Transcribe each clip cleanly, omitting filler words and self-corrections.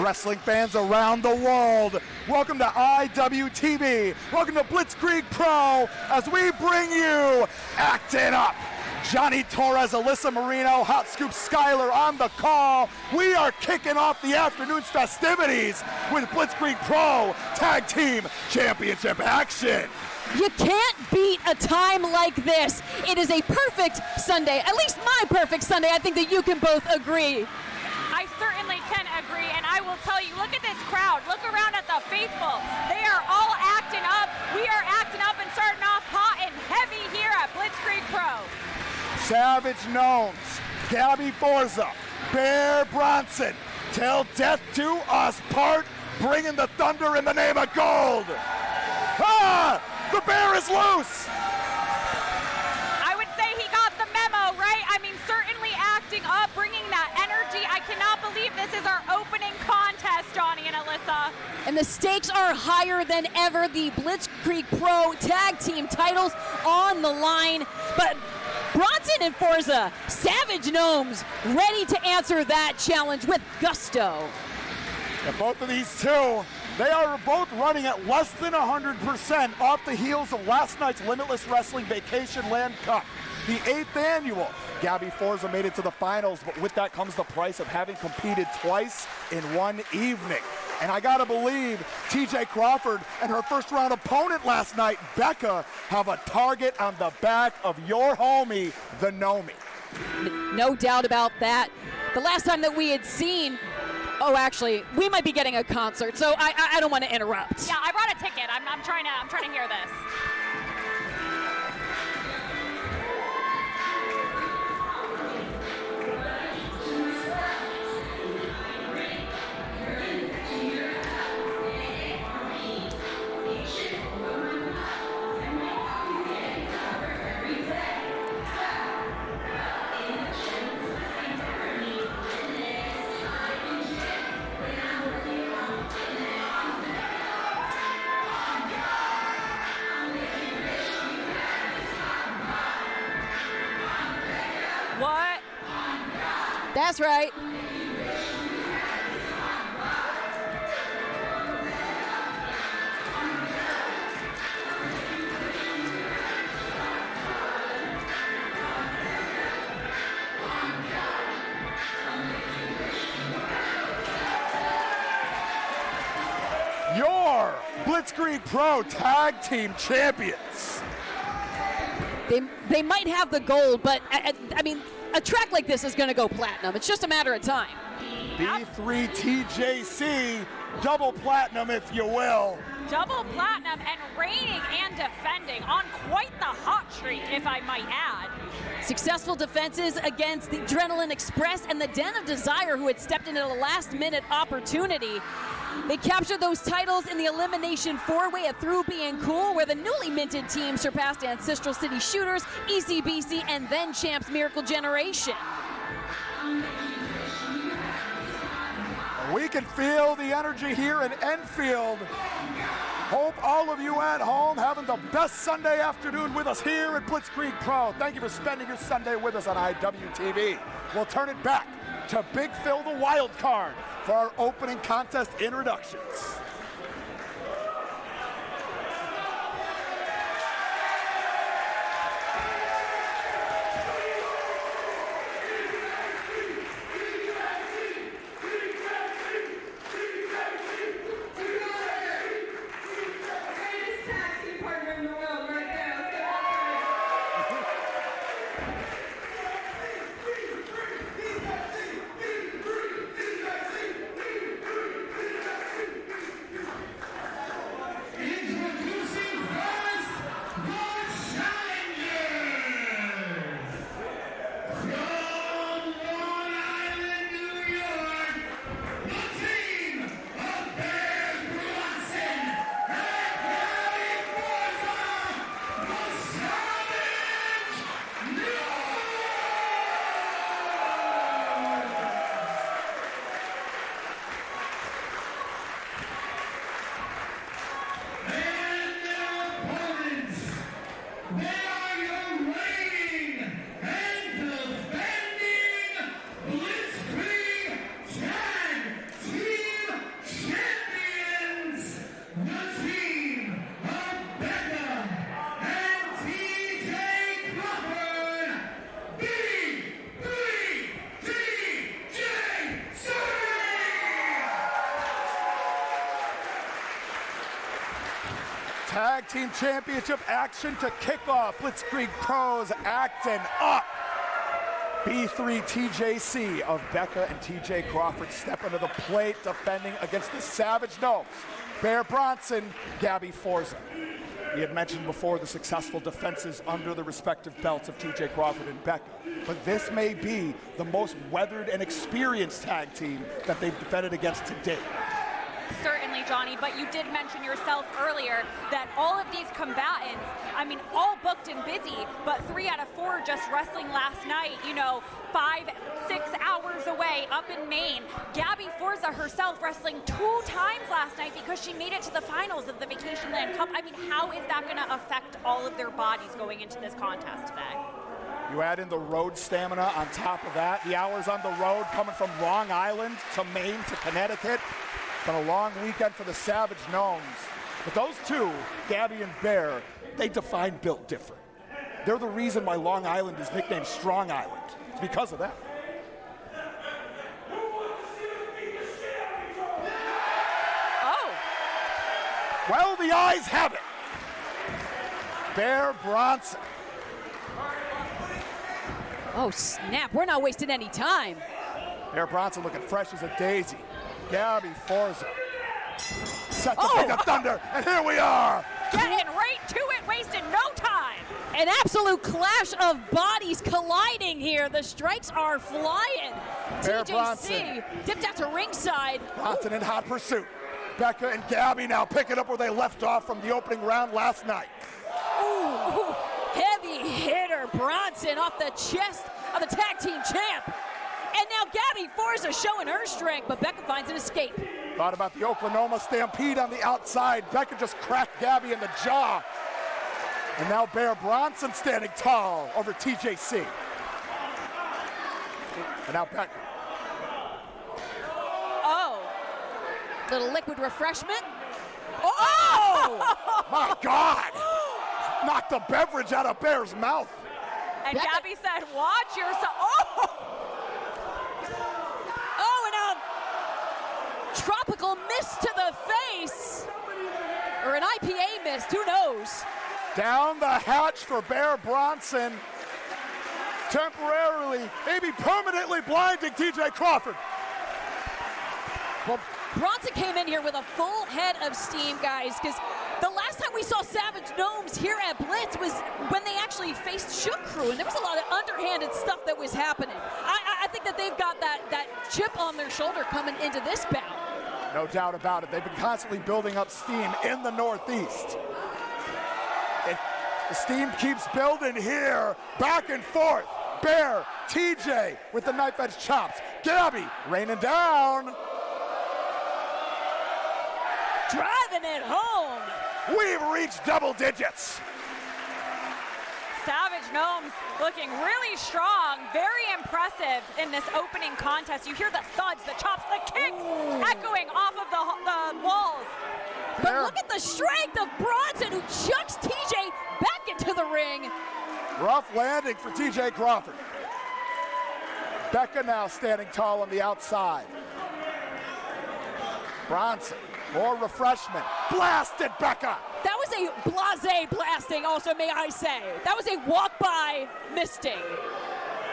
Wrestling fans around the world, welcome to IWTV. Welcome to Blitzkrieg Pro as we bring you Actin Up. Johnny Torres, Alyssa Marino, Hot Scoop Skyler on the call. We are kicking off the afternoon's festivities with Blitzkrieg Pro Tag Team Championship action. You can't beat a time like this. It is a perfect Sunday, at least my perfect Sunday. I think that you can both agree. I certainly can agree, and I will tell you, look at this crowd. Look around at the faithful. They are all acting up. We are acting up and starting off hot and heavy here at Blitzkrieg Pro. Savage Gnomes, Gabby Forza, Bear Bronson, till death do us part, bringing the thunder in the name of gold. Ah, the bear is loose. I would say he got the memo, right? I mean, certainly acting up, bringing that energy. I cannot believe this is our opening contest, Johnny and Alyssa. And the stakes are higher than ever. The Blitzkrieg Pro tag team titles on the line. But Bronson and Forza, Savage Gnomes, ready to answer that challenge with gusto. Yeah, both of these two, they are both running at less than 100% off the heels of last night's Limitless Wrestling Vacation Land Cup, the 8th annual. Gabby Forza made it to the finals, but with that comes the price of having competed twice in one evening. And I gotta believe TJ Crawford and her first round opponent last night, Becca, have a target on the back of your homie, the Nomi. No doubt about that. The last time that we had seen, oh, actually, we might be getting a concert, so I don't want to interrupt. Yeah, I brought a ticket. I'm trying to hear this. What? That's right. Your Blitzkrieg Pro Tag Team Champions. They might have the gold, but I mean, a track like this is going to go platinum. It's just a matter of time. B3 TJC, double platinum, if you will. Double platinum and reigning and defending on quite the hot streak, if I might add. Successful defenses against the Adrenaline Express and the Den of Desire, who had stepped into the last-minute opportunity. They captured those titles in the Elimination 4-Way at Through Being Cool, where the newly minted team surpassed Ancestral City Shooters, ECBC, and then champs Miracle Generation. We can feel the energy here in Enfield. Hope all of you at home having the best Sunday afternoon with us here at Blitzkrieg Pro. Thank you for spending your Sunday with us on IWTV. We'll turn it back to Big Phil the Wild Card for our opening contest introductions. Tag Team Championship action to kick off. Blitzkrieg Pros acting up. B3 TJC of Becca and TJ Crawford step into the plate, defending against the Savage Gnomes. Bear Bronson, Gabby Forza. We had mentioned before the successful defenses under the respective belts of TJ Crawford and Becca. But this may be the most weathered and experienced tag team that they've defended against to date. Certainly, Johnny, but you did mention yourself earlier that all of these combatants, I mean, all booked and busy, but 3 out of 4 just wrestling last night, you know, 5-6 hours away up in Maine. Gabby Forza herself wrestling 2 times last night because she made it to the finals of the Vacation Land Cup. I mean, how is that going to affect all of their bodies going into this contest today? You add in the road stamina on top of that, the hours on the road coming from Long Island to Maine to Connecticut. Been a long weekend for the Savage Gnomes. But those two, Gabby and Bear, they define built different. They're the reason why Long Island is nicknamed Strong Island. It's because of that. Oh. Well, the eyes have it. Bear Bronson. Oh, snap. We're not wasting any time. Bear Bronson looking fresh as a daisy. Gabby Forza set the Big of Thunder, and here we are. Getting right to it, wasting no time. An absolute clash of bodies colliding here. The strikes are flying. Bear TJC Bronson. dipped out to ringside. Bronson in hot pursuit. Becca and Gabby now picking up where they left off from the opening round last night. Ooh, heavy hitter Bronson off the chest of the tag team champ. And now Gabby Forza showing her strength, but Becca finds an escape. Thought about the Oklahoma Stampede on the outside. Becca just cracked Gabby in the jaw. And now Bear Bronson standing tall over TJC. And now Becca. Oh, little liquid refreshment. Oh! My God! Knocked the beverage out of Bear's mouth. And Becca. Gabby said, watch yourself. Oh! Tropical mist to the face, or an IPA mist, who knows? Down the hatch for Bear Bronson, temporarily, maybe permanently blinding TJ Crawford. Well, Bronson came in here with a full head of steam, guys, because the last time we saw Savage Gnomes here at Blitz was when they actually faced Shook Crew, and there was a lot of underhanded stuff that was happening. I think that they've got that chip on their shoulder coming into this bout. No doubt about it. They've been constantly building up steam in the Northeast. The steam keeps building here. Back and forth. Bear, TJ with the knife edge chops. Gabby raining down. Driving it home. We've reached double digits. Savage Gnomes looking really strong, very impressive in this opening contest. You hear the thuds, the chops, the kicks echoing off of the walls. But look at the strength of Bronson, who chucks TJ back into the ring. Rough landing for TJ Crawford. Becca now standing tall on the outside. Bronson, more refreshment. Blasted Becca. That was a blasé blasting, also, may I say. That was a walk-by misting.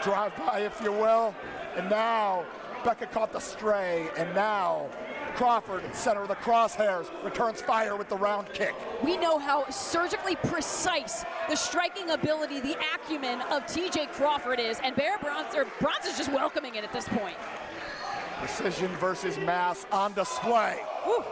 Drive-by, if you will. And now Becca caught the stray, and now Crawford, center of the crosshairs, returns fire with the round kick. We know how surgically precise the striking ability, the acumen of TJ Crawford is, and Bronson's just welcoming it at this point. Precision versus mass on display. Woo.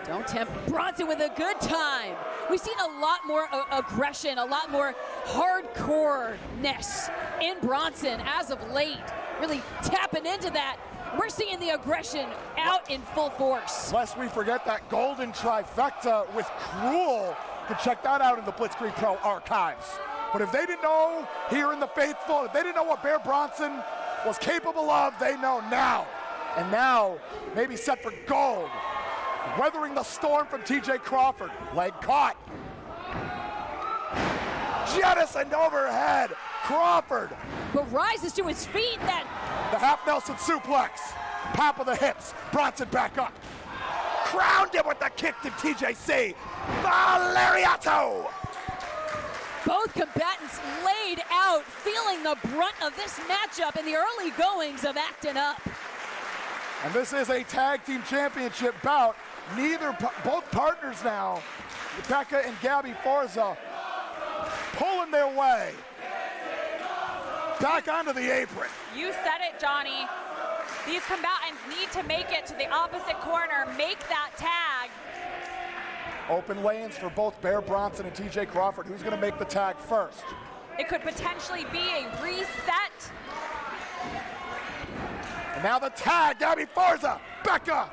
Don't tempt Bronson with a good time. We've seen a lot more aggression, a lot more hardcore-ness in Bronson as of late. Really tapping into that. We're seeing the aggression out in full force. Lest we forget that golden trifecta with Cruel. You can check that out in the Blitzkrieg Pro archives. But if they didn't know here in the Faithful, if they didn't know what Bear Bronson was capable of, they know now. And now, maybe set for gold. Weathering the storm from TJ Crawford. Leg caught. Jettisoned overhead. Crawford. But rises to his feet. The half Nelson suplex. Pop of the hips. Bronson back up. crowned him with the kick to TJC. Valeriato. Both combatants laid out, feeling the brunt of this matchup in the early goings of Actin Up. And this is a tag team championship bout. Both partners now, Becca and Gabby Forza, pulling their way back onto the apron. You said it, Johnny. These combatants need to make it to the opposite corner, make that tag. Open lanes for both Bear Bronson and TJ Crawford. Who's going to make the tag first? It could potentially be a reset. And now the tag, Gabby Forza, Becca,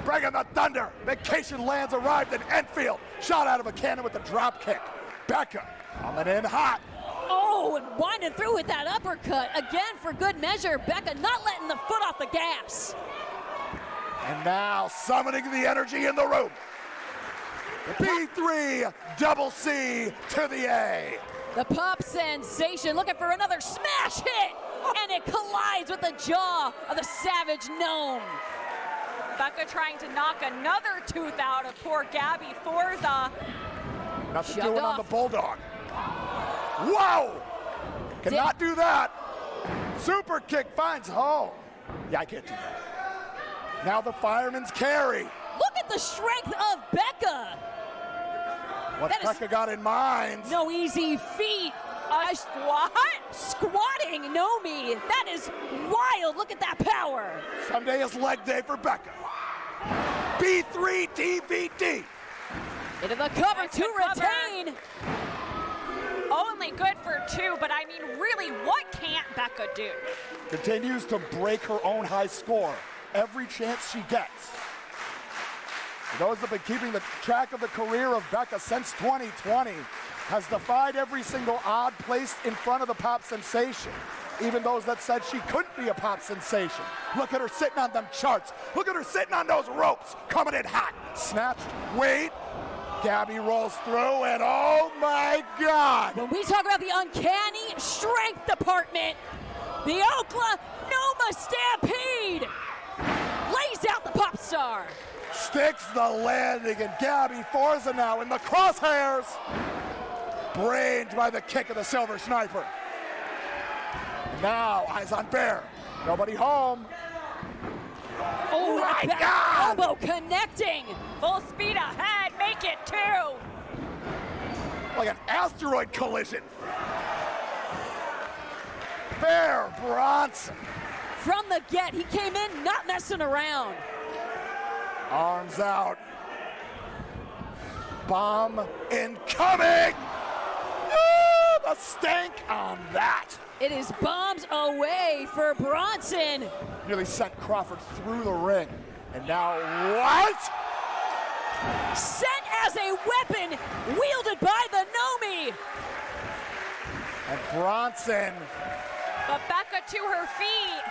bringing the thunder. Vacation Lands arrived in Enfield. Shot out of a cannon with the drop kick. Becca coming in hot. Oh, and winding through with that uppercut. Again, for good measure, Becca not letting the foot off the gas. And now summoning the energy in the room. B3 double C to the A. The pop sensation looking for another smash hit, and it collides with the jaw of the Savage Gnome. Becca trying to knock another tooth out of poor Gabby Forza. Nothing doing on the Bulldog. Whoa! Cannot do that. Super kick finds home. Yeah, I can't do that. Now the fireman's carry. Look at the strength of Becca. What Becca got in mind. No easy feat. A squat? Squatting Nomi. That is wild. Look at that power. Someday is leg day for Becca. B3 DVD. Into the cover to retain. Only good for two, but I mean, really, what can't Becca do? Continues to break her own high score every chance she gets. For those that have been keeping the track of the career of Becca since 2020, has defied every single odd placed in front of the pop sensation. Even those that said she couldn't be a pop sensation. Look at her sitting on them charts. Look at her sitting on those ropes, coming in hot. Snatched, wait. Gabby rolls through, and oh my God! When we talk about the uncanny strength department, the Oklahoma Stampede lays out the pop star. Sticks the landing, and Gabby Forza now in the crosshairs. Brained by the kick of the Silver Sniper. Now, eyes on Bear. Nobody home. Oh, my back God! elbow connecting. Full speed ahead, make it two. Like an asteroid collision. Bear Bronson. From the get, he came in not messing around. Arms out. Bomb incoming. Woo, the stank on that. It is bombs away for Bronson. Nearly sent Crawford through the ring. And now what? Sent as a weapon wielded by the Nomi. And Bronson. But Becca to her feet.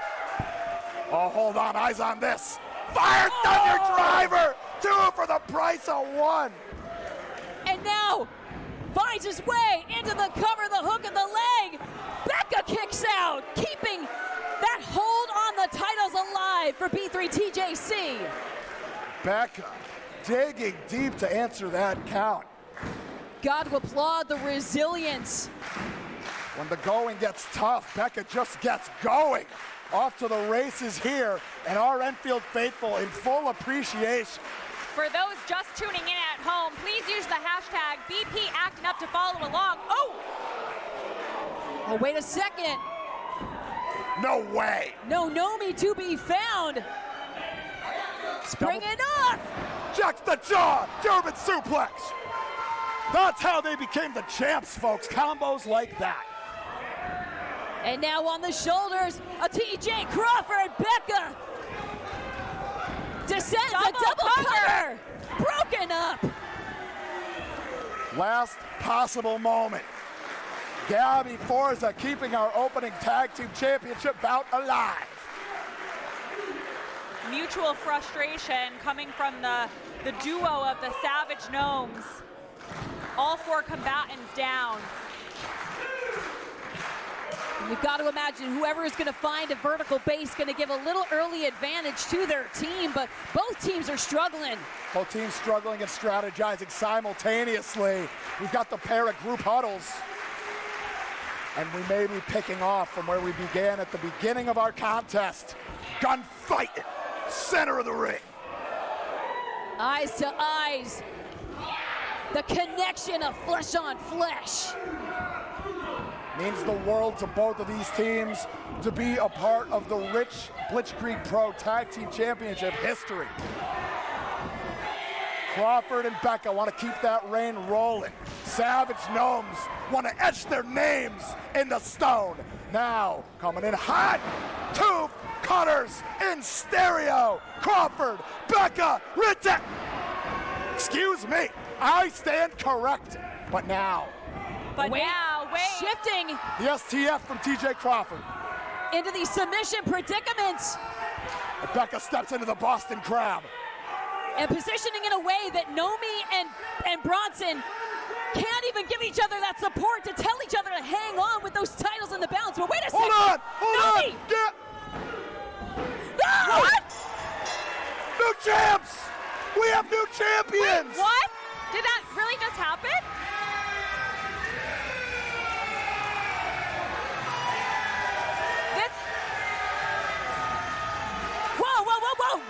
Oh, hold on, eyes on this. Fire Thunder Driver, 2 for the price of 1. And now finds his way into the cover, the hook of the leg. Becca kicks out, keeping that hold on the titles alive for B3 TJC. Becca digging deep to answer that count. Got to applaud the resilience. When the going gets tough, Becca just gets going. Off to the races here, and our Enfield faithful in full appreciation. For those just tuning in at home, please use the hashtag BPActinUp to follow along. Oh, wait a second. No way. No Nomi to be found. Springing up. Jacks the jaw, German suplex. That's how they became the champs, folks. Combos like that. And now on the shoulders of TJ Crawford, Becca descends a double cutter. Broken up. Last possible moment. Gabby Forza keeping our opening tag team championship bout alive. Mutual frustration coming from the duo of the Savage Gnomes. All 4 combatants down. You've got to imagine whoever is going to find a vertical base going to give a little early advantage to their team, but both teams are struggling. Both teams struggling and strategizing simultaneously. We've got the pair of group huddles. And we may be picking off from where we began at the beginning of our contest. Gunfight, center of the ring. Eyes to eyes. The connection of flesh on flesh. Means the world to both of these teams to be a part of the rich Blitzkrieg Pro Tag Team Championship history. Crawford and Becca want to keep that reign rolling. Savage Gnomes want to etch their names into stone. Now, coming in hot, tooth cutters in stereo. Crawford, Becca, Rita. Excuse me, I stand corrected. But now, shifting the STF from TJ Crawford. into the submission predicaments. And Becca steps into the Boston Crab. And positioning in a way that Nomi and Bronson can't even give each other that support to tell each other to hang on with those titles in the balance. But wait a second. Hold on. Get. No! What? New champs! We have new champions! Wait, what? Did that really just happen? Whoa!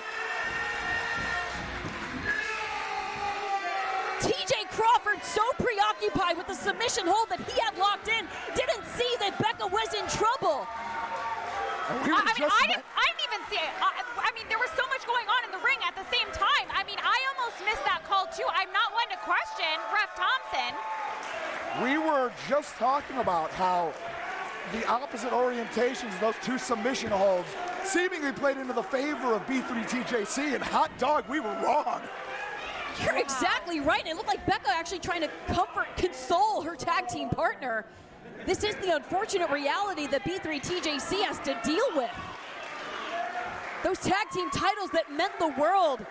TJ Crawford, so preoccupied with the submission hold that he had locked in, didn't see that Becca was in trouble. I didn't even see it. I mean, there was so much going on in the ring at the same time. I mean, I almost missed that call too. I'm not one to question Ref Thompson. We were just talking about how the opposite orientations of those two submission holds seemingly played into the favor of B3TJC, and hot dog, we were wrong. You're exactly right. It looked like Becca actually trying to console her tag team partner. This is the unfortunate reality that B3TJC has to deal with. Those tag team titles that meant the world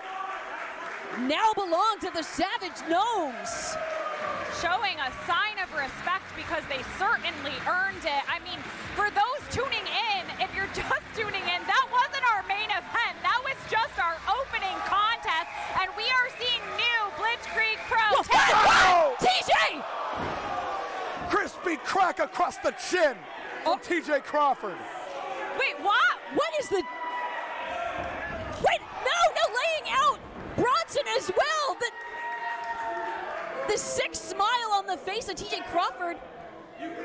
now belong to the Savage Gnomes. Showing a sign of respect because they certainly earned it. I mean, for those tuning in, if you're just tuning in, that wasn't our main event. That was just our opening contest, and we are seeing new Blitzkrieg Pro. TJ! Crispy crack across the chin from TJ Crawford. Wait, what? What is the... Wait, no, laying out Bronson as well. The sick smile on the face of TJ Crawford. No, and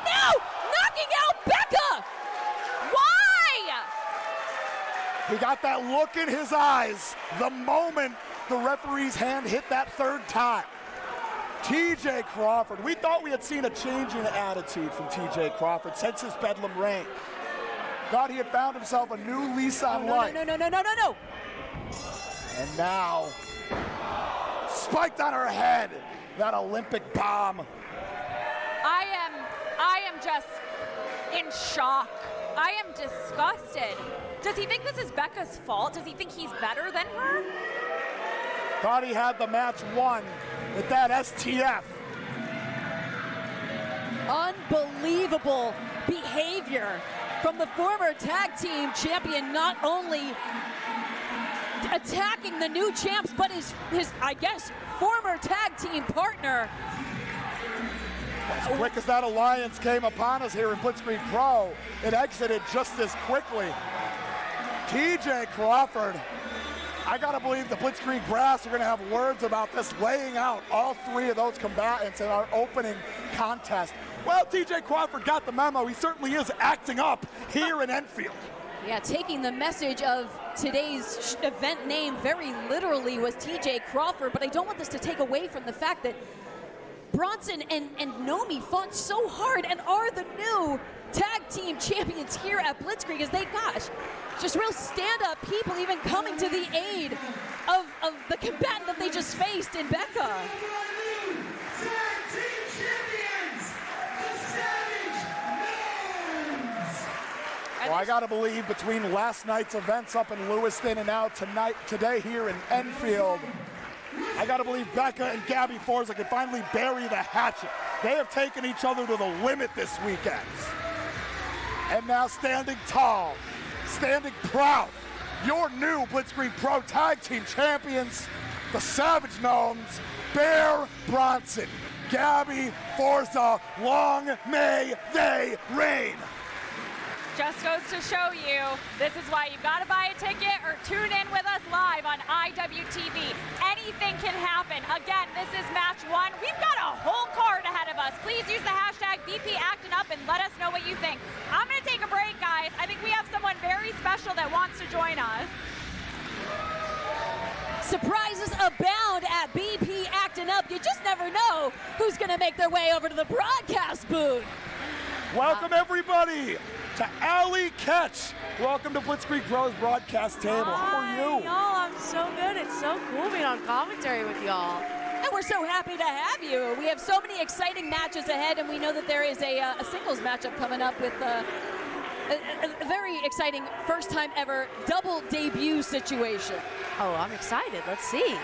now knocking out Becca. Why? He got that look in his eyes the moment the referee's hand hit that third time. TJ Crawford, we thought we had seen a change in attitude from TJ Crawford since his Bedlam reign. Thought he had found himself a new lease on life. No. And now, spiked on her head, that Olympic bomb. I am just in shock. I am disgusted. Does he think this is Becca's fault? Does he think he's better than her? Thought he had the match won with that STF. Unbelievable behavior from the former tag team champion, not only attacking the new champs, but his I guess, former tag team partner. As quick as that alliance came upon us here in Blitzkrieg Pro, it exited just as quickly. TJ Crawford, I gotta believe the Blitzkrieg brass are gonna have words about this, laying out all three of those combatants in our opening contest. Well, TJ Crawford got the memo. He certainly is acting up here in Enfield. Yeah, taking the message of today's event name very literally was TJ Crawford, but I don't want this to take away from the fact that Bronson and Nomi fought so hard and are the new tag team champions here at Blitzkrieg as they, just real stand-up people even coming to the aid of the combatant that they just faced in Becca. Well, I gotta believe between last night's events up in Lewiston and now today here in Enfield, I gotta believe Becca and Gabby Forza can finally bury the hatchet. They have taken each other to the limit this weekend. And now standing tall, standing proud, your new Blitzkrieg Pro Tag Team Champions, the Savage Gnomes, Bear Bronson, Gabby Forza, long may they reign. Just goes to show you, this is why you've got to buy a ticket or tune in with us live on IWTV. Anything can happen. Again, this is match 1. We've got a whole card ahead of us. Please use the hashtag #BPActinUp and let us know what you think. I'm going to take a break, guys. I think we have someone very special that wants to join us. Surprises abound at BP Actin' Up. You just never know who's going to make their way over to the broadcast booth. Welcome, everybody, to Alley Catch. Welcome to Blitzkrieg Pro's broadcast table. How are you? Y'all, I'm so good. It's so cool being on commentary with y'all. And we're so happy to have you. We have so many exciting matches ahead, and we know that there is a singles matchup coming up with a very exciting first-time ever double debut situation. Oh, I'm excited. Let's see.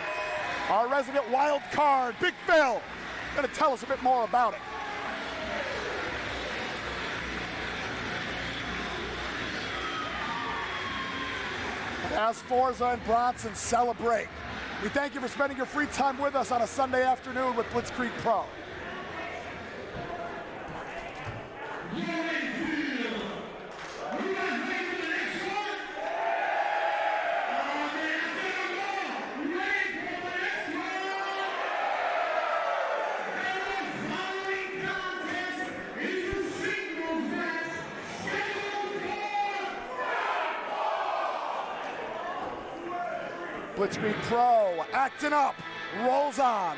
Our resident wild card, Big Phil, going to tell us a bit more about it. As Forza and Bronson celebrate, we thank you for spending your free time with us on a Sunday afternoon with Blitzkrieg Pro. Blitzkrieg Pro, acting up, rolls on.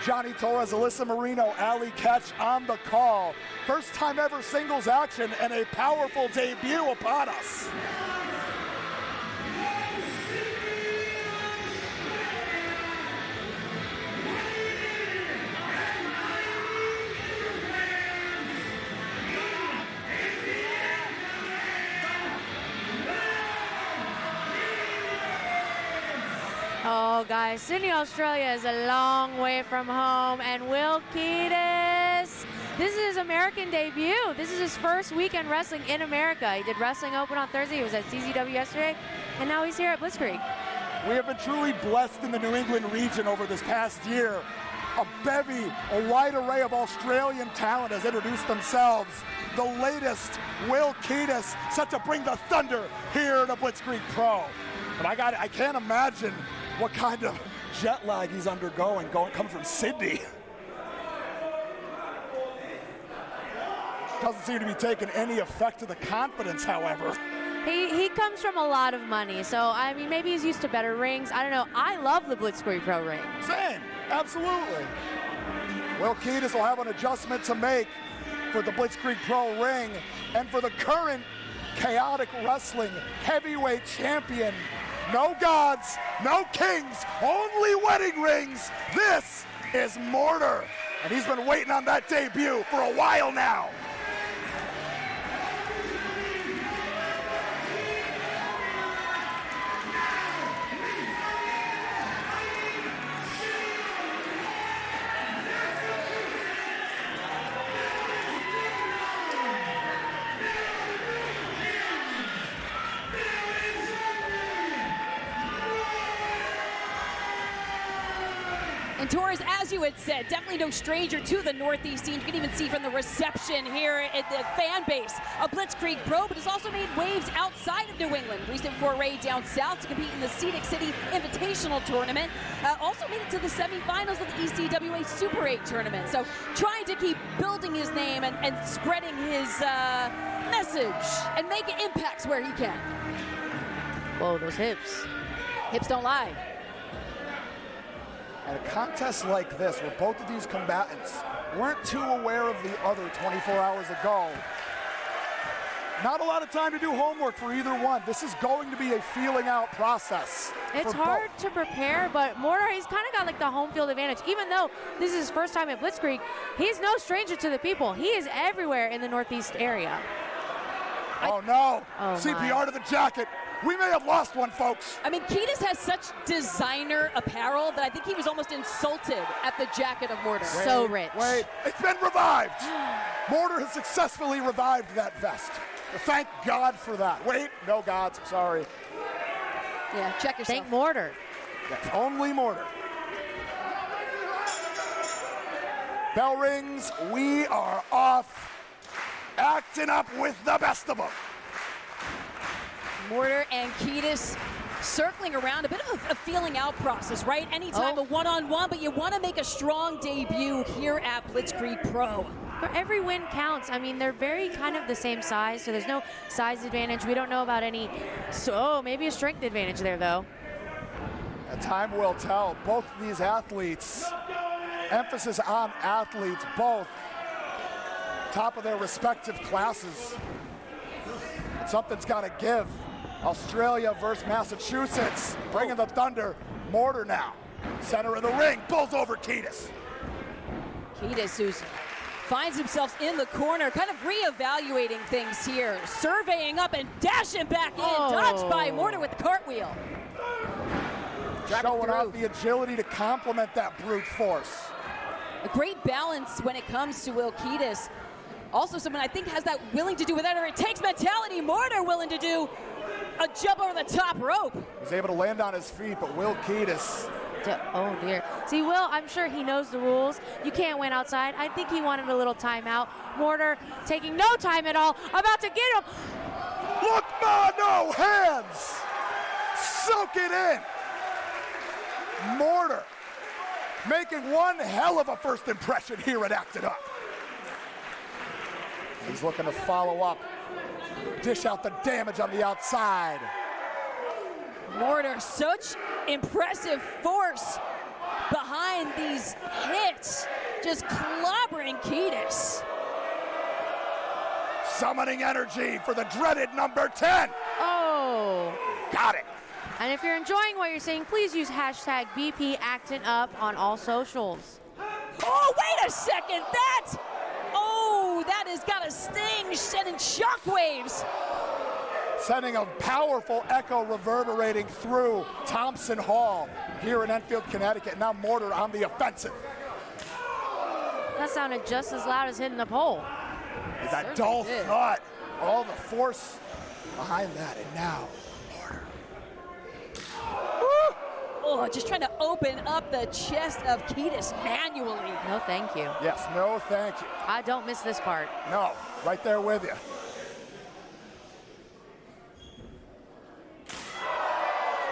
Johnny Torres, Alyssa Marino, Alley Catch on the call. First time ever singles action and a powerful debut upon us. Oh, guys, Sydney, Australia is a long way from home, and Will Kiedis, this is his American debut. This is his first weekend wrestling in America. He did Wrestling Open on Thursday. He was at CZW yesterday, and now he's here at Blitzkrieg. We have been truly blessed in the New England region over this past year. A bevy, a wide array of Australian talent has introduced themselves. The latest, Will Kiedis, set to bring the thunder here to Blitzkrieg Pro. But I can't imagine what kind of jet lag he's undergoing, coming from Sydney. Doesn't seem to be taking any effect to the confidence, however. He comes from a lot of money, so I mean, maybe he's used to better rings. I don't know. I love the Blitzkrieg Pro ring. Same, absolutely. Will Kiedis will have an adjustment to make for the Blitzkrieg Pro ring and for the current Chaotic Wrestling Heavyweight Champion. No gods, no kings, only wedding rings. This is MORTAR, and he's been waiting on that debut for a while now. And Torres, as you had said, definitely no stranger to the Northeast scene. You can even see from the reception here at the fan base of Blitzkrieg Pro, but has also made waves outside of New England. Recent foray down south to compete in the Scenic City Invitational Tournament. Also made it to the semifinals of the ECWA Super 8 tournament. So trying to keep building his name and spreading his message and making impacts where he can. Whoa, those hips. Hips don't lie. At a contest like this, where both of these combatants weren't too aware of the other 24 hours ago, not a lot of time to do homework for either one. This is going to be a feeling out process. It's hard to prepare, but MORTAR, he's kind of got like the home field advantage. Even though this is his first time at Blitzkrieg, he's no stranger to the people. He is everywhere in the Northeast area. Oh no, Oh, CPR to the jacket. We may have lost one, folks. I mean, Kiedis has such designer apparel that I think he was almost insulted at the jacket of Mortar. So rich. Wait, it's been revived. Mortar has successfully revived that vest. Thank God for that. Wait, no gods, sorry. Yeah, check yourself. Thank Mortar. That's only Mortar. Bell rings, we are off. Acting up with the best of them. Mortar and Kiedis circling around, a bit of a feeling out process, right? Anytime a one-on-one, but you want to make a strong debut here at Blitzkrieg Pro. For every win counts. I mean, they're very kind of the same size, so there's no size advantage. We don't know about any, so maybe a strength advantage there, though. Time will tell. Both of these athletes, emphasis on athletes, both top of their respective classes. Something's got to give. Australia versus Massachusetts, bringing the thunder. Mortar now, center of the ring, pulls over Kiedis. Kiedis, who finds himself in the corner, kind of reevaluating things here, surveying up and dashing back in, dodged by Mortar with the cartwheel. Showing off the agility to complement that brute force. A great balance when it comes to Will Kiedis. Also someone I think has that willing to do whatever it takes mentality. Mortar willing to do a jump over the top rope. He's able to land on his feet, but Will Kiedis. Oh dear. See, Will, I'm sure he knows the rules. You can't win outside. I think he wanted a little timeout. Mortar taking no time at all, about to get him. Look, ma, no hands. Soak it in. Mortar making one hell of a first impression here at Actin Up. He's looking to follow up, dish out the damage on the outside. Mortar, such impressive force behind these hits, just clobbering Kiedis. Summoning energy for the dreaded number 10. Oh. Got it. And if you're enjoying what you're seeing, please use hashtag BP Actin Up on all socials. Oh, wait a second, that has got a sting, sending shockwaves. Sending a powerful echo reverberating through Thompson Hall here in Enfield, Connecticut. Now Mortar on the offensive. That sounded just as loud as hitting the pole. That dull thud, all the force behind that, and now Mortar. Oh, just trying to open up the chest of Kiedis manually. No, thank you. Yes, no thank you. I don't miss this part. No, right there with you.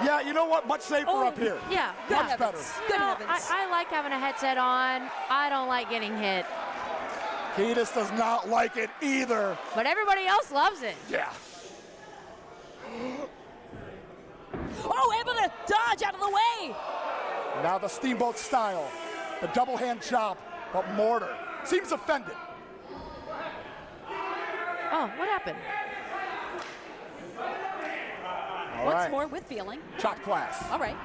Yeah, you know what? Much safer up here. Yeah, Much better. Good No, heavens. I like having a headset on. I don't like getting hit. Kiedis does not like it either. But everybody else loves it. Yeah. Oh, able to dodge out of the way. Now the steamboat style, the double hand chop, but Mortar seems offended. Oh, what happened? All Once right. more with feeling. Chop class. All right.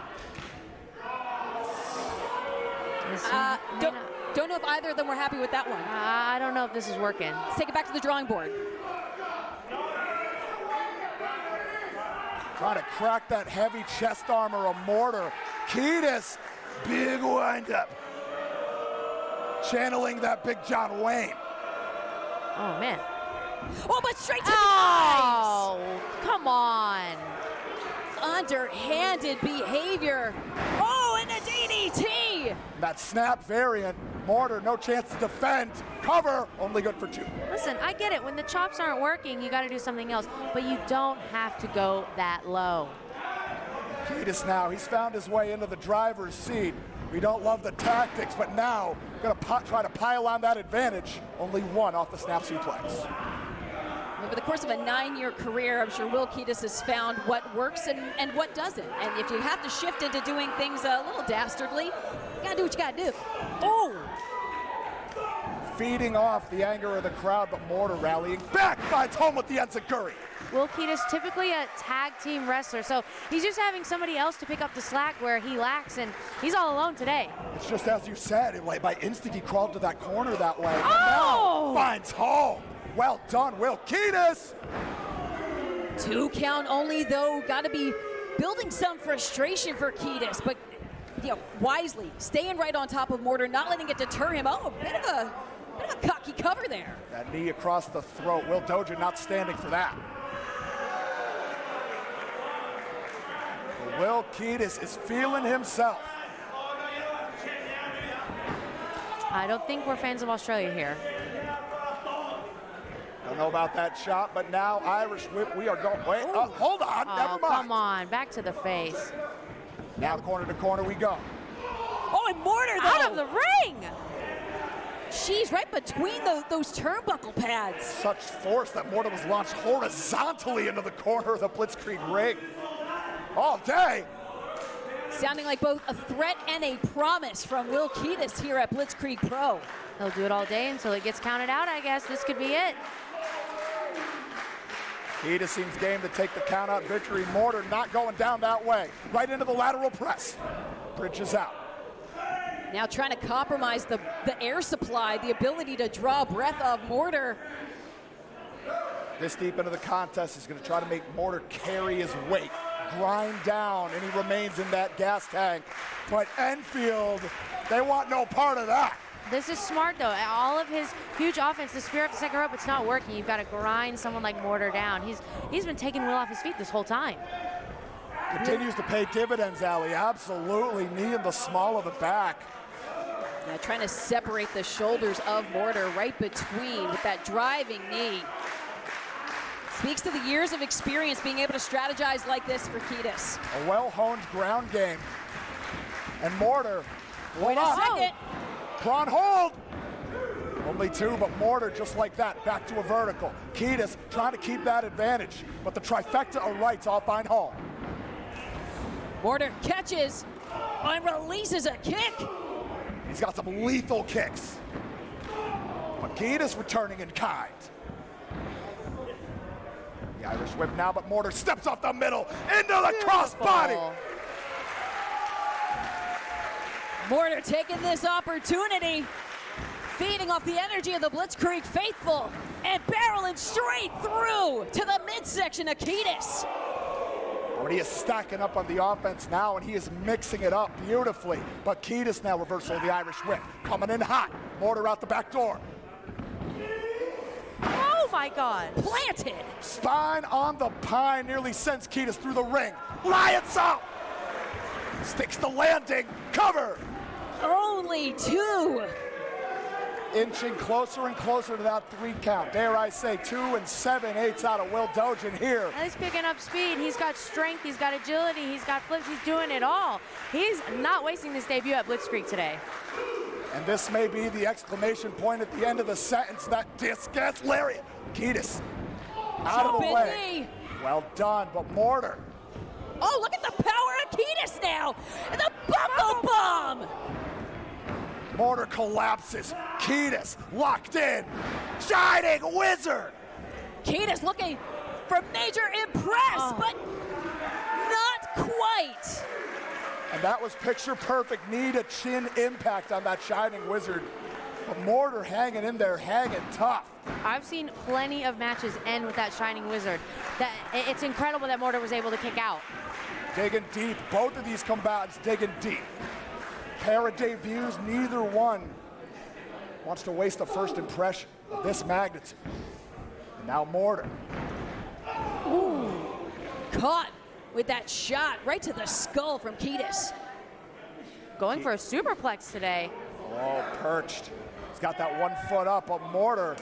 This one may not- Don't know if either of them were happy with that one. I don't know if this is working. Let's take it back to the drawing board. Trying to crack that heavy chest armor of Mortar. Kiedis, big windup. Channeling that big John Wayne. Oh, man. Oh, but straight to the eyes. Oh, come on. Underhanded behavior. Oh, and a DDT. That snap variant, Mortar, no chance to defend. Cover, only good for 2. Listen, I get it. When the chops aren't working, you got to do something else. But you don't have to go that low. Kiedis now, he's found his way into the driver's seat. We don't love the tactics, but now gonna try to pile on that advantage. Only 1 off the snap suplex. Over the course of a 9-year career, I'm sure Will Kiedis has found what works and what doesn't. And if you have to shift into doing things a little dastardly, you gotta do what you gotta do. Oh! Feeding off the anger of the crowd, but Mortar rallying back, finds home with the enziguri. Will Kiedis, typically a tag team wrestler, so he's just having somebody else to pick up the slack where he lacks, and he's all alone today. It's just as you said, like by instinct he crawled to that corner that way. Oh! And now finds home. Well done, Will Kiedis. 2 count only, though. Got to be building some frustration for Kiedis, but wisely staying right on top of Mortar, not letting it deter him. Oh, a bit of a cocky cover there. That knee across the throat. Will Doja not standing for that. Will Kiedis is feeling himself. I don't think we're fans of Australia here. Don't know about that shot, but now Irish whip. We are going. Wait, hold on. Oh, never mind. Come on, back to the face. Now corner to corner we go. Oh, and Mortar, though. Out of the ring! She's right between those turnbuckle pads. Such force that Mortar was launched horizontally into the corner of the Blitzkrieg ring. All day. Sounding like both a threat and a promise from Will Kiedis here at Blitzkrieg Pro. He'll do it all day until it gets counted out, I guess. This could be it. Kiedis seems game to take the count out victory. Mortar not going down that way. Right into the lateral press. Bridges out. Now trying to compromise the air supply, the ability to draw breath of Mortar. This deep into the contest is going to try to make Mortar carry his weight, grind down, and he remains in that gas tank. But Enfield, they want no part of that. This is smart, though. All of his huge offense, the spear up the second rope, it's not working. You've got to grind someone like Mortar down. He's been taking Will off his feet this whole time. Continues to pay dividends, Allie. Absolutely. Knee in the small of the back. Now trying to separate the shoulders of Mortar right between with that driving knee. Speaks to the years of experience being able to strategize like this for Kiedis. A well-honed ground game. And Mortar, Wait a second. Prawn hold. Only 2, but Mortar just like that, back to a vertical. Kiedis trying to keep that advantage, but the trifecta of rights all find home. Mortar catches and releases a kick. He's got some lethal kicks. But Kiedis returning in kind. The Irish whip now, but Mortar steps off the middle into the crossbody. Mortar taking this opportunity, feeding off the energy of the Blitzkrieg faithful, and barreling straight through to the midsection of Kiedis. But he is stacking up on the offense now, and he is mixing it up beautifully. But Kiedis now reversal of the Irish whip, coming in hot. Mortar out the back door. Oh my God. Planted. Spine on the pine, nearly sends Kiedis through the ring. Lions out. Sticks the landing, cover. Only 2. Inching closer and closer to that 3 count. Dare I say 2 7/8 out of Will Dojan here. And he's picking up speed. He's got strength. He's got agility. He's got flips. He's doing it all. He's not wasting this debut at Blitzkrieg today. And this may be the exclamation point at the end of the sentence, that discus lariat. Kiedis out of the way. Knee. Well done, but Mortar. Oh, look at the power of Kiedis now. And the Buckle Bomb. Mortar collapses. Kiedis locked in. Shining Wizard. Kiedis looking for major impress, but not quite. And that was picture perfect knee to chin impact on that Shining Wizard. But Mortar hanging in there, hanging tough. I've seen plenty of matches end with that Shining Wizard. It's incredible that Mortar was able to kick out. Digging deep, both of these combatants digging deep. Pair of debuts, neither one wants to waste a first impression of this magnitude. And now Mortar. Ooh, caught with that shot right to the skull from Kiedis. Going for a superplex today. Oh, perched. He's got that 1 foot up, but Mortar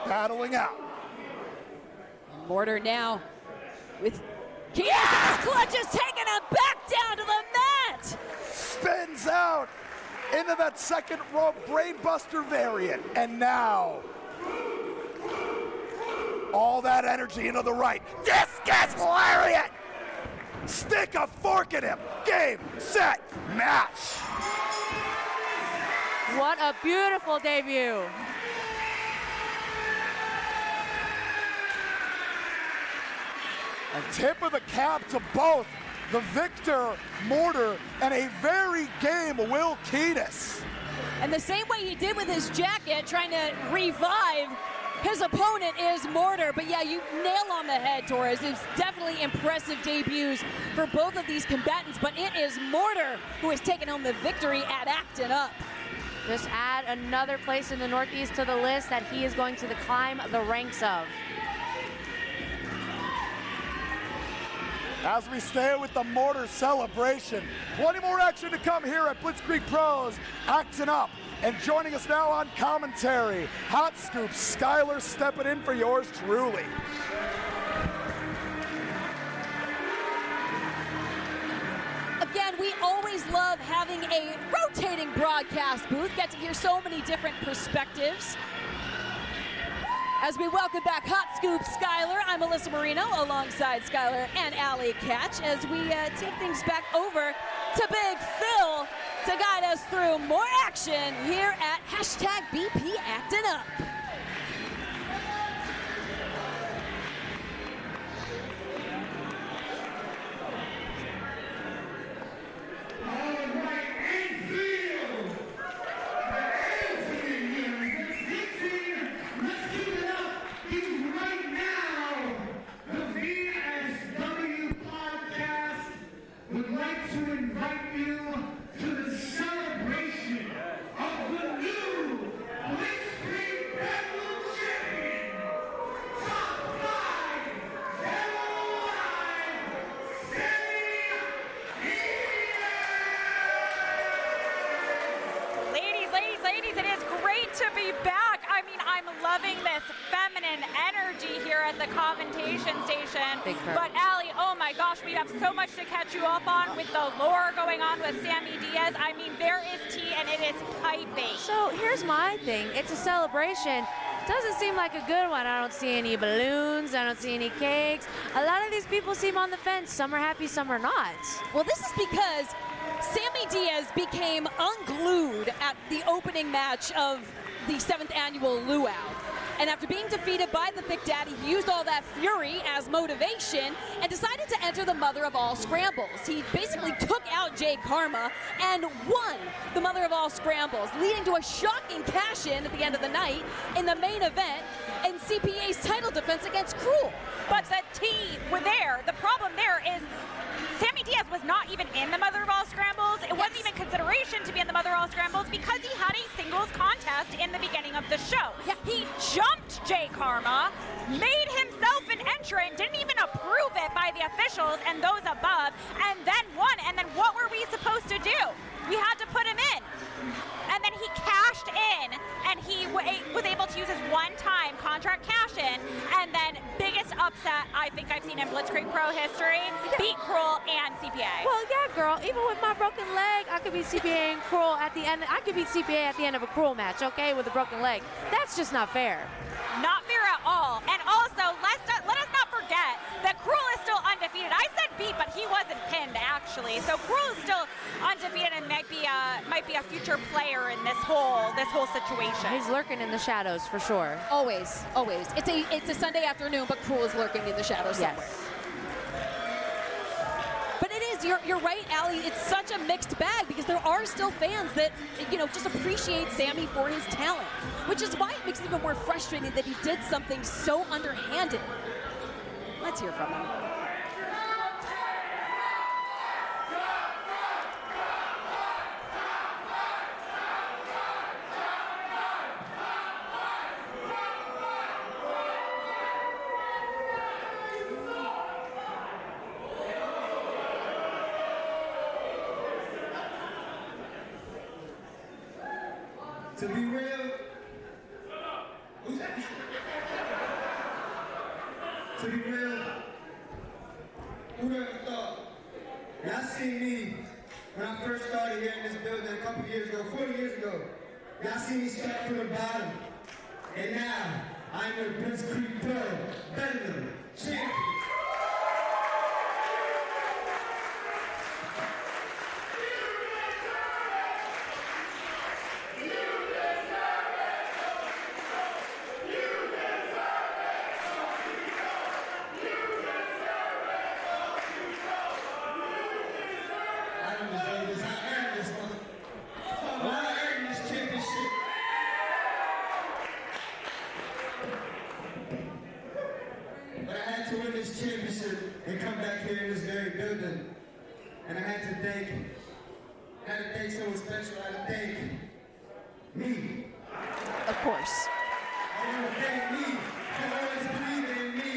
battling out. Mortar now with Kiedis, and his clutch is taking him back down to the mat. Spins out into that second rope brainbuster variant. And now, all that energy into the right. Discus lariat! Stick a fork in him. Game, set, match. What a beautiful debut. And tip of the cap to both the victor, Mortar, and a very game Will Kiedis. And the same way he did with his jacket, trying to revive His opponent is MORTAR, but yeah, you nail on the head, Torres. It's definitely impressive debuts for both of these combatants, but it is MORTAR who has taken home the victory at ACTIN UP. Just add another place in the Northeast to the list that he is going to climb the ranks of. As we stay with the MORTAR celebration, plenty more action to come here at Blitzkrieg Pros, ACTIN UP. And joining us now on commentary, Hot Scoop, Skylar stepping in for yours truly. Again, we always love having a rotating broadcast booth, get to hear so many different perspectives. As we welcome back Hot Scoop Skylar, I'm Alyssa Marino alongside Skylar and Allie Catch as we take things back over to Big Phil to guide us through more action here at #BP ACTIN UP. To be back. I mean, I'm loving this feminine energy here at the commentation station. But Allie, oh my gosh, we have so much to catch you up on with the lore going on with Sammy Diaz. I mean, there is tea and it is piping. So here's my thing. It's a celebration. Doesn't seem like a good one. I don't see any balloons. I don't see any cakes. A lot of these people seem on the fence. Some are happy, some are not. Well, this is because Sammy Diaz became unglued at the opening match of the 7th annual Luau. And after being defeated by the Thick Daddy, he used all that fury as motivation and decided to enter the mother of all scrambles. He basically took out Kharma and won the mother of all scrambles, leading to a shocking cash-in at the end of the night in the main event and CPA's title defense against Cruel. But the tea were there. The problem there is Sammy Diaz was not even in the Mother of All Scrambles. It wasn't even consideration to be in the Mother of All Scrambles because he had a singles contest in the beginning of the show. Yeah. He jumped Kharma, made himself an entrant, didn't even approve it by the officials and those above, and then won. And then what were we supposed to do? We had to put him in. And then he cashed in, and he was able to use his one-time contract cash-in, and then biggest upset I think I've seen in Blitzkrieg Pro history, beat Cruel and CPA. Well, yeah, girl, even with my broken leg, I could beat CPA and Cruel at the end. I could beat CPA at the end of a Cruel match, okay, with a broken leg. That's just not fair. Not fair at all. And also, let us not forget that Cruel is still undefeated. I said beat, but he wasn't pinned, actually. So Cruel is still undefeated and might be a future player in this whole situation. He's lurking in the shadows for sure. Always, always. It's a Sunday afternoon, but Cruel is lurking in the shadows somewhere. Yes. But it is, you're right, Allie, it's such a mixed bag because there are still fans that, just appreciate Sammy for his talent, which is why it makes it even more frustrating that he did something so underhanded. Let's hear from him. To be real, who's that? To be real, who ever thought? Y'all seen me when I first started here in this building a couple years ago, 40 years ago. Y'all seen me start from the bottom. And now, I'm the Blitzkrieg Pro, Bedlam, champion. and come back here in this very building. And I had to thank someone special. I had to thank me. Of course. I want to thank me for always believing in me.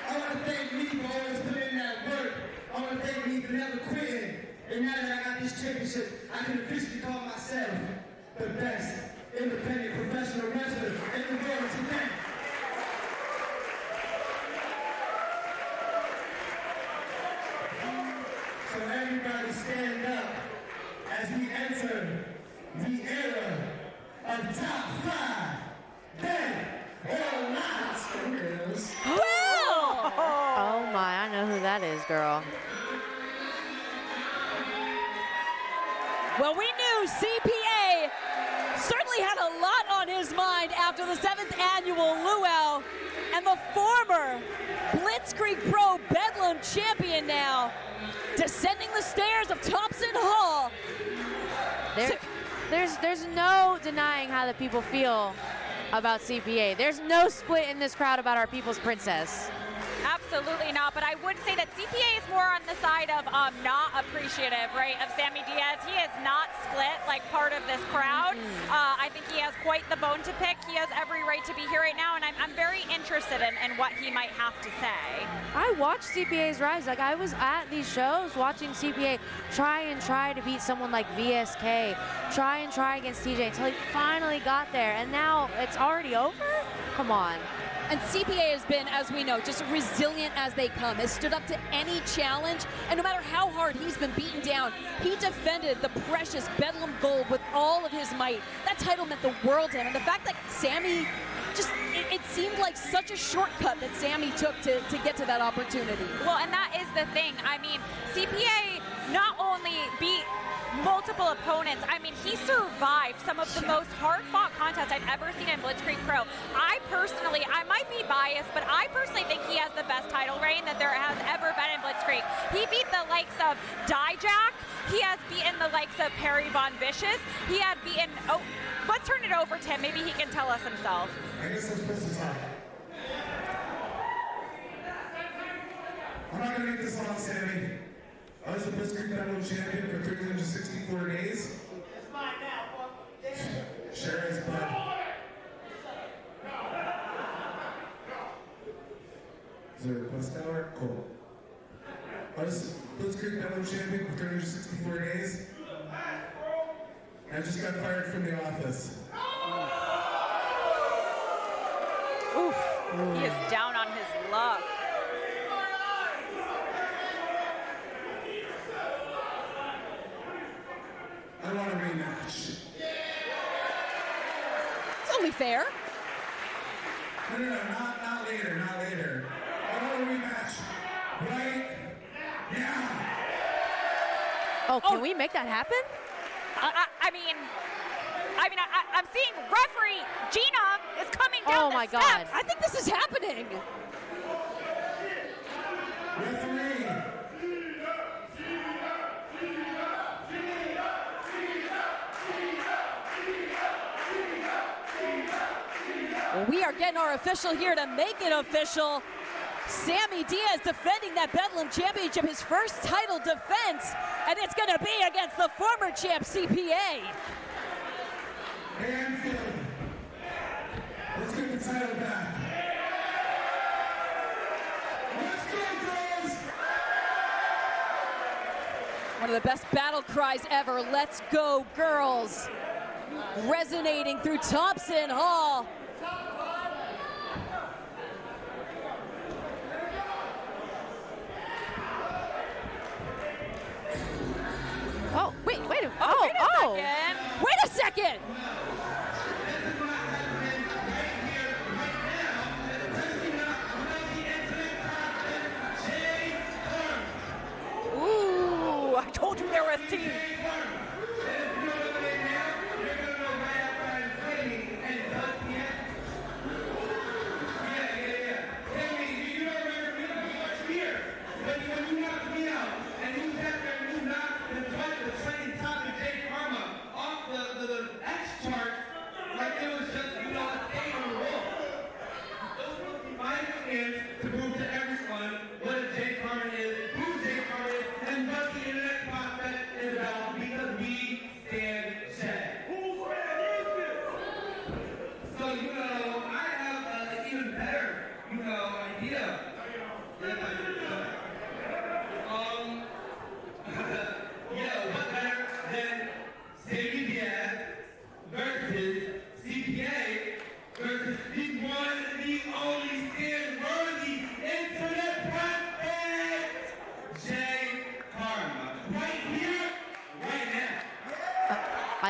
I want to thank me for always putting in that work. I want to thank me for never quitting. And now that I got this championship, I can officially call myself the best independent professional wrestler in the world today. So everybody stand up as we enter the era of top 5 dead or alive girls. Well, Oh my, I know who that is, girl. well, we knew CPA certainly had a lot on his mind after the 7th annual luau, and the former Blitzkrieg Pro Bedlam champion now descending the stairs of Thompson Hall. There's no denying how the people feel about CPA. There's no split in this crowd about our people's princess. Absolutely not, but I would say that CPA is more on the side of not appreciative, right, of Sammy Diaz. He is not split like part of this crowd. I think he has quite the bone to pick. He has every right to be here right now, and I'm very interested in what he might have to say. I watched CPA's rise. Like, I was at these shows watching CPA try to beat someone like VSK, try against TJ until he finally got there, and now it's already over? Come on. And CPA has been, as we know, just resilient as they come, has stood up to any challenge, and no matter how hard he's been beaten down, he defended the precious Bedlam gold with all of his might. That title meant the world to him, and the fact that Sammy just, it seemed like such a shortcut that Sammy took to get to that opportunity. Well, and that is the thing. I mean, CPA not only beat multiple opponents, I mean, he survived some of the most hard-fought contests I've ever seen in Blitzkrieg Pro. I might be biased, but I personally think he has the best title reign that there has ever been in Blitzkrieg. He beat the likes of Dijak. He has beaten the likes of Perry Von Vicious. He had beaten, let's turn it over to him. Maybe he can tell us himself. I guess I'm supposed to talk. I'm not gonna make this long, Sammy. I was the Blitzkrieg Bedlam champion for 364 days. It's mine now, fuck. Share his blood. Is there a request hour? Cool. I was Blitzkrieg Bedlam champion for 364 days. I just got fired from the office. Oof. He is down on his luck. I want a rematch. It's only fair. No, not later. I want a rematch right now. Oh, can we make that happen? I'm seeing referee Gina is coming down the my steps. God. I think this is happening. Referee. Well, we are getting our official here to make it official. Sammy Diaz defending that Bedlam championship, his first title defense, and it's going to be against the former champ CPA. Hey, Enfield. Let's get the title back. Let's go, girls! One of the best battle cries ever, "Let's go, girls," resonating through Thompson Hall. Oh, wait. Wait a second. Ooh, I told you there was team. To prove to everyone what a J. Kharma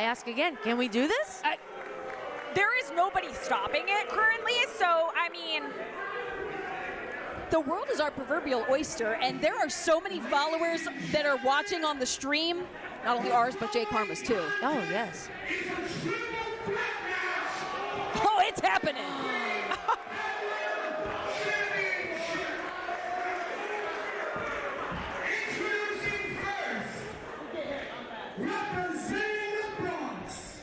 ask again, can we do this? There is nobody stopping it currently, so I mean, the world is our proverbial oyster, and there are so many followers that are watching on the stream, not only ours, but Jay Kharma's too. Oh, yes. Oh, it's happening. Introducing first, representing the Bronx,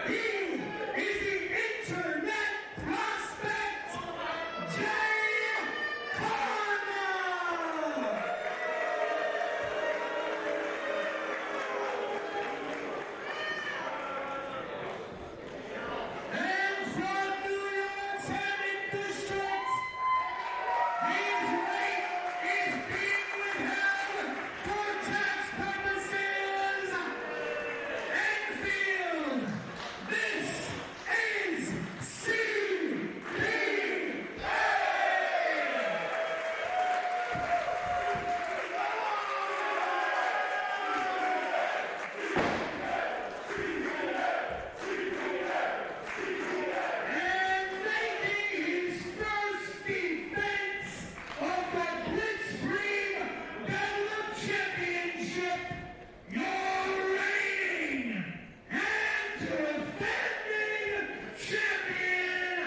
he is the internet prospect, Jay Kharma. And from New York's Hammond District, his rate is being withheld for tax purposes. Enfield, this is CPA. And making his first defense of the Blitzkrieg Bedlam Championship, your reigning and defending champion,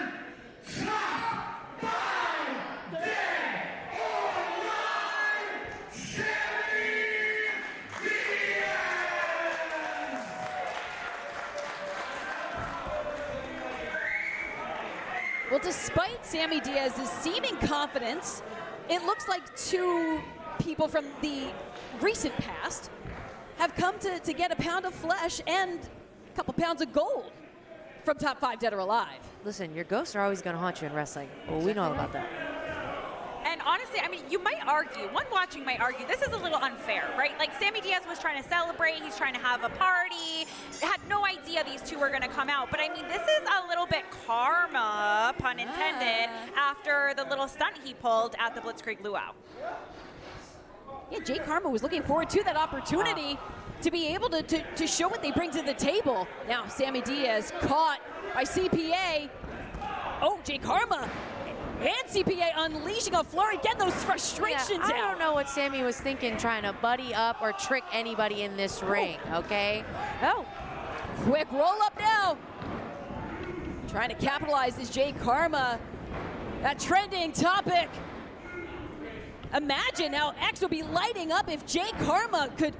top 5 dead or alive, Sammy Diaz. Well, despite Sammy Diaz's seeming confidence, it looks like two people from the recent past have come to get a pound of flesh and a couple pounds of gold from top 5 dead or alive. Listen, your ghosts are always going to haunt you in wrestling. Well, we know all about that. And honestly, I mean, you might argue, one watching might argue, this is a little unfair, right? Like, Sammy Diaz was trying to celebrate, he's trying to have a party, had no idea these two were gonna come out. But I mean, this is a little bit karma, pun intended, after the little stunt he pulled at the Blitzkrieg Luau. Yeah, Jay Kharma was looking forward to that opportunity to be able to show what they bring to the table. Now, Sammy Diaz caught by CPA. Oh, Jay Kharma and CPA unleashing a flurry, getting those frustrations I out. don't know what Sammy was thinking trying to buddy up or trick anybody in this ring, okay? Oh, quick roll up now. Trying to capitalize is Jay Kharma. That trending topic. Imagine how X would be lighting up if Jay Kharma could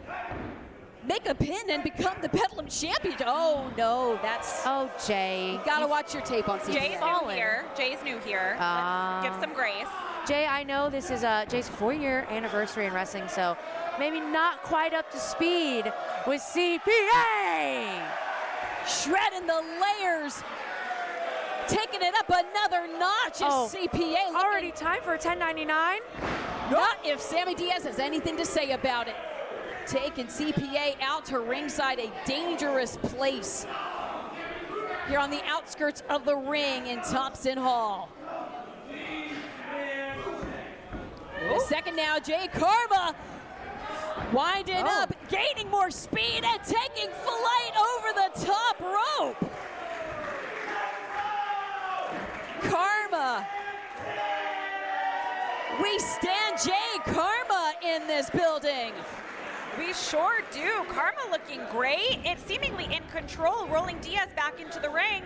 make a pin and become the Bedlam champion. Oh no, that's. Oh, Jay. You gotta watch your tape on CPA. Jay's new here. Jay's new here. Let's give some grace. Jay, I know this is Jay's 4-year anniversary in wrestling, so maybe not quite up to speed with CPA. Shredding the layers. Taking it up another notch is CPA. Looking- Already time for a 10.99? Not if Sammy Diaz has anything to say about it. Taking CPA out to ringside, a dangerous place here on the outskirts of the ring in Thompson Hall. The second now, Jay Kharma winding up, gaining more speed and taking flight over the top rope. Kharma. We stand Jay Kharma in this building. We sure do. Kharma looking great. It's seemingly in control, rolling Diaz back into the ring.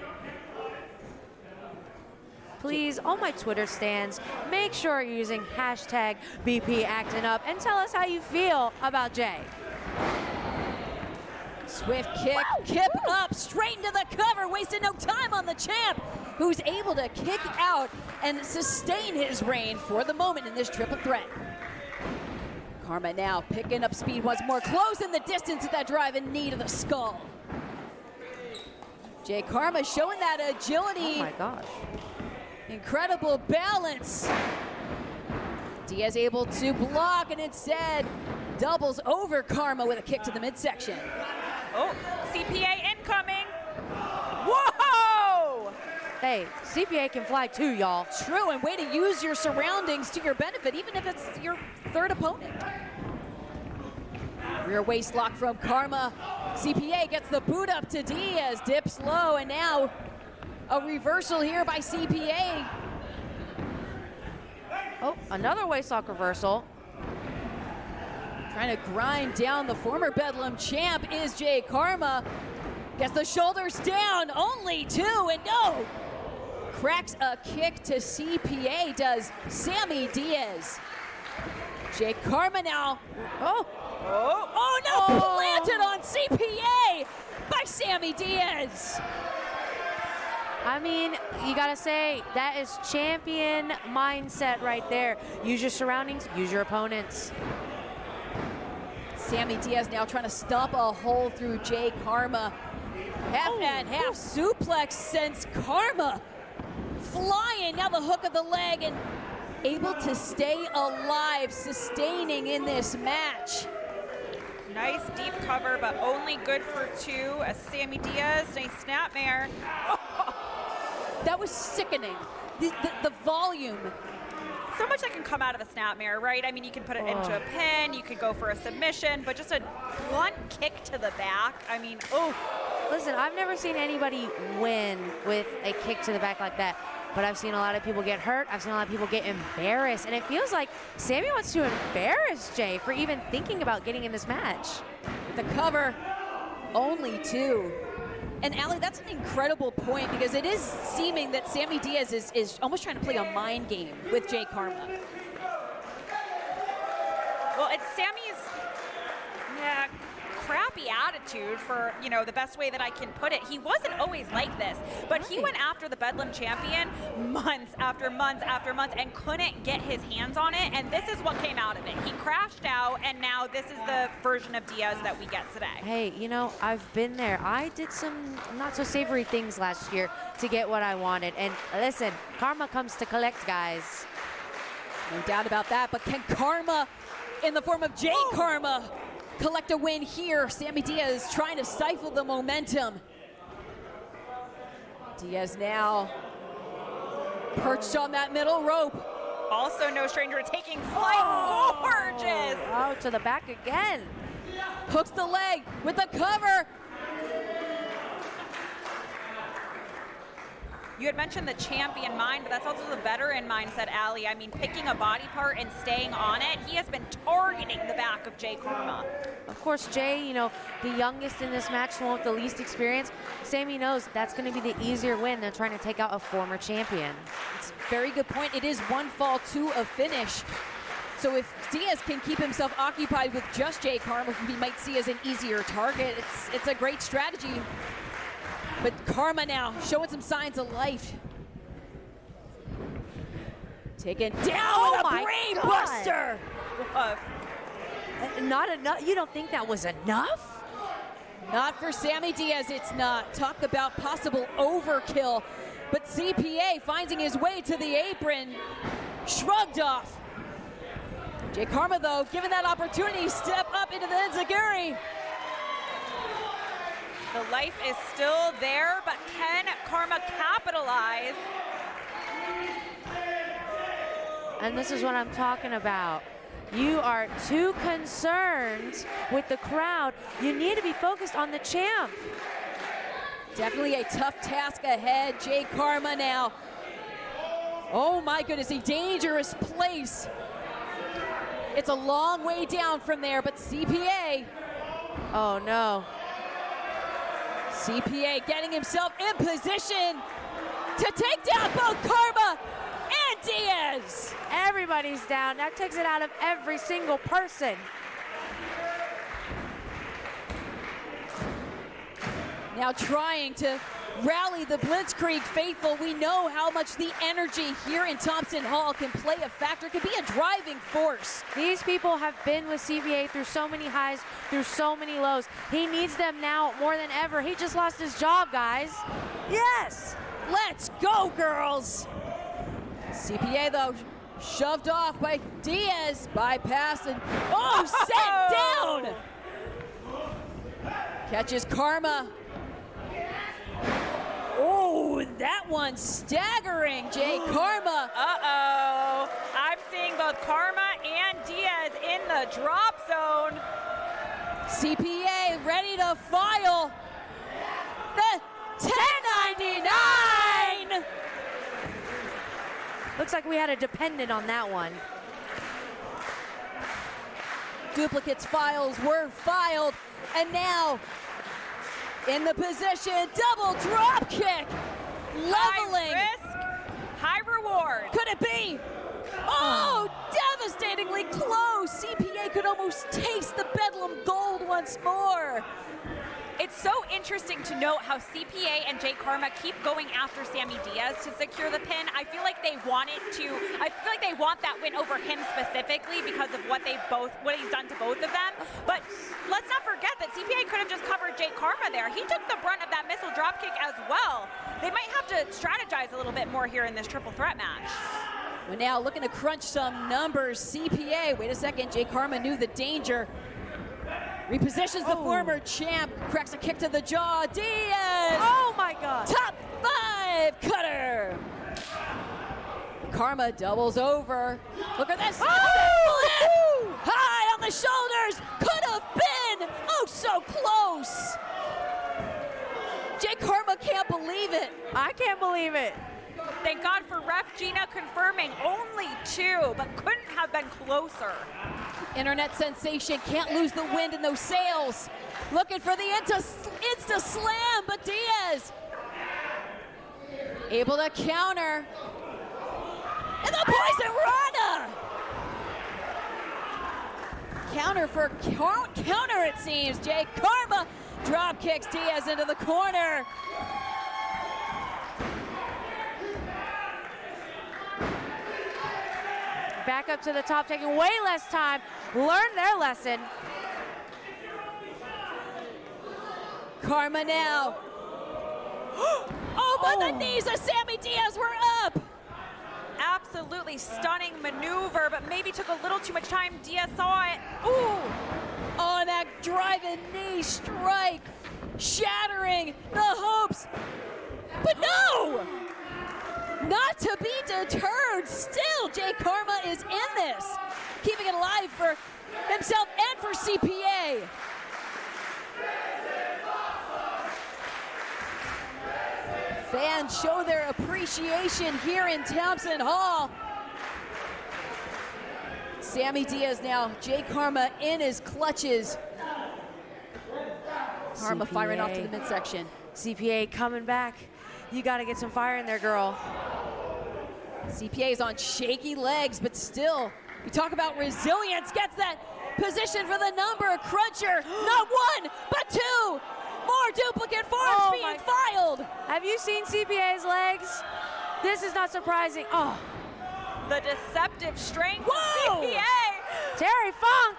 Please, all my Twitter stands, make sure you're using hashtag BP Actin Up and tell us how you feel about Jay. Swift kick, kip up, straight into the cover, wasting no time on the champ, who's able to kick out and sustain his reign for the moment in this triple threat. Kharma now picking up speed once more, closing the distance with that drive and knee to the skull. Jay Kharma showing that agility. Oh my gosh. Incredible balance. Diaz able to block and instead doubles over Kharma with a kick to the midsection. Oh, CPA incoming. Whoa! Hey, CPA can fly too, y'all. True, and way to use your surroundings to your benefit, even if it's your third opponent. Rear waist lock from Kharma. CPA gets the boot up to Diaz, dips low, and now a reversal here by CPA. Oh, another waistlock reversal. Trying to grind down the former Bedlam champ is Jay Kharma. Gets the shoulders down, only 2, and no! Cracks a kick to CPA, does Sammy Diaz. Jay Kharma now. Oh no! Planted on CPA by Sammy Diaz. I mean, you gotta say, that is champion mindset right there. Use your surroundings, use your opponents. Sammy Diaz now trying to stomp a hole through Jay Kharma. Half and half suplex sends Kharma flying. Now the hook of the leg and able to stay alive, sustaining in this match. Nice deep cover, but only good for 2 as Sammy Diaz, nice snapmare. That was sickening. The volume. So much that can come out of the snapmare, right? I mean, you can put it into a pin, you could go for a submission, but just a blunt kick to the back. I mean, Listen, I've never seen anybody win with a kick to the back like that, but I've seen a lot of people get hurt. I've seen a lot of people get embarrassed, and it feels like Sammy wants to embarrass Jay for even thinking about getting in this match. The cover, only 2. And Allie, that's an incredible point because it is seeming that Sammy Diaz is almost trying to play a mind game with Jay Kharma. Well, it's Sammy's crappy attitude for, the best way that I can put it. He wasn't always like this, but he went after the Bedlam champion months after months after months and couldn't get his hands on it, and this is what came out of it. He crashed out, and now this is the version of Diaz that we get today. Hey, I've been there. I did some not so savory things last year to get what I wanted, and listen, karma comes to collect, guys. No doubt about that, but can Kharma, in the form of Jay Kharma, collect a win here? Sammy Diaz trying to stifle the momentum. Diaz now perched on that middle rope. Also no stranger to taking flight. Gorgeous. Oh, to the back again. Hooks the leg with the cover. You had mentioned the champion mind, but that's also the veteran mindset, Allie. I mean, picking a body part and staying on it. He has been targeting the back of Jay Kharma. Of course, Jay, the youngest in this match, the one with the least experience. Sammy knows that's going to be the easier win than trying to take out a former champion. It's a very good point. It is 1 fall to a finish. So if Diaz can keep himself occupied with just Jay Kharma, who he might see as an easier target, it's a great strategy. But Kharma now showing some signs of life. Taken down with a brain buster. Not enough. You don't think that was enough? Not for Sammy Diaz, it's not. Talk about possible overkill. But CPA finding his way to the apron, shrugged off. Jay Kharma, though, given that opportunity, step up into the enziguri. The life is still there, but can Kharma capitalize? And this is what I'm talking about. You are too concerned with the crowd. You need to be focused on the champ. Definitely a tough task ahead. Jay Kharma now. Oh my goodness, a dangerous place. It's a long way down from there, but CPA. Oh no. CPA getting himself in position to take down both Kharma and Diaz. Everybody's down. That takes it out of every single person. Now trying to rally the Blitzkrieg faithful. We know how much the energy here in Thompson Hall can play a factor, can be a driving force. These people have been with CPA through so many highs, through so many lows. He needs them now more than ever. He just lost his job, guys. Yes! Let's go, girls! CPA, though, shoved off by Diaz, bypass, and set down! Catches Kharma. Oh, that one staggering, Jay Kharma. Uh-oh. I'm seeing both Kharma and Diaz in the drop zone. CPA ready to file the 1099. Looks like we had a dependent on that one. Duplicates files were filed, and now in the position, double drop kick, leveling. High risk, high reward. Could it be? Oh, devastatingly close. CPA could almost taste the Bedlam gold once more. It's so interesting to note how CPA and Kharma keep going after Sammy Diaz to secure the pin. I feel like they want that win over him specifically because of what he's done to both of them. But let's not forget that CPA could have just covered Kharma there. He took the brunt of that missile dropkick as well. They might have to strategize a little bit more here in this triple threat match. We're now looking to crunch some numbers. CPA, wait a second, Kharma knew the danger. Repositions the former champ, cracks a kick to the jaw. Diaz! Oh my God! Top 5 cutter! Kharma doubles over. Look at this! Oh! High on the shoulders! Could have been! Oh, so close! Kharma can't believe it. I can't believe it. Thank God for ref Gina confirming only 2, but couldn't have been closer. Internet sensation can't lose the wind in those sails. Looking for the insta slam, but Diaz able to counter. And the poison rana! Counter for counter, it seems. Kharma drop kicks Diaz into the corner. Back up to the top, taking way less time. Learn their lesson. Kharma now. Oh, but the knees of Sammy Diaz were up. Absolutely stunning maneuver, but maybe took a little too much time. Diaz saw it. Ooh! On that driving knee strike, shattering the hopes. But no! Not to be deterred. Still, Kharma is in this, keeping it alive for himself and for CPA. Fans show their appreciation here in Thompson Hall. Sammy Diaz now, Kharma in his clutches. Kharma firing off to the midsection. CPA coming back. You got to get some fire in there, girl. CPA is on shaky legs, but still, you talk about resilience, gets that position for the number, cruncher, not 1, but 2. More duplicate forms being filed. Have you seen CPA's legs? This is not surprising. Oh. The deceptive strength of CPA. Terry Funk.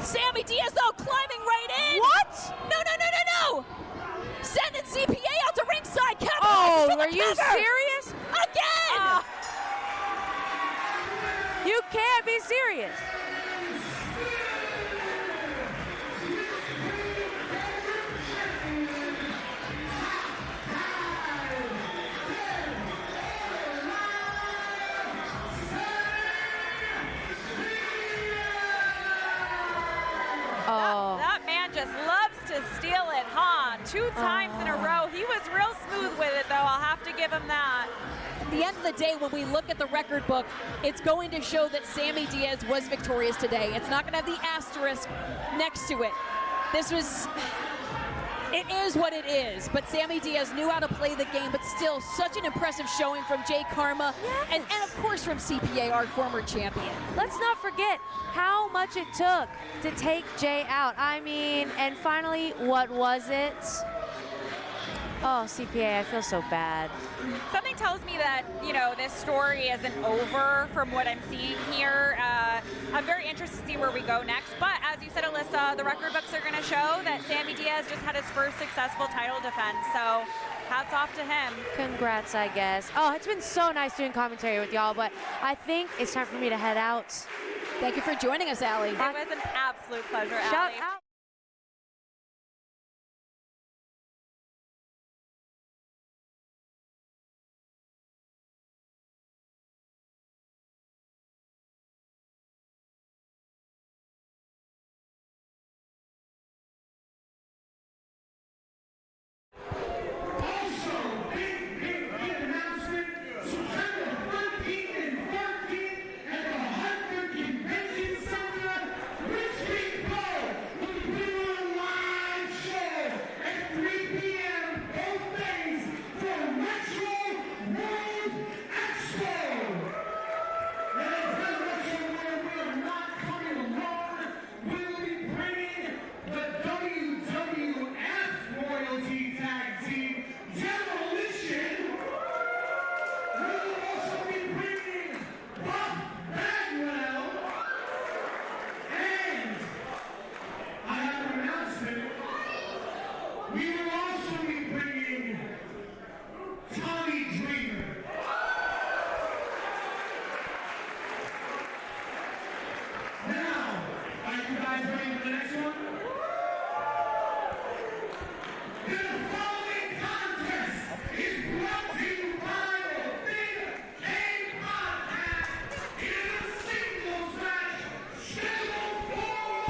Sammy Diaz, though, climbing right in. What? No. Sending CPA out to ringside. Oh, are you serious? Again. You can't be serious. That man just loves to steal it, huh? 2 times in a row. He was real smooth with it, though. I'll have to give him that. At the end of the day, when we look at the record book, it's going to show that Sammy Diaz was victorious today. It's not going to have the asterisk next to it. It is what it is, but Sammy Diaz knew how to play the game, but still such an impressive showing from Kharma and of course from CPA, our former champion. Let's not forget how much it took to take Jay out. I mean, and finally, what was it? Oh, CPA, I feel so bad. Something tells me that, this story isn't over from what I'm seeing here. I'm very interested to see where we go next. But as you said, Alyssa, the record books are going to show that Sammy Diaz just had his first successful title defense. So hats off to him. Congrats, I guess. Oh, it's been so nice doing commentary with y'all, but I think it's time for me to head out. Thank you for joining us, Allie. It was an absolute pleasure, Allie. Shout out. you guys ready for the next one? The following contest is brought to you by the Big A Podcast in a singles match scheduled for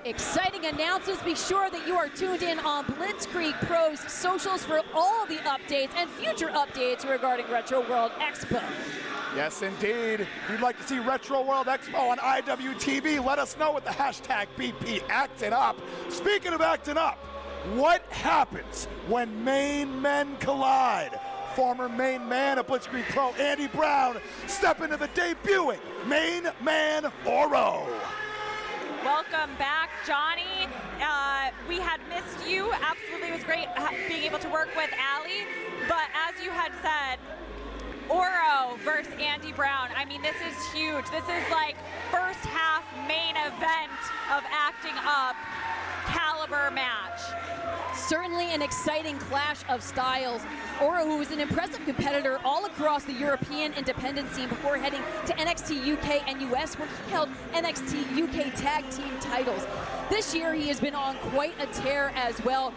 Exciting announcements. Be sure that you are tuned in on Blitzkrieg Pro's socials for all the updates and future updates regarding Retro World Expo. Yes, indeed. If you'd like to see Retro World Expo on IWTV, let us know with the hashtag BP Actin Up. Speaking of acting up, what happens when main men collide? Former main man of Blitzkrieg Pro, Andy Brown, step into the debuting main man Oro. Welcome back, Johnny. We had missed you. Absolutely, it was great being able to work with Allie. But as you had said, Oro versus Andy Brown. I mean, this is huge. This is like first half main event of Acting Up caliber match. Certainly an exciting clash of styles. Oro, who was an impressive competitor all across the European independent scene before heading to NXT UK and US, where he held NXT UK tag team titles. This year, he has been on quite a tear as well,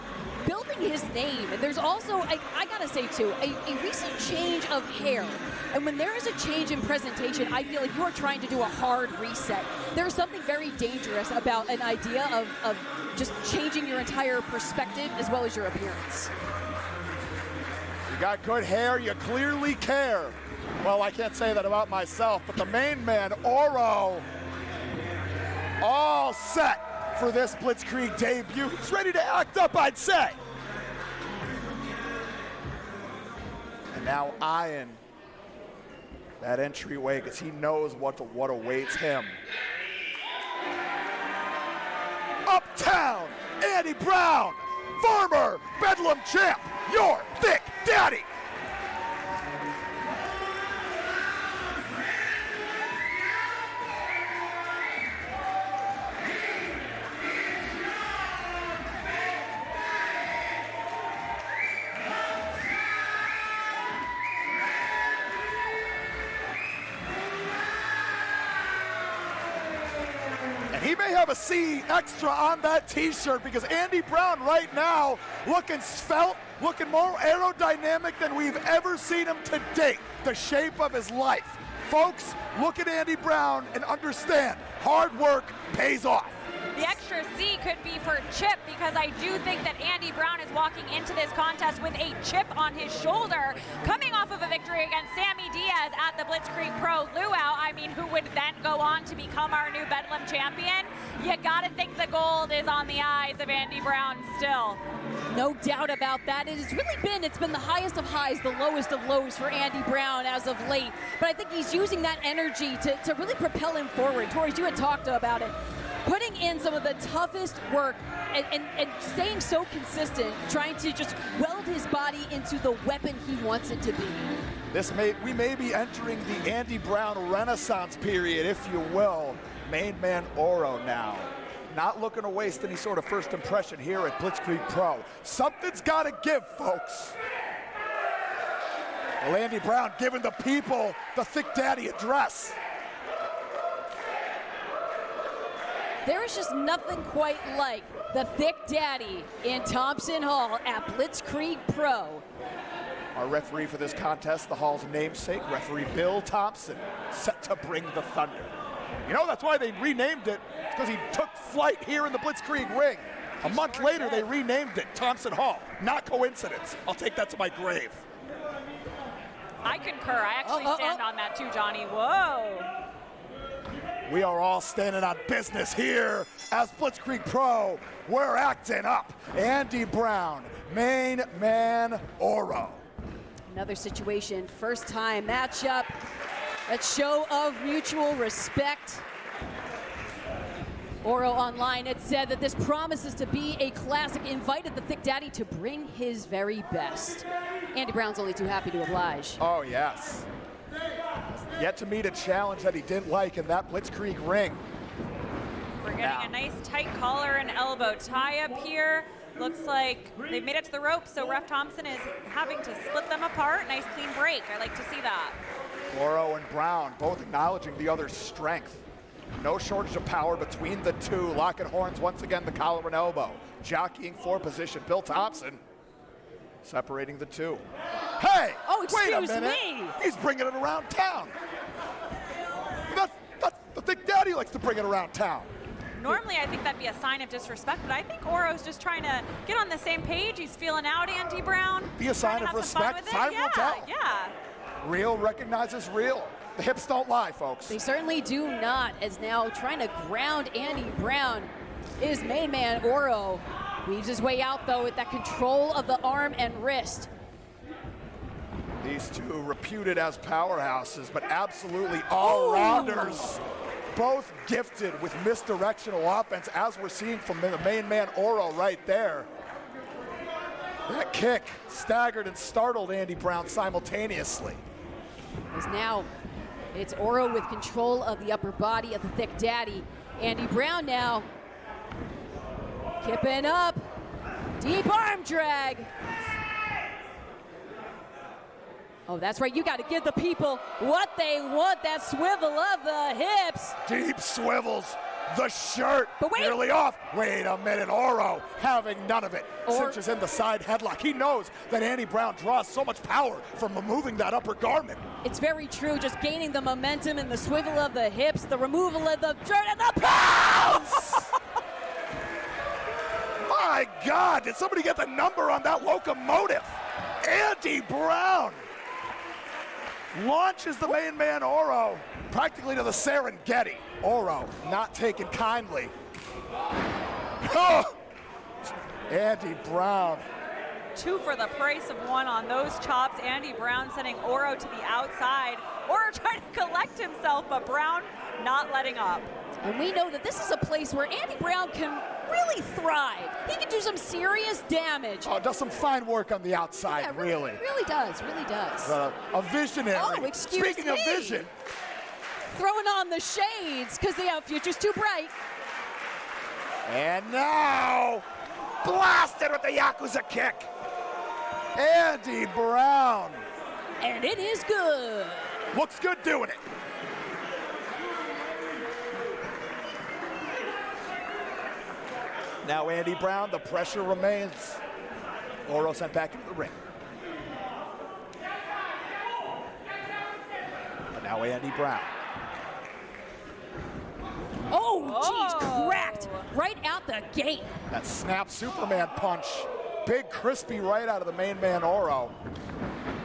building his name. And there's also, I gotta say too, a recent change of hair. And when there is a change in presentation, I feel like you are trying to do a hard reset. There is something very dangerous about an idea of just changing your entire perspective as well as your appearance. You got good hair, you clearly care. Well, I can't say that about myself, but the main man, Oro, all set for this Blitzkrieg debut. He's ready to act up, I'd say. And now eyeing that entryway because he knows what awaits him. Uptown, Andy Brown, former Bedlam champ, your thick daddy. He may have a C extra on that t-shirt because Andy Brown right now looking svelte, looking more aerodynamic than we've ever seen him to date. The shape of his life. Folks, look at Andy Brown and understand, hard work pays off. The extra C could be for chip because I do think that Andy Brown is walking into this contest with a chip on his shoulder, coming off of a victory against Sammy Diaz at the Blitzkrieg Pro Luau. I mean, who would then go on to become our new Bedlam champion? You gotta think the gold is on the eyes of Andy Brown still. No doubt about that. It's been the highest of highs, the lowest of lows for Andy Brown as of late. But I think he's using that energy to really propel him forward. Torres, you had talked about it. Putting in some of the toughest work and staying so consistent, trying to just weld his body into the weapon he wants it to be. We may be entering the Andy Brown renaissance period, if you will. Main man Oro now. Not looking to waste any sort of first impression here at Blitzkrieg Pro. Something's got to give, folks. Well, Andy Brown giving the people the Thick Daddy address. There is just nothing quite like the Thick Daddy in Thompson Hall at Blitzkrieg Pro. Our referee for this contest, the Hall's namesake, referee Bill Thompson, set to bring the thunder. You know, that's why they renamed it, because he took flight here in the Blitzkrieg ring. A month later, they renamed it Thompson Hall. Not coincidence. I'll take that to my grave. I concur. I actually stand on that too, Johnny. Whoa. We are all standing on business here as Blitzkrieg Pro. We're acting up. Andy Brown, main man Oro. Another situation, first time matchup. A show of mutual respect. Oro online had said that this promises to be a classic, invited the Thick Daddy to bring his very best. Andy Brown's only too happy to oblige. Oh, yes. Yet to meet a challenge that he didn't like in that Blitzkrieg ring. We're getting a nice tight collar and elbow tie up here. Looks like they've made it to the rope, so Ref Thompson is having to split them apart. Nice clean break. I like to see that. Oro and Brown both acknowledging the other's strength. No shortage of power between the two. Locking horns once again, the collar and elbow. Jockeying for position. Bill Thompson separating the two. Hey! Oh, wait a excuse minute. me. He's bringing it around town. That's the Thick Daddy likes to bring it around town. Normally, I think that'd be a sign of disrespect, but I think Oro's just trying to get on the same page. He's feeling out Andy Brown. Be a sign of respect. Time will tell. Yeah. Real recognizes real. The hips don't lie, folks. They certainly do not, as now trying to ground Andy Brown is main man Oro. Weaves his way out, though, with that control of the arm and wrist. These two reputed as powerhouses, but absolutely all-rounders. Both gifted with misdirectional offense, as we're seeing from the main man Oro right there. That kick staggered and startled Andy Brown simultaneously. As now it's Oro with control of the upper body of the Thick Daddy. Andy Brown now kipping up. Deep arm drag. Oh, that's right. You got to give the people what they want. That swivel of the hips. Deep swivels. The shirt But wait. nearly off. Wait a minute. Oro having none of it. Or- Cinches in the side headlock. He knows that Andy Brown draws so much power from removing that upper garment. It's very true. Just gaining the momentum and the swivel of the hips, the removal of the shirt, and the pounce. My God, did somebody get the number on that locomotive? Andy Brown launches the main man Oro practically to the Serengeti. Oro not taken kindly. Oh! Andy Brown. 2 for the price of 1 on those chops. Andy Brown sending Oro to the outside. Oro trying to collect himself, but Brown not letting up. And we know that this is a place where Andy Brown can really thrive. He can do some serious damage. Oh, does some fine work on the outside, Yeah, really. Really does, really does. A visionary. Oh, excuse Speaking of me. vision, Throwing on the shades because the future's too bright. and now blasted with the Yakuza kick. Andy Brown And it is good. looks good doing it. Now Andy Brown, the pressure remains. Oro sent back into the ring. But now Andy Brown. Oh, geez, cracked right out the gate. That snap Superman punch. Big crispy right out of the main man Oro.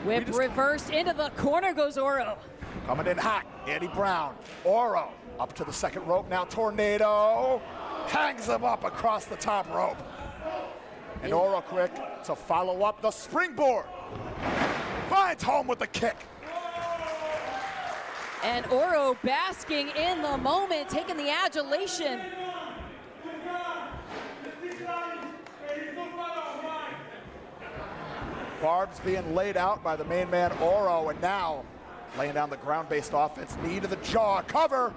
Whip reversed into the corner goes Oro. Coming in hot, Andy Brown. Oro up to the second rope now. Tornado hangs him up across the top rope. And Oro quick to follow up the springboard. Finds home with the kick. And Oro basking in the moment, taking the adulation. Barbs being laid out by the main man Oro, and now laying down the ground-based offense. Knee to the jaw, cover.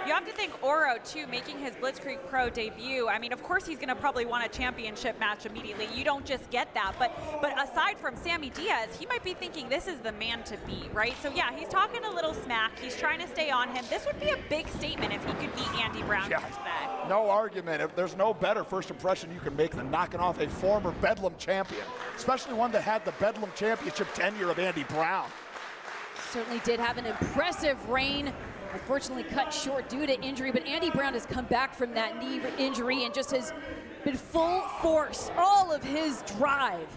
You have to think Oro, too, making his Blitzkrieg Pro debut. I mean, of course he's going to probably want a championship match immediately. You don't just get that. But aside from Sammy Diaz, he might be thinking this is the man to beat, right? So, yeah, he's talking a little smack. He's trying to stay on him. This would be a big statement if he could beat Andy Brown here today. No argument. If there's no better first impression you can make than knocking off a former Bedlam champion, especially one that had the Bedlam championship tenure of Andy Brown. Certainly did have an impressive reign. Unfortunately cut short due to injury, but Andy Brown has come back from that knee injury and just has been full force, all of his drive.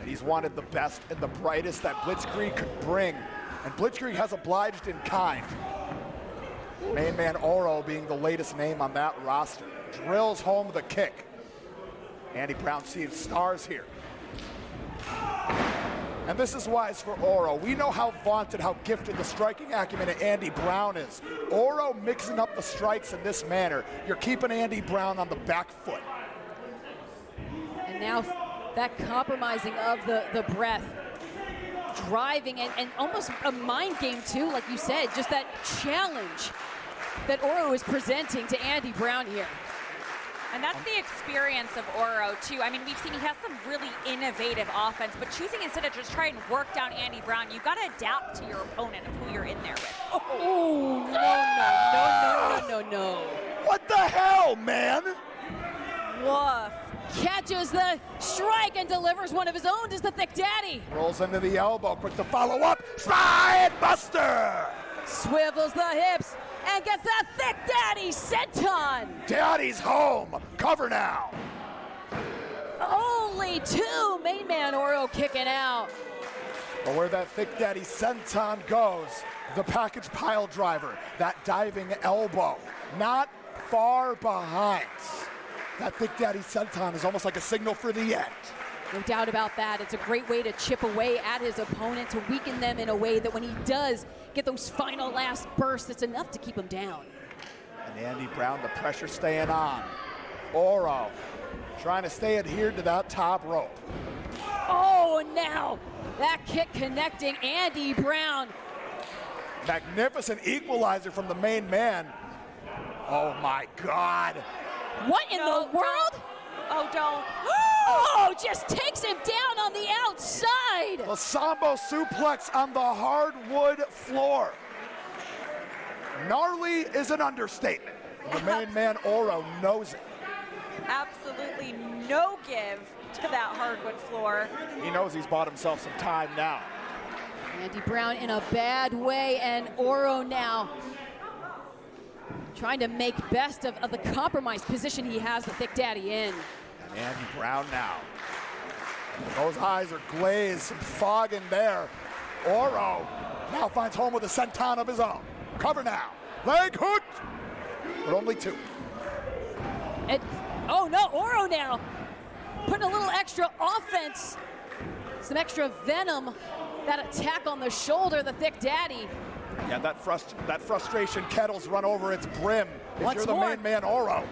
And he's wanted the best and the brightest that Blitzkrieg could bring. And Blitzkrieg has obliged in kind. Main man Oro being the latest name on that roster. Drills home the kick. Andy Brown seeing stars here. And this is wise for Oro. We know how vaunted, how gifted the striking acumen of Andy Brown is. Oro mixing up the strikes in this manner. You're keeping Andy Brown on the back foot. And now that compromising of the breath, driving and almost a mind game too, like you said, just that challenge that Oro is presenting to Andy Brown here. And that's the experience of Oro, too. I mean, we've seen he has some really innovative offense, but choosing instead of just try and work down Andy Brown, you've got to adapt to your opponent of who you're in there with. Oh, no. What the hell, man? Woof. Catches the strike and delivers one of his own to the Thick Daddy. Rolls into the elbow, quick to follow up. Spine buster! Swivels the hips and gets that Thick Daddy senton. Daddy's home. Cover now. Only two. Main man Oro kicking out. But where that Thick Daddy senton goes, the package pile driver, that diving elbow, not far behind. That Thick Daddy senton is almost like a signal for the end. No doubt about that. It's a great way to chip away at his opponent, to weaken them in a way that when he does get those final last bursts, it's enough to keep him down. And Andy Brown, the pressure staying on. Oro trying to stay adhered to that top rope. Oh, now that kick connecting Andy Brown. Magnificent equalizer from the main man. Oh my God. What in the world? Oh, don't. Oh, just takes him down on the outside. The Sambo suplex on the hardwood floor. Gnarly is an understatement. The main man, Oro, knows it. Absolutely no give to that hardwood floor. He knows he's bought himself some time now. Andy Brown in a bad way, and Oro now trying to make best of the compromised position he has the Thick Daddy in. And Andy Brown now. Those eyes are glazed, some fog in there. Oro now finds home with a senton of his own. Cover now. Leg hook. But only two. And, oh no, Oro now putting a little extra offense, some extra venom. That attack on the shoulder, the Thick Daddy. Yeah, that frustration kettle's run over its brim. If you're the main man, Oro.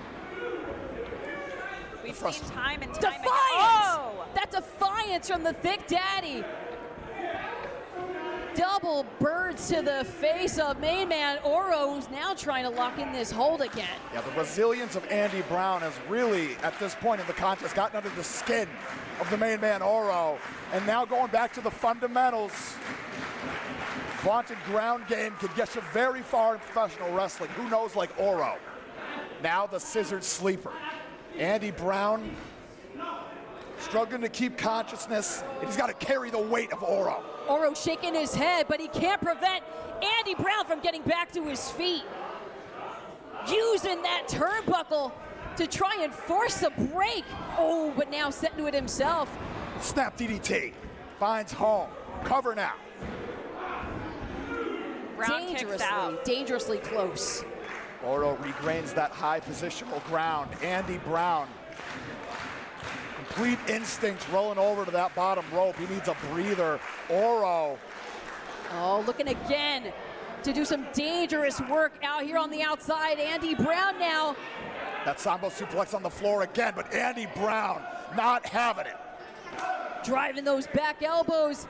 We've seen time and time Defiance! again. Oh! That defiance from the Thick Daddy. Double birds to the face of main man Oro, who's now trying to lock in this hold again. Yeah, the resilience of Andy Brown has really, at this point in the contest, gotten under the skin of the main man Oro. And now going back to the fundamentals. Vaunted ground game could get you very far in professional wrestling. Who knows like Oro? Now the scissored sleeper. Andy Brown struggling to keep consciousness, and he's got to carry the weight of Oro. Oro shaking his head, but he can't prevent Andy Brown from getting back to his feet. Using that turnbuckle to try and force a break. Oh, but now setting to it himself. Snap DDT, finds home, cover now. Brown kicks out. Dangerously close. Oro regains that high positional ground. Andy Brown, complete instinct rolling over to that bottom rope. He needs a breather. Oro. Oh, looking again to do some dangerous work out here on the outside. Andy Brown now. That Sambo suplex on the floor again, but Andy Brown not having it. Driving those back elbows.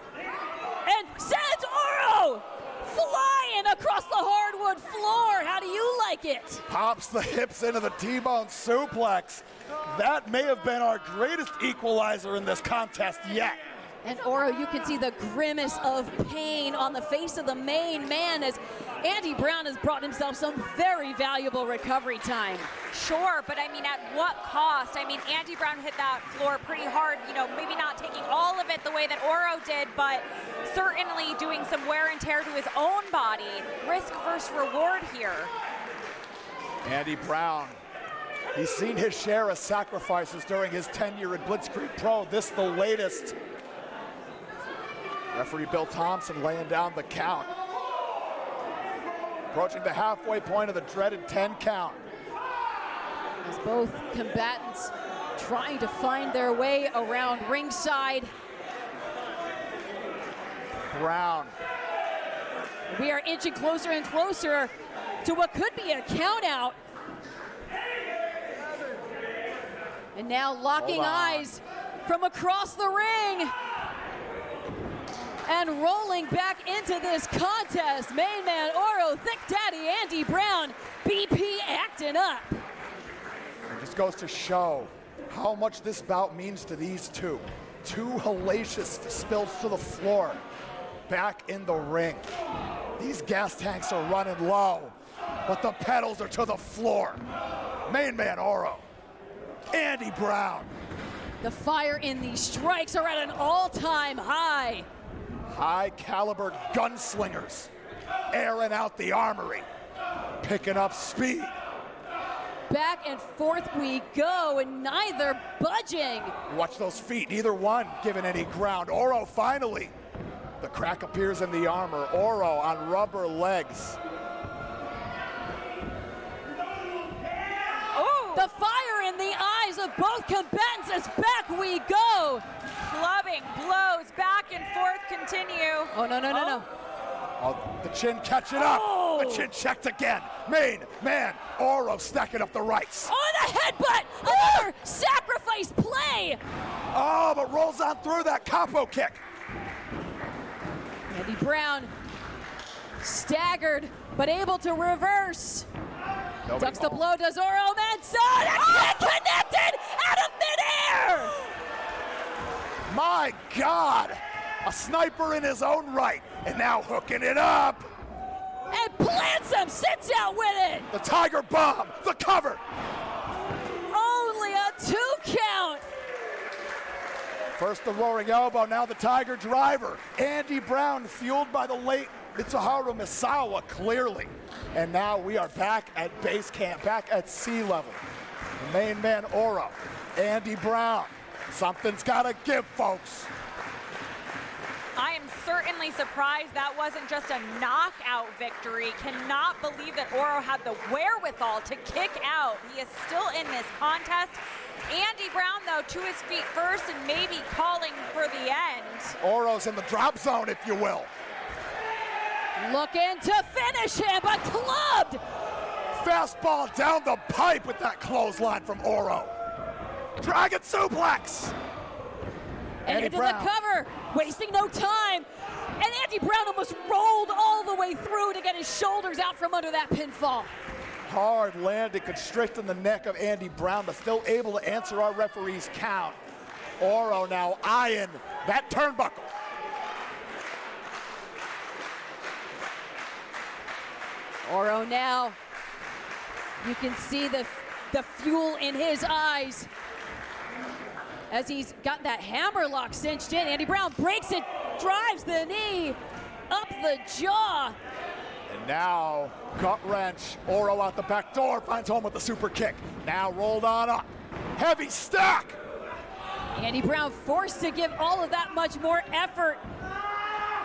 And sends Oro flying across the hardwood floor. How do you like it? Pops the hips into the T-bone suplex. That may have been our greatest equalizer in this contest yet. And Oro, you can see the grimace of pain on the face of the main man as Andy Brown has brought himself some very valuable recovery time. Sure, but I mean, at what cost? I mean, Andy Brown hit that floor pretty hard, you know, maybe not taking all of it the way that Oro did, but certainly doing some wear and tear to his own body. Risk versus reward here. Andy Brown, he's seen his share of sacrifices during his tenure at Blitzkrieg Pro. This the latest. Referee Bill Thompson laying down the count. Approaching the halfway point of the dreaded 10 count. As both combatants trying to find their way around ringside. Brown. We are inching closer and closer to what could be a count out. And now locking eyes from across the ring. And rolling back into this contest, main man Oro, Thick Daddy Andy Brown, BP acting up. And just just goes to show how much this bout means to these two. Two hellacious spills to the floor, back in the ring. These gas tanks are running low, but the pedals are to the floor. Main man Oro, Andy Brown. The fire in these strikes are at an all-time high. High caliber gunslingers, airing out the armory, picking up speed. Back and forth we go, and neither budging. Watch those feet, neither one giving any ground. Oro finally. The crack appears in the armor. Oro on rubber legs. Ooh. The fire in the eyes of both combatants as back we go. Clubbing, blows, back and forth continue. Oh, no. Oh, the chin catching up. Oh. The chin checked again. Main man Oro stacking up the rights. Oh, the headbutt! Another sacrifice play! Oh, but rolls on through that capo kick. Andy Brown staggered, but able to reverse. Ducks the blow, does Oro Manson, and connected out of midair! My God, a sniper in his own right, and now hooking it up. And plants him, sits out with it! The Tiger Bomb, the cover. Only a 2 count! First the roaring elbow, now the Tiger Driver. Andy Brown fueled by the late Mitsuharu Misawa, clearly. And now we are back at base camp, back at sea level. The main man Oro, Andy Brown. Something's gotta give, folks. I am certainly surprised that wasn't just a knockout victory. Cannot believe that Oro had the wherewithal to kick out. He is still in this contest. Andy Brown, though, to his feet first and maybe calling for the end. Oro's in the drop zone, if you will. Looking to finish him, but clubbed! Fastball down the pipe with that clothesline from Oro. Dragon suplex! And into the cover, wasting no time. And Andy Brown almost rolled all the way through to get his shoulders out from under that pinfall. Hard landed, constricting the neck of Andy Brown, but still able to answer our referee's count. Oro now eyeing that turnbuckle. Oro now, you can see the fuel in his eyes as he's got that hammerlock cinched in. Andy Brown breaks it, drives the knee, up the jaw. And now, gut wrench, Oro out the back door, finds home with the super kick. Now rolled on up, heavy stack. Andy Brown forced to give all of that much more effort.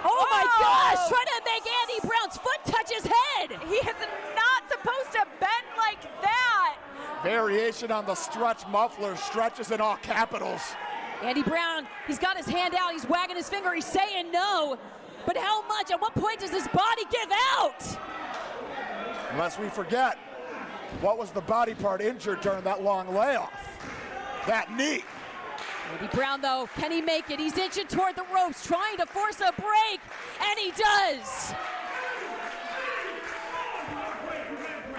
Oh my gosh, trying to make Andy Brown's foot touch his head. He is not supposed to bend like that. Variation on the stretch muffler, stretches in all capitals. Andy Brown, he's got his hand out, he's wagging his finger, he's saying no. But how much, at what point does his body give out? Unless we forget, what was the body part injured during that long layoff? That knee. Andy Brown, though, can he make it? He's inching toward the ropes, trying to force a break, and he does.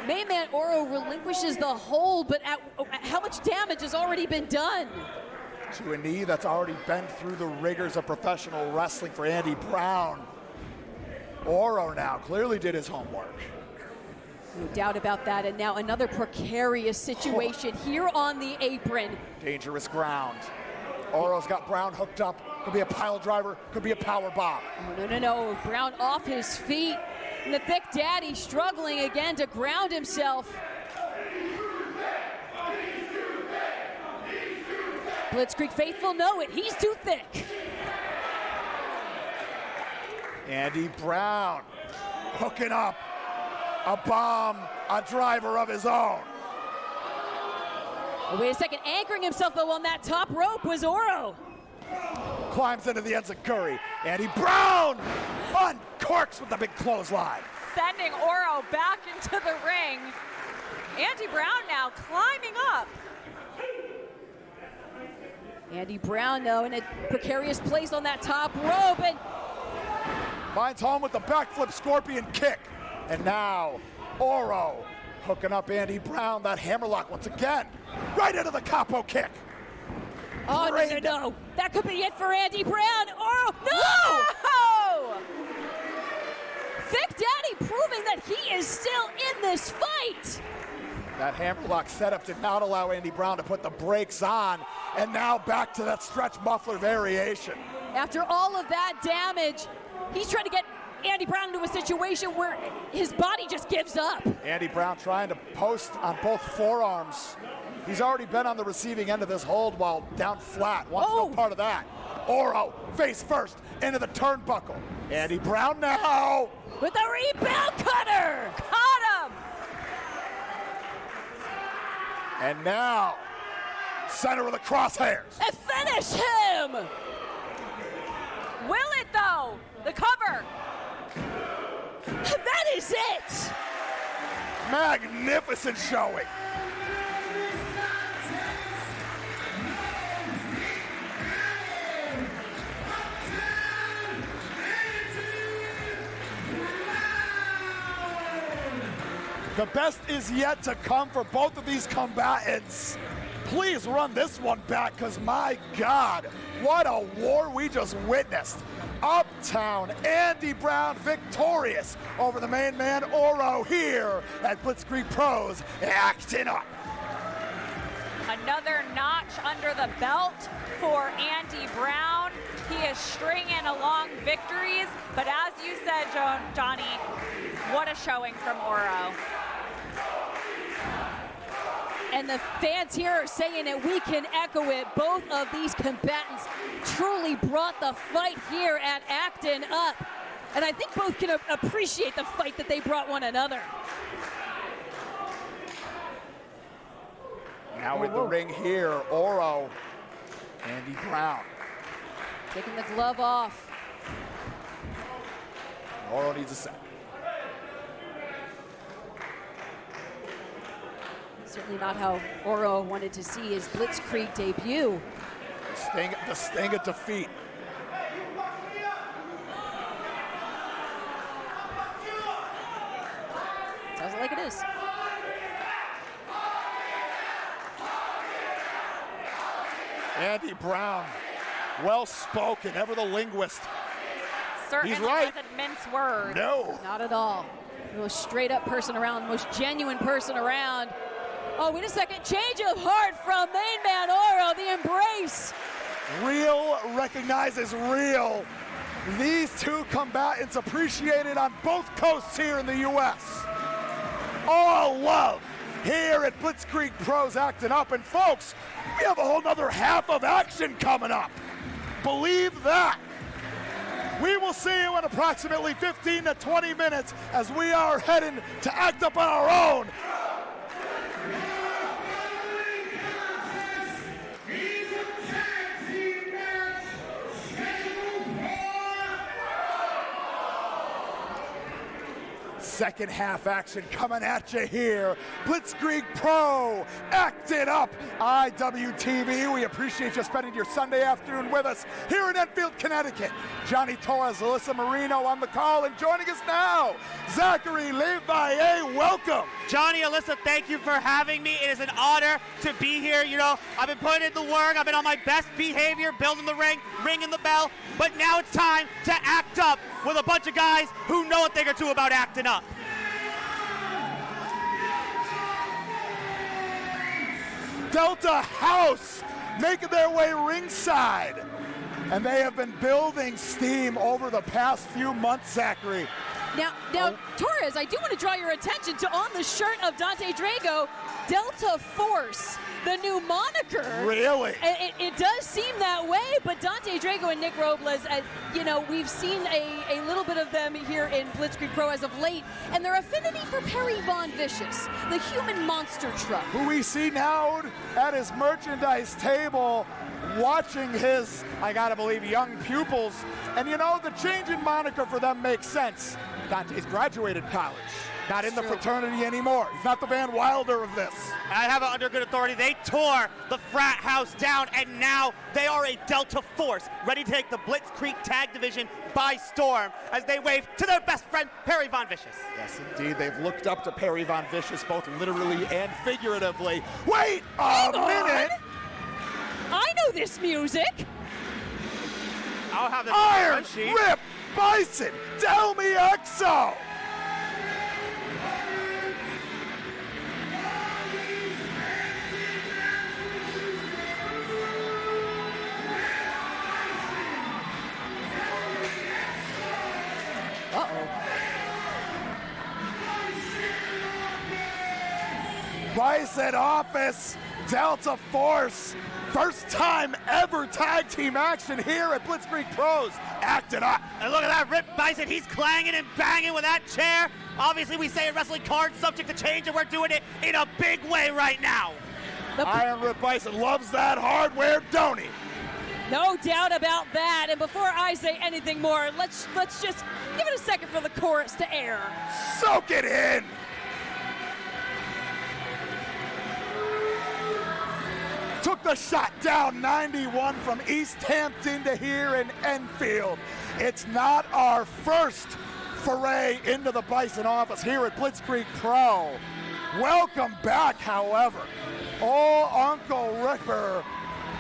Main man Oro relinquishes the hold, but at how much damage has already been done? To a knee that's already been through the rigors of professional wrestling for Andy Brown. Oro now clearly did his homework. No doubt about that, and now another precarious situation here on the apron. Dangerous ground. Oro's got Brown hooked up. Could be a pile driver, could be a power bomb. Oh, no. Brown off his feet. And the Thick Daddy struggling again to ground himself. Blitzkrieg faithful know it. He's too thick. Andy Brown hooking up a bomb, a driver of his own. Oh, wait a second, anchoring himself though on that top rope was Oro. Climbs into the enziguri. Andy Brown uncorks with the big clothesline. Sending Oro back into the ring. Andy Brown now climbing up. Andy Brown, though, in a precarious place on that top rope, and finds home with the backflip scorpion kick. And now, Oro Hooking up Andy Brown, that hammerlock once again. Right into the capo kick. Oh, Great. no. That could be it for Andy Brown. Oh, no! Thick Daddy proving that he is still in this fight. That hammerlock setup did not allow Andy Brown to put the brakes on. And now back to that stretch muffler variation. After all of that damage, he's trying to get Andy Brown into a situation where his body just gives up. Andy Brown trying to post on both forearms. He's already been on the receiving end of this hold while down flat. Wants no part of that. Oro, face first, into the turnbuckle. Andy Brown now. With a rebound cutter. Caught him. And now, center of the crosshairs. And finish him. Will it though? The cover. That is it. Magnificent showing. The best is yet to come for both of these combatants. Please run this one back, because my God, what a war we just witnessed. Uptown Andy Brown victorious over the main man Oro here at Blitzkrieg Pros Acting Up. Another notch under the belt for Andy Brown. He is stringing along victories, but as you said, Johnny, what a showing from Oro. And the fans here are saying that we can echo it. Both of these combatants truly brought the fight here at Acting Up. And I think both can appreciate the fight that they brought one another. Now in the ring here, Oro, Andy Brown. Taking the glove off. Oro needs a set. Certainly not how Oro wanted to see his Blitzkrieg debut. The sting of defeat. Sounds like it is. Andy Brown, well spoken, ever the linguist. Certainly He's right. doesn't mince words. No. Not at all. The most straight up person around, the most genuine person around. Oh, wait a second. Change of heart from main man Oro, the embrace. Real recognizes real. These two combatants appreciated on both coasts here in the U.S. All love here at Blitzkrieg Pros Acting Up. And folks, we have a whole nother half of action coming up. Believe that. We will see you in approximately 15 to 20 minutes as we are heading to act up on our own. Second half action coming at you here. Blitzkrieg Pro, Acting Up, IWTV. We appreciate you spending your Sunday afternoon with us here in Enfield, Connecticut. Johnny Torres, Alyssa Marino on the call, and joining us now, Zachary Levaye. Welcome. Johnny, Alyssa, thank you for having me. It is an honor to be here. You know, I've been putting in the work. I've been on my best behavior, building the ring, ringing the bell. But now it's time to act up with a bunch of guys who know a thing or two about acting up. Delta House making their way ringside. And they have been building steam over the past few months, Zachary. Now, Torres, I do want to draw your attention to on the shirt of Dante Drago, Delta Force, the new moniker. Really? It does seem that way, but Dante Drago and Nick Robles, you know, we've seen a little bit of them here in Blitzkrieg Pro as of late, and their affinity for Perry Von Vicious, the human monster truck. Who we see now at his merchandise table, watching his, I gotta believe, young pupils. And you know, the change in moniker for them makes sense. Dante's graduated college, not in the fraternity anymore. He's not the Van Wilder of this. I have it under good authority. They tore the frat house down, and now they are a Delta Force, ready to take the Blitzkrieg Tag Division by storm as they wave to their best friend, Perry Von Vicious. Yes, indeed. They've looked up to Perry Von Vicious both literally and figuratively. Wait a minute! I know this music. I'll have the Iron Rip Byson, Delmi Exo. Byson Office, Delta Force, first time ever tag team action here at Blitzkrieg Pros. Acting up. And look at that, Rip Byson, he's clanging and banging with that chair. Obviously, we say a wrestling card subject to change, and we're doing it in a big way right now. Iron Rip Byson loves that hardware, don't he? No doubt about that. And before I say anything more, let's just give it a second for the chorus to air. Soak it in. Took the shot down 91 from East Hampton to here in Enfield. It's not our first foray into the Byson office here at Blitzkrieg Pro. Welcome back, however. Oh, Uncle Ripper,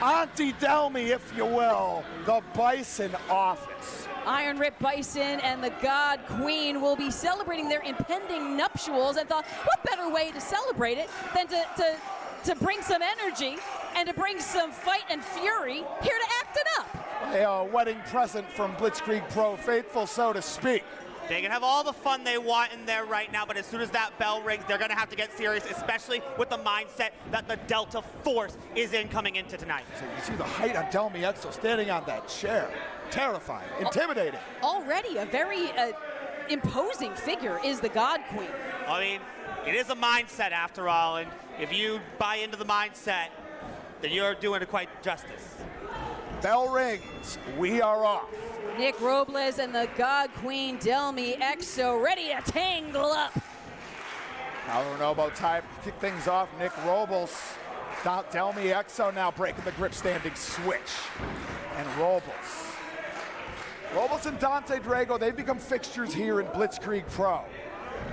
Auntie Delmi, if you will, the Byson office. Iron Rip Byson and the God Queen will be celebrating their impending nuptials, and thought, what better way to celebrate it than to bring some energy and to bring some fight and fury here to Actin Up. A wedding present from Blitzkrieg Pro faithful, so to speak. They can have all the fun they want in there right now, but as soon as that bell rings, they're going to have to get serious, especially with the mindset that the Delta Force is in coming into tonight. So you see the height on Delmi Exo standing on that chair. Terrifying, intimidating. Already a very imposing figure is the God Queen. I mean, it is a mindset after all, and if you buy into the mindset, then you're doing it quite justice. Bell rings, we are off. Nick Robles and the God Queen Delmi Exo ready to tangle up. I don't know about time to kick things off. Nick Robles, Delmi Exo now breaking the grip standing switch. And Robles and Dante Drago, they've become fixtures here in Blitzkrieg Pro.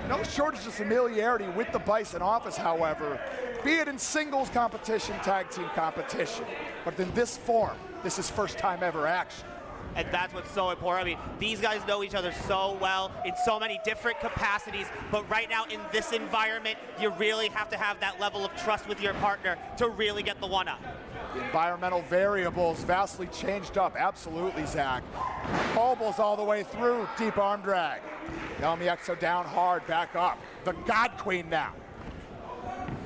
No shortage of familiarity with the Byson office, however, be it in singles competition, tag team competition. But in this form, this is first time ever action. And that's what's so important. I mean, these guys know each other so well in so many different capacities, but right now in this environment, you really have to have that level of trust with your partner to really get the one-up. The environmental variables vastly changed up, absolutely, Zach. Robles all the way through, deep arm drag. Delmi Exo down hard, back up. The God Queen now.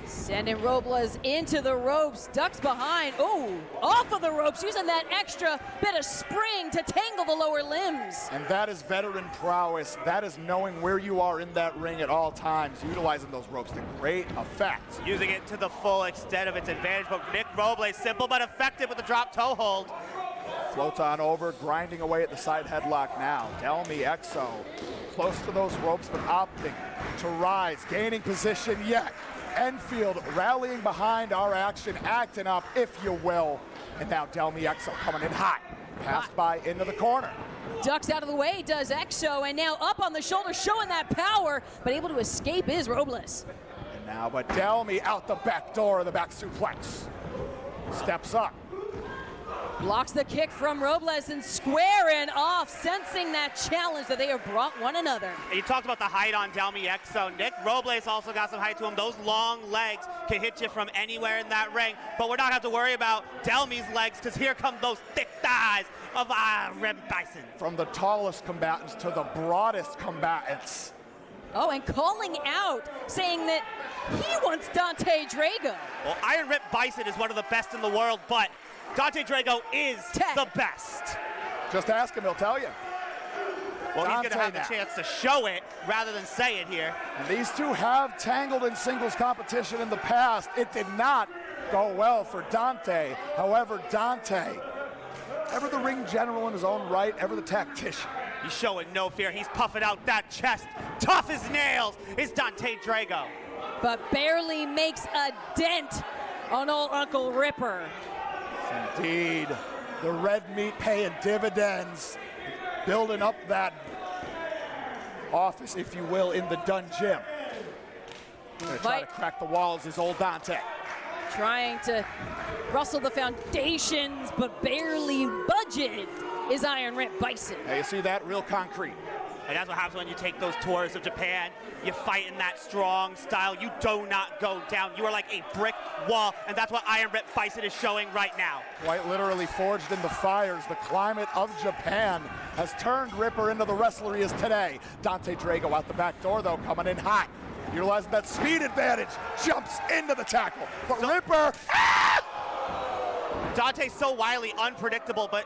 Sending Robles into the ropes, ducks behind. Oh, off of the ropes, using that extra bit of spring to tangle the lower limbs. And that is veteran prowess. That is knowing where you are in that ring at all times, utilizing those ropes to great effect. Using it to the full extent of its advantage, but Nick Robles, simple but effective with the drop toe hold. Floats on over, grinding away at the side headlock now. Delmi Exo close to those ropes, but opting to rise, gaining position yet. Enfield rallying behind our action, acting up, if you will. And now Delmi Exo coming in hot. Passed by into the corner. Ducks out of the way, does Exo, and now up on the shoulder, showing that power, but able to escape is Robles. And now, but Delmi out the back door of the back suplex. Steps up. Blocks the kick from Robles and squaring off, sensing that challenge that they have brought one another. You talked about the height on Delmi Exo. Nick Robles also got some height to him. Those long legs can hit you from anywhere in that ring, but we're not going to have to worry about Delmi's legs because here come those thick thighs of Rip Byson. From the tallest combatants to the broadest combatants. Oh, and calling out, saying that he wants Dante Drago. Well, Iron Rip Byson is one of the best in the world, but Dante Drago is the best. Just ask him, he'll tell you. Well, Dante he's going to have the chance to show it rather than say it here. And these two have tangled in singles competition in the past. It did not go well for Dante. However, Dante, ever the ring general in his own right, ever the tactician. He's showing no fear. He's puffing out that chest. Tough as nails is Dante Drago. But barely makes a dent on old Uncle Ripper. Indeed, the red meat paying dividends. building up that office, if you will, in the dungeon. Gonna try to crack the walls is old Dante. Trying to rustle the foundations, but barely budging is Iron Rip Byson. Now you see that? Real concrete. And that's what happens when you take those tours of Japan. You fight in that strong style. You do not go down. You are like a brick wall, and that's what Iron Rip Byson is showing right now. Quite literally forged in the fires. The climate of Japan has turned Ripper into the wrestler he is today. Dante Drago out the back door, though, coming in hot. Utilizing that speed advantage, jumps into the tackle. But Ripper, Dante's so wildly unpredictable, but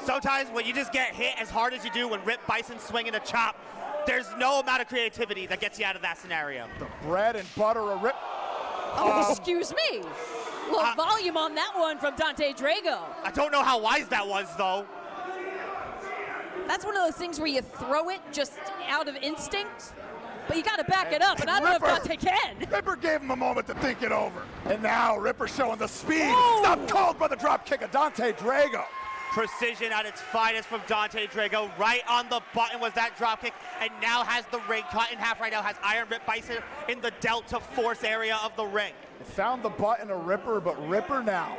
sometimes when you just get hit as hard as you do when Rip Byson's swinging a chop, there's no amount of creativity that gets you out of that scenario. The bread and butter of Rip. Excuse me. A little volume on that one from Dante Drago. I don't know how wise that was, though. That's one of those things where you throw it just out of instinct, but you got to back it up, and I don't know if Dante can. Ripper gave him a moment to think it over. And now Ripper showing the speed. Stop called by the drop kick of Dante Drago. Precision at its finest from Dante Drago. Right on the button was that dropkick, and now has the ring cut in half right now, has Iron Rip Byson in the Delta Force area of the ring. Found the button of Ripper, but Ripper now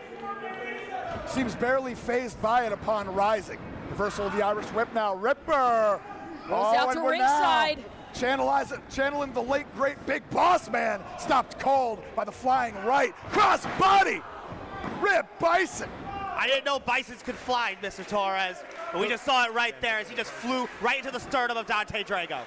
seems barely phased by it upon rising. Reversal of the Irish whip now. Ripper goes out to ringside. Channeling the late, great Big Boss Man. Stopped cold by the flying right. Cross body. Rip Byson. I didn't know Bisons could fly, Mr. Torres, but we just saw it right there as he just flew right into the sternum of Dante Drago.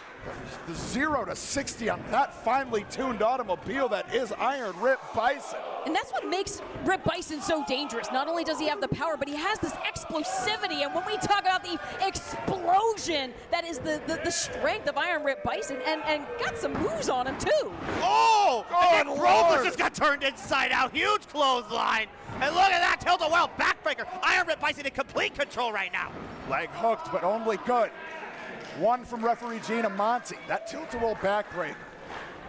The 0 to 60 on that finely tuned automobile that is Iron Rip Byson. And that's what makes Rip Byson so dangerous. Not only does he have the power, but he has this explosivity. And when we talk about the explosion, that is the strength of Iron Rip Byson, and got some moves on him too. Oh! And then Lord. Robles just got turned inside out. Huge clothesline. And look at that tilt-a-well backbreaker. Iron Rip Byson in complete control right now. Leg hooked, but only good. One from referee Gina Monty. That tilt-a-roll backbreaker.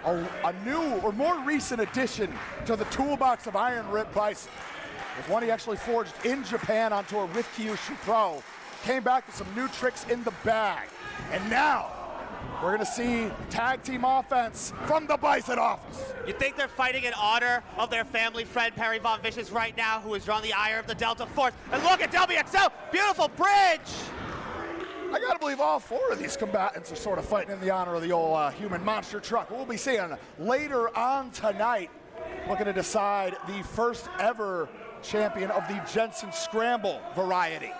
A new or more recent addition to the toolbox of Iron Rip Byson. It was one he actually forged in Japan on tour with Kyushu Pro. Came back with some new tricks in the bag. And now, we're gonna see tag team offense from the Byson office. You think they're fighting in honor of their family friend Perry Von Vicious right now, who has drawn the ire of the Delta Force. And look at Delmi XL, beautiful bridge! I gotta believe all four of these combatants are sort of fighting in the honor of the old human monster truck. We'll be seeing later on tonight, looking to decide the first ever champion of the Jensen Scramble variety.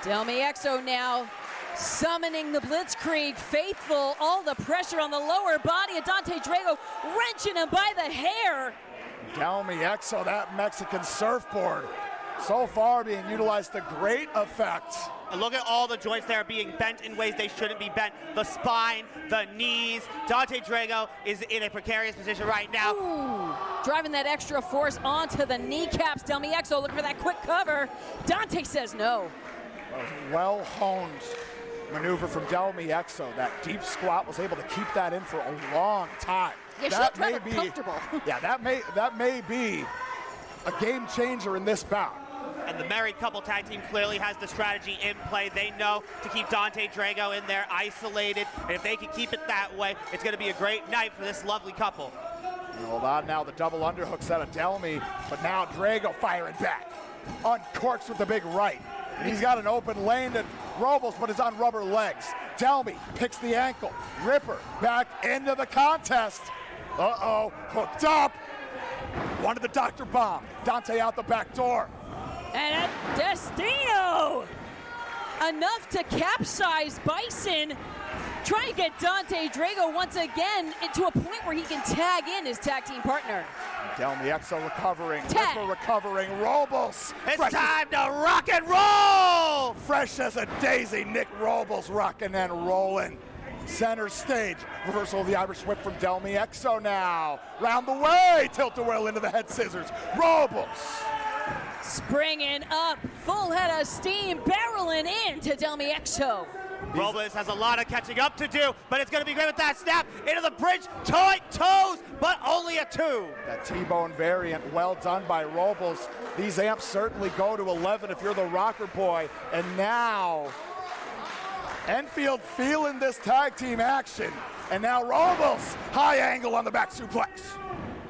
Delmi XO now summoning the Blitzkrieg faithful, all the pressure on the lower body of Dante Drago, wrenching him by the hair. Delmi XO, that Mexican surfboard, so far being utilized to great effect. And look at all the joints there being bent in ways they shouldn't be bent. The spine, the knees. Dante Drago is in a precarious position right now. Ooh, driving that extra force onto the kneecaps. Delmi XO looking for that quick cover. Dante says no. Well-honed maneuver from Delmi XO. That deep squat was able to keep that in for a long time. Yeah, that may be comfortable. Yeah, that may be a game changer in this bout. And the married couple tag team clearly has the strategy in play. They know to keep Dante Drago in there isolated. And if they can keep it that way, it's going to be a great night for this lovely couple. Hold on now, the double underhooks out of Delmi, but now Drago firing back. Uncorks with the big right. And he's got an open lane to Robles, but is on rubber legs. Delmi picks the ankle. Ripper back into the contest. Uh-oh, hooked up. Wanted the Dr. Bomb. Dante out the back door. And a Destino! Enough to capsize Byson. Trying to get Dante Drago once again into a point where he can tag in his tag team partner. Delmi XO recovering, Tag. Ripper recovering, Robles. It's time to rock and roll! Fresh as a daisy, Nick Robles rocking and rolling. Center stage, reversal of the Irish whip from Delmi XO now. Round the way, tilt-a-whirl into the head scissors. Robles. Springing up, full head of steam, barreling in to Delmi XO. Robles has a lot of catching up to do, but it's going to be great with that snap into the bridge. Tight toes, but only a 2. That T-bone variant, well done by Robles. These amps certainly go to 11 if you're the rocker boy. And now, Enfield feeling this tag team action. And now Robles, high angle on the back suplex.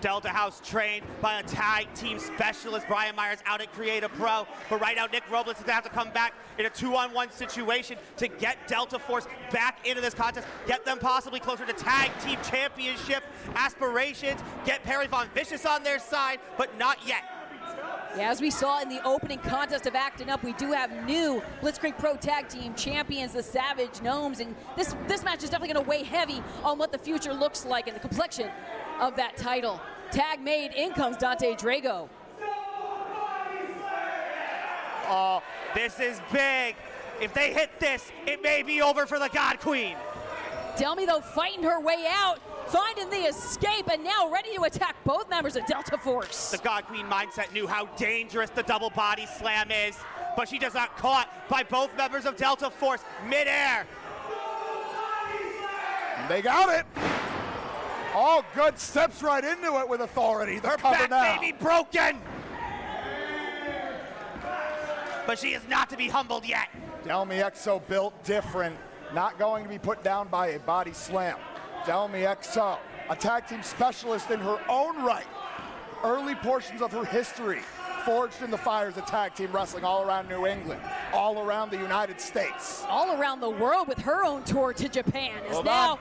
Delta House trained by a tag team specialist. Brian Myers out at Creative Pro. But right now, Nick Robles is going to have to come back in a 2-on-1 situation to get Delta Force back into this contest, get them possibly closer to tag team championship aspirations, get Perry Von Vicious on their side, but not yet. Yeah, as we saw in the opening contest of Actin Up, we do have new Blitzkrieg Pro Tag Team champions, the Savage Gnomes, and this match is definitely going to weigh heavy on what the future looks like and the complexion of that title. Tag made, in comes Dante Drago. Oh, this is big. If they hit this, it may be over for the God Queen. Delmi, though, fighting her way out, finding the escape, and now ready to attack both members of Delta Force. The God Queen mindset knew how dangerous the double body slam is, but she does not caught by both members of Delta Force midair. And they got it. All good, steps right into it with authority. They're Her back now. may be broken, but she is not to be humbled yet. Delmi Exo built different, not going to be put down by a body slam. Delmi Exo, a tag team specialist in her own right. Early portions of her history forged in the fires of tag team wrestling all around New England, all around the United States. All around the world with her own tour to Japan. Is Hold now,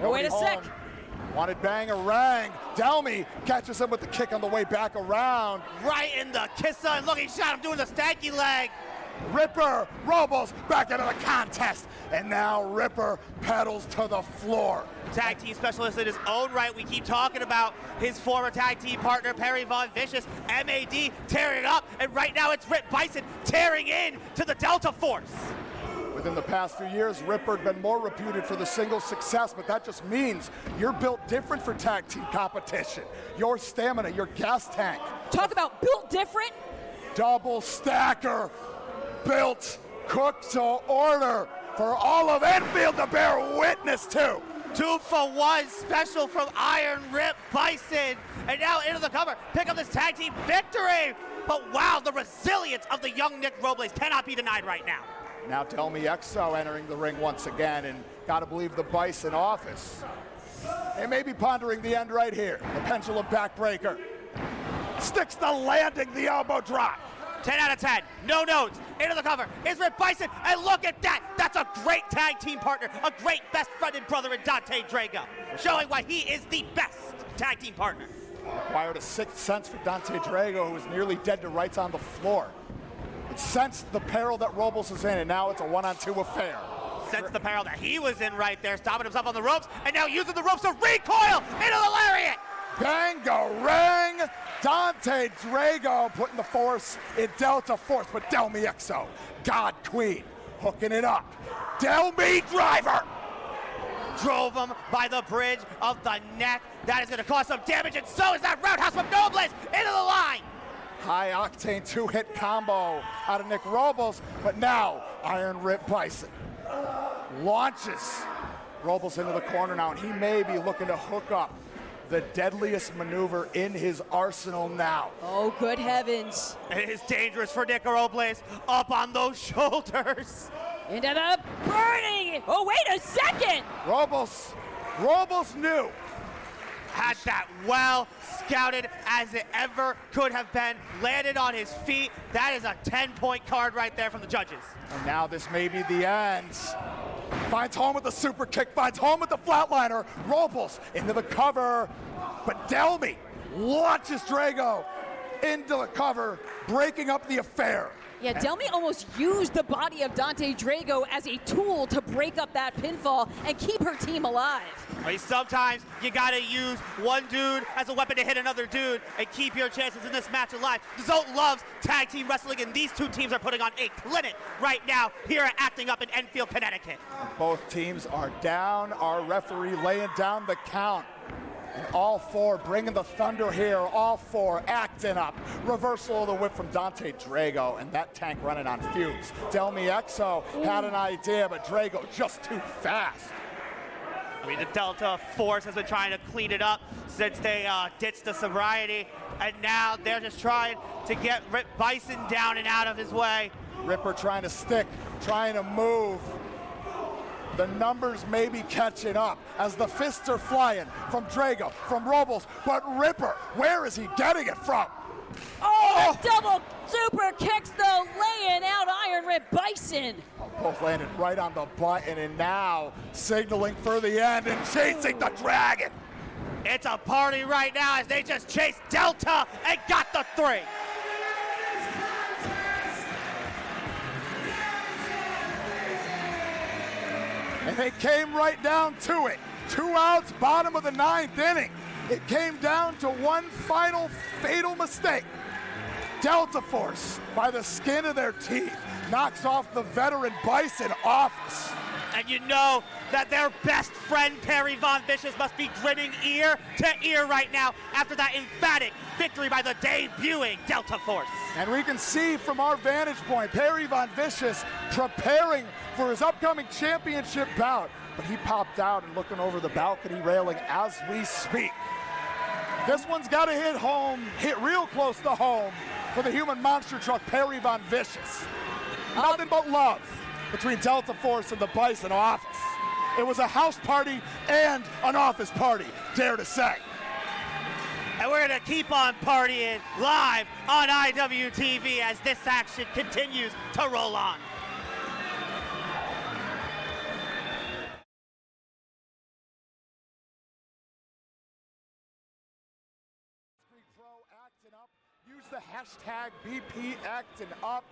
on. wait a sec. Wanted bang-a-rang. Delmi catches him with the kick on the way back around. Right in the kisser, and look, he shot him doing the stanky leg. Ripper, Robles back into the contest. And now Ripper pedals to the floor. Tag team specialist in his own right. We keep talking about his former tag team partner, Perry Von Vicious. MAD tearing it up, and right now it's Rip Byson tearing in to the Delta Force. Within the past few years, Ripper had been more reputed for the singles success, but that just means you're built different for tag team competition. Your stamina, your gas tank. Talk about built different. Double stacker, built, cooked to order for all of Enfield to bear witness to. 2-for-1 special from Iron Rip Byson. And now into the cover, pick up this tag team victory. But wow, the resilience of the young Nick Robles cannot be denied right now. Now Delmi Exo entering the ring once again, and gotta believe the Byson office. They may be pondering the end right here. The pendulum backbreaker. Sticks the landing, the elbow drop. 10 out of 10, no notes, into the cover is Rip Byson, and look at that, that's a great tag team partner, a great best friend and brother in Dante Drago, showing why he is the best tag team partner. Acquired a sixth sense for Dante Drago, who was nearly dead to rights on the floor. It sensed the peril that Robles is in, and now it's a one-on-two affair. Sensed the peril that he was in right there, stopping himself on the ropes, and now using the ropes to recoil into the lariat. Bang-a-rang! Dante Drago putting the force in Delta Force, but Delmi Exo, God Queen, hooking it up. Delmi driver! Drove him by the bridge of the neck. That is going to cause some damage, and so is that roundhouse from Nobles into the line. High-octane two-hit combo out of Nick Robles, but now Iron Rip Byson launches Robles into the corner now, and he may be looking to hook up the deadliest maneuver in his arsenal now. Oh, good heavens. It is dangerous for Nick Robles, up on those shoulders. Into the burning. Oh, wait a second. Robles knew. Had that well scouted as it ever could have been. Landed on his feet. That is a 10-point card right there from the judges. And now this may be the end. Finds home with the super kick, finds home with the flatliner. Robles into the cover, but Delmi launches Drago into the cover, breaking up the affair. Yeah, Delmi almost used the body of Dante Drago as a tool to break up that pinfall and keep her team alive. I mean, sometimes you gotta use one dude as a weapon to hit another dude and keep your chances in this match alive. Zolt loves tag team wrestling, and these two teams are putting on a clinic right now here at Acting Up in Enfield, Connecticut. Both teams are down. Our referee laying down the count. And all four bringing the thunder here. All four acting up. Reversal of the whip from Dante Drago, and that tank running on fumes. Delmi Exo had an idea, but Drago just too fast. I mean, the Delta Force has been trying to clean it up since they ditched the sobriety, and now they're just trying to get Rip Byson down and out of his way. Ripper trying to stick, trying to move. The numbers may be catching up as the fists are flying from Drago, from Robles, but Ripper, where is he getting it from? Oh, the double super kicks though, laying out Iron Rip Byson. Both landed right on the button and now signaling for the end and chasing the Dragon. It's a party right now as they just chased Delta and got the 3. And they came right down to it. 2 outs, bottom of the 9th inning. It came down to one final fatal mistake. Delta Force, by the skin of their teeth, knocks off the veteran Byson office. And you know that their best friend Perry Von Vicious must be grinning ear to ear right now after that emphatic victory by the debuting Delta Force. And we can see from our vantage point, Perry Von Vicious preparing for his upcoming championship bout. But he popped out and looking over the balcony railing as we speak. This one's got to hit home, hit real close to home for the human monster truck, Perry Von Vicious. Nothing but love between Delta Force and the Byson office. It was a house party and an office party, dare to say. And we're going to keep on partying live on IWTV as this action continues to roll on. Actin Up. Use the hashtag BP Actin Up.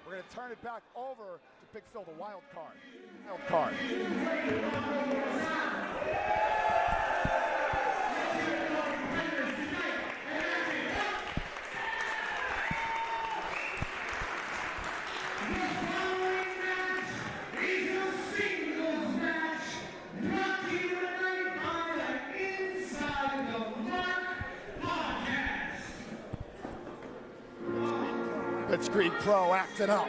We're going to turn it back over to Big Phil, the wild card. Wild card. Blitzkrieg Pro acting up.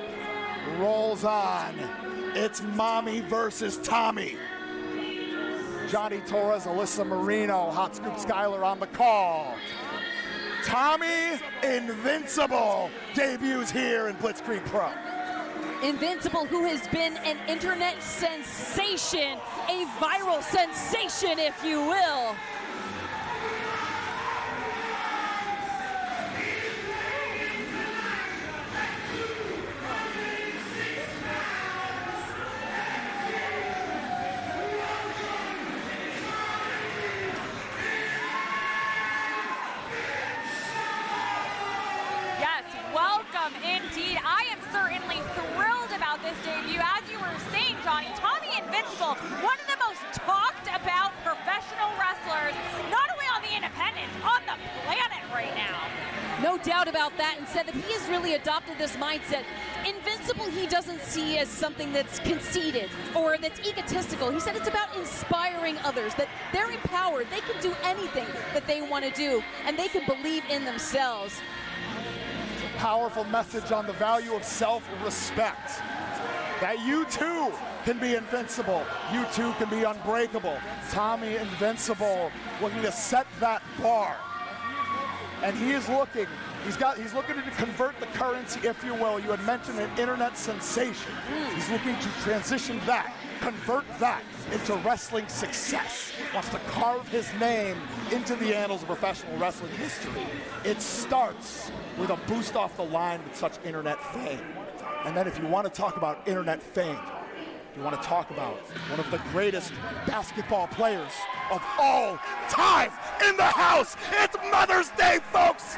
Rolls on. It's Mommy versus Tommy. Johnny Torres, Alyssa Marino, Hot Scoop Skyler on the call. Tommy Invincible debuts here in Blitzkrieg Pro. Invincible, who has been an internet sensation, a viral sensation, if you will. Indeed, I am certainly thrilled about this debut. As you were saying, Johnny, Tommy Invincible, one of the most talked about professional wrestlers, not only on the independents, on the planet right now. No doubt about that, and said that he has really adopted this mindset. Invincible he doesn't see as something that's conceited or that's egotistical. He said it's about inspiring others, that they're empowered, they can do anything that they want to do, and they can believe in themselves. Powerful message on the value of self-respect. That you too can be invincible. You too can be unbreakable. Tommy Invincible looking to set that bar. And he is looking, he's looking to convert the currency, if you will. You had mentioned an internet sensation. He's looking to transition that, convert that into wrestling success. Wants to carve his name into the annals of professional wrestling history. It starts with a boost off the line with such internet fame. And then if you want to talk about internet fame, you want to talk about one of the greatest basketball players of all time in the house. It's Mother's Day, folks.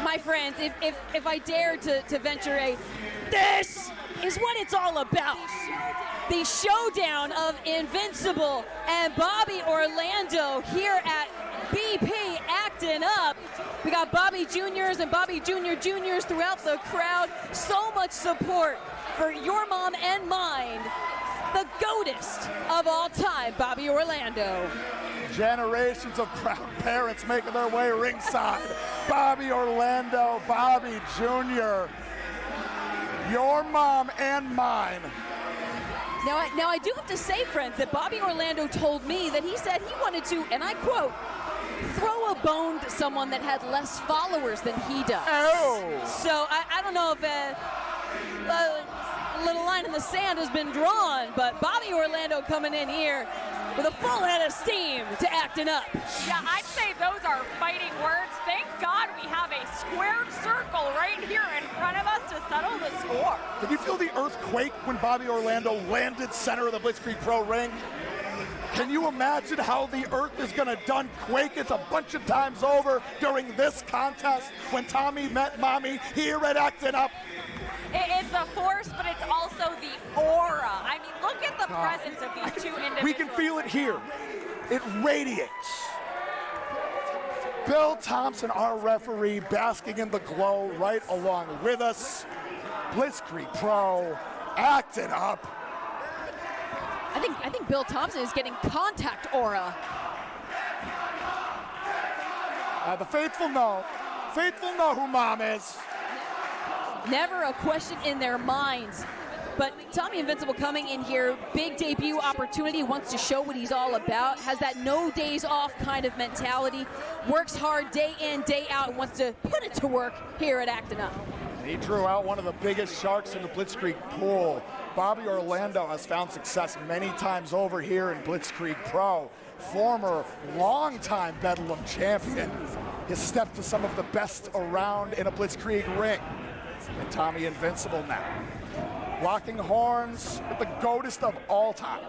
My friends, if I dare to venture this is what it's all about. The showdown of Invincible and Bobby Orlando here at BP Actin Up. We got Bobby Juniors and Bobby Juniors throughout the crowd. So much support for your mom and mine. the GOATest of all time, Bobby Orlando. Generations of proud parents making their way ringside. Bobby Orlando, Bobby Jr., your mom and mine. Now I do have to say, friends, that Bobby Orlando told me that he said he wanted to, and I quote, throw a bone to someone that had less followers than he does. Oh. So I don't know if a little line in the sand has been drawn, but Bobby Orlando coming in here with a full head of steam to acting up. Yeah, I'd say those are fighting words. Thank God we have a squared circle right here in front of us to settle the score. Did you feel the earthquake when Bobby Orlando landed center of the Blitzkrieg Pro ring? Can you imagine how the earth is going to done quake it a bunch of times over during this contest when Tommy met Mommy here at Actin Up? It is the force, but it's also the aura. I mean, look at the presence of these two individuals. We can feel it here. It radiates. Bill Thompson, our referee, basking in the glow right along with us. Blitzkrieg Pro, Actin Up. I think Bill Thompson is getting contact aura. The faithful know. Faithful know who Mom is. Never a question in their minds. But Tommy Invincible coming in here, big debut opportunity, wants to show what he's all about, has that no days off kind of mentality, works hard day in, day out, and wants to put it to work here at Actin Up. He drew out one of the biggest sharks in the Blitzkrieg pool. Bobby Orlando has found success many times over here in Blitzkrieg Pro. Former, longtime Bedlam champion. Has stepped to some of the best around in a Blitzkrieg ring. And Tommy Invincible now. Locking horns with the GOATest of all time.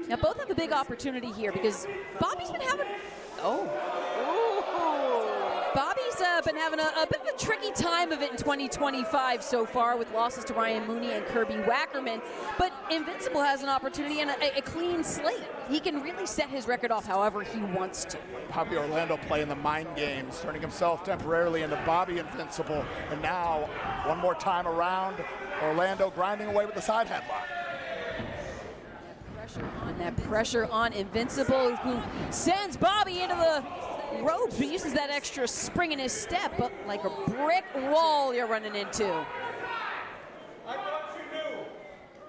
Now both have a big opportunity here because Bobby's been having, Bobby's been having a bit of a tricky time of it in 2025 so far with losses to Ryan Mooney and Kirby Wackerman, but Invincible has an opportunity and a clean slate. He can really set his record off however he wants to. Bobby Orlando playing the mind games, turning himself temporarily into Bobby Invincible, and now one more time around, Orlando grinding away with the side headlock. That pressure on Invincible, who sends Bobby into the ropes, but uses that extra spring in his step, but like a brick wall you're running into. I thought you knew.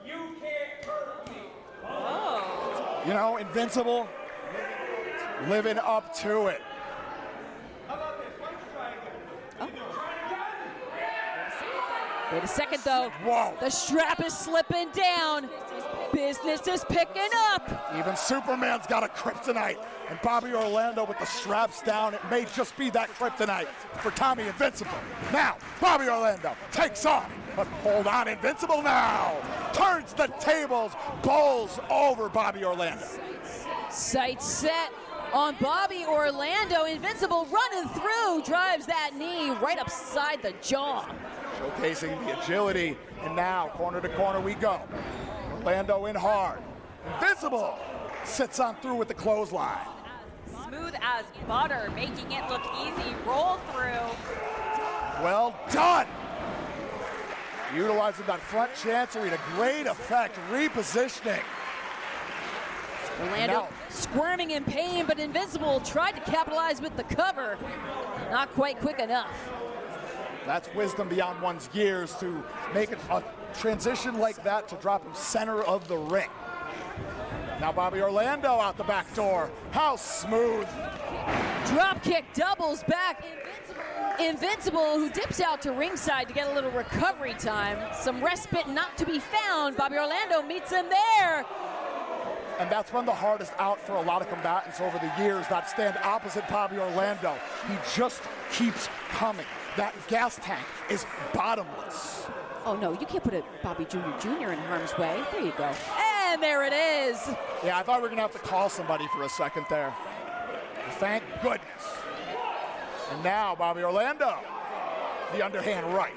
You can't hurt me. Oh. You know, Invincible living up to it. How about this? Why don't you try again? Wait a second though. Whoa. The strap is slipping down. Business is picking up. Even Superman's got a kryptonite. And Bobby Orlando with the straps down. It may just be that kryptonite for Tommy Invincible. Now, Bobby Orlando takes off. But hold on, Invincible now. Turns the tables, bowls over Bobby Orlando. Sights set on Bobby Orlando. Invincible running through, drives that knee right upside the jaw. Showcasing the agility. And now, corner to corner we go. Orlando in hard. Invincible sits on through with the clothesline. Smooth as butter, making it look easy. Roll through. Well done. Utilizing that front chancery to great effect, repositioning. Orlando squirming in pain, but Invincible tried to capitalize with the cover. Not quite quick enough. That's wisdom beyond one's years to make a transition like that to drop him center of the ring. Now Bobby Orlando out the back door. How smooth. Drop kick doubles back. Invincible, who dips out to ringside to get a little recovery time. Some respite not to be found. Bobby Orlando meets him there. And that's been the hardest out for a lot of combatants over the years that stand opposite Bobby Orlando. He just keeps coming. That gas tank is bottomless. Oh no, you can't put a Bobby Jr. in harm's way. There you go. And there it is. Yeah, I thought we were gonna have to call somebody for a second there. Thank goodness. And now Bobby Orlando, the underhand right,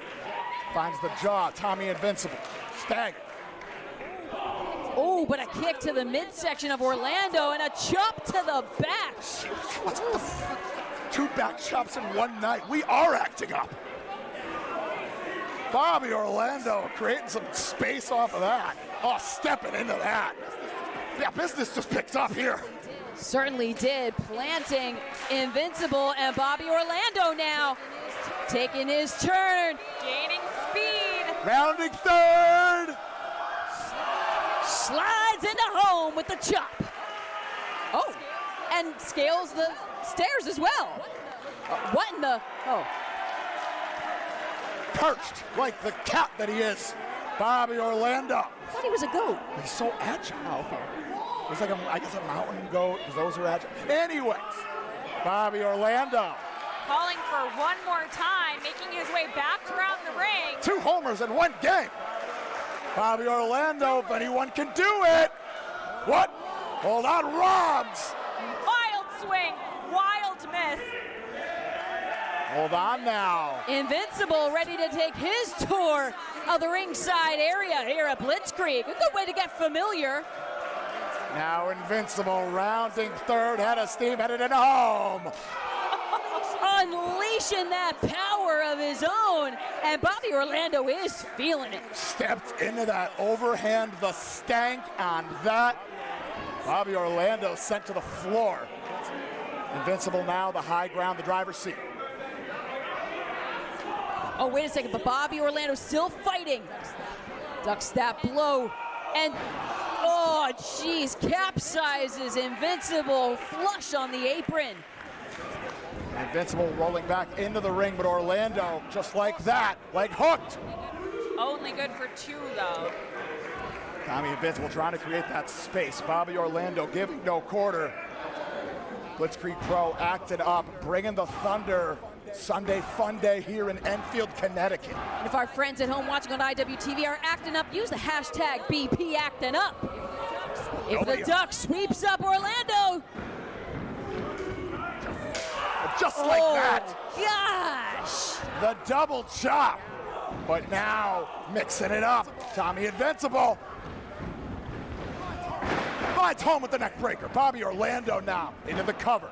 finds the jaw. Tommy Invincible, stagger. Oh, but a kick to the midsection of Orlando and a chop to the back. What the fuck? 2 back chops in one night. We are acting up. Bobby Orlando creating some space off of that. Oh, stepping into that. Yeah, business just picked up here. Certainly did, planting Invincible, and Bobby Orlando now taking his turn. Gaining speed. Rounding third. Slides into home with the chop. Oh, and scales the stairs as well. What in the, oh. Perched like the cat that he is. Bobby Orlando. I thought he was a goat. He's so agile. He's like, I guess, a mountain goat, because those are agile. Anyways, Bobby Orlando. Calling for one more time, making his way back around the ring. 2 homers in 1 game. Bobby Orlando, if anyone can do it. What? Hold on, Robs. Wild swing, wild miss. Hold on now. Invincible ready to take his tour of the ringside area here at Blitzkrieg. A good way to get familiar. Now Invincible rounding third, head of steam, headed into home. Unleashing that power of his own, and Bobby Orlando is feeling it. Stepped into that overhand, the stank on that. Bobby Orlando sent to the floor. Invincible now, the high ground, the driver's seat. Oh, wait a second, but Bobby Orlando still fighting. Ducks that blow, and oh, jeez, capsizes Invincible flush on the apron. Invincible rolling back into the ring, but Orlando, just like that, like hooked. Only good for 2, though. Tommy Invincible trying to create that space. Bobby Orlando giving no quarter. Blitzkrieg Pro acting up, bringing the thunder. Sunday fun day here in Enfield, Connecticut. And if our friends at home watching on IWTV are acting up, use the hashtag BP acting up. If the Duck sweeps up Orlando. Just like that. Gosh. The double chop. But now mixing it up. Tommy Invincible finds home with the neck breaker. Bobby Orlando now into the cover.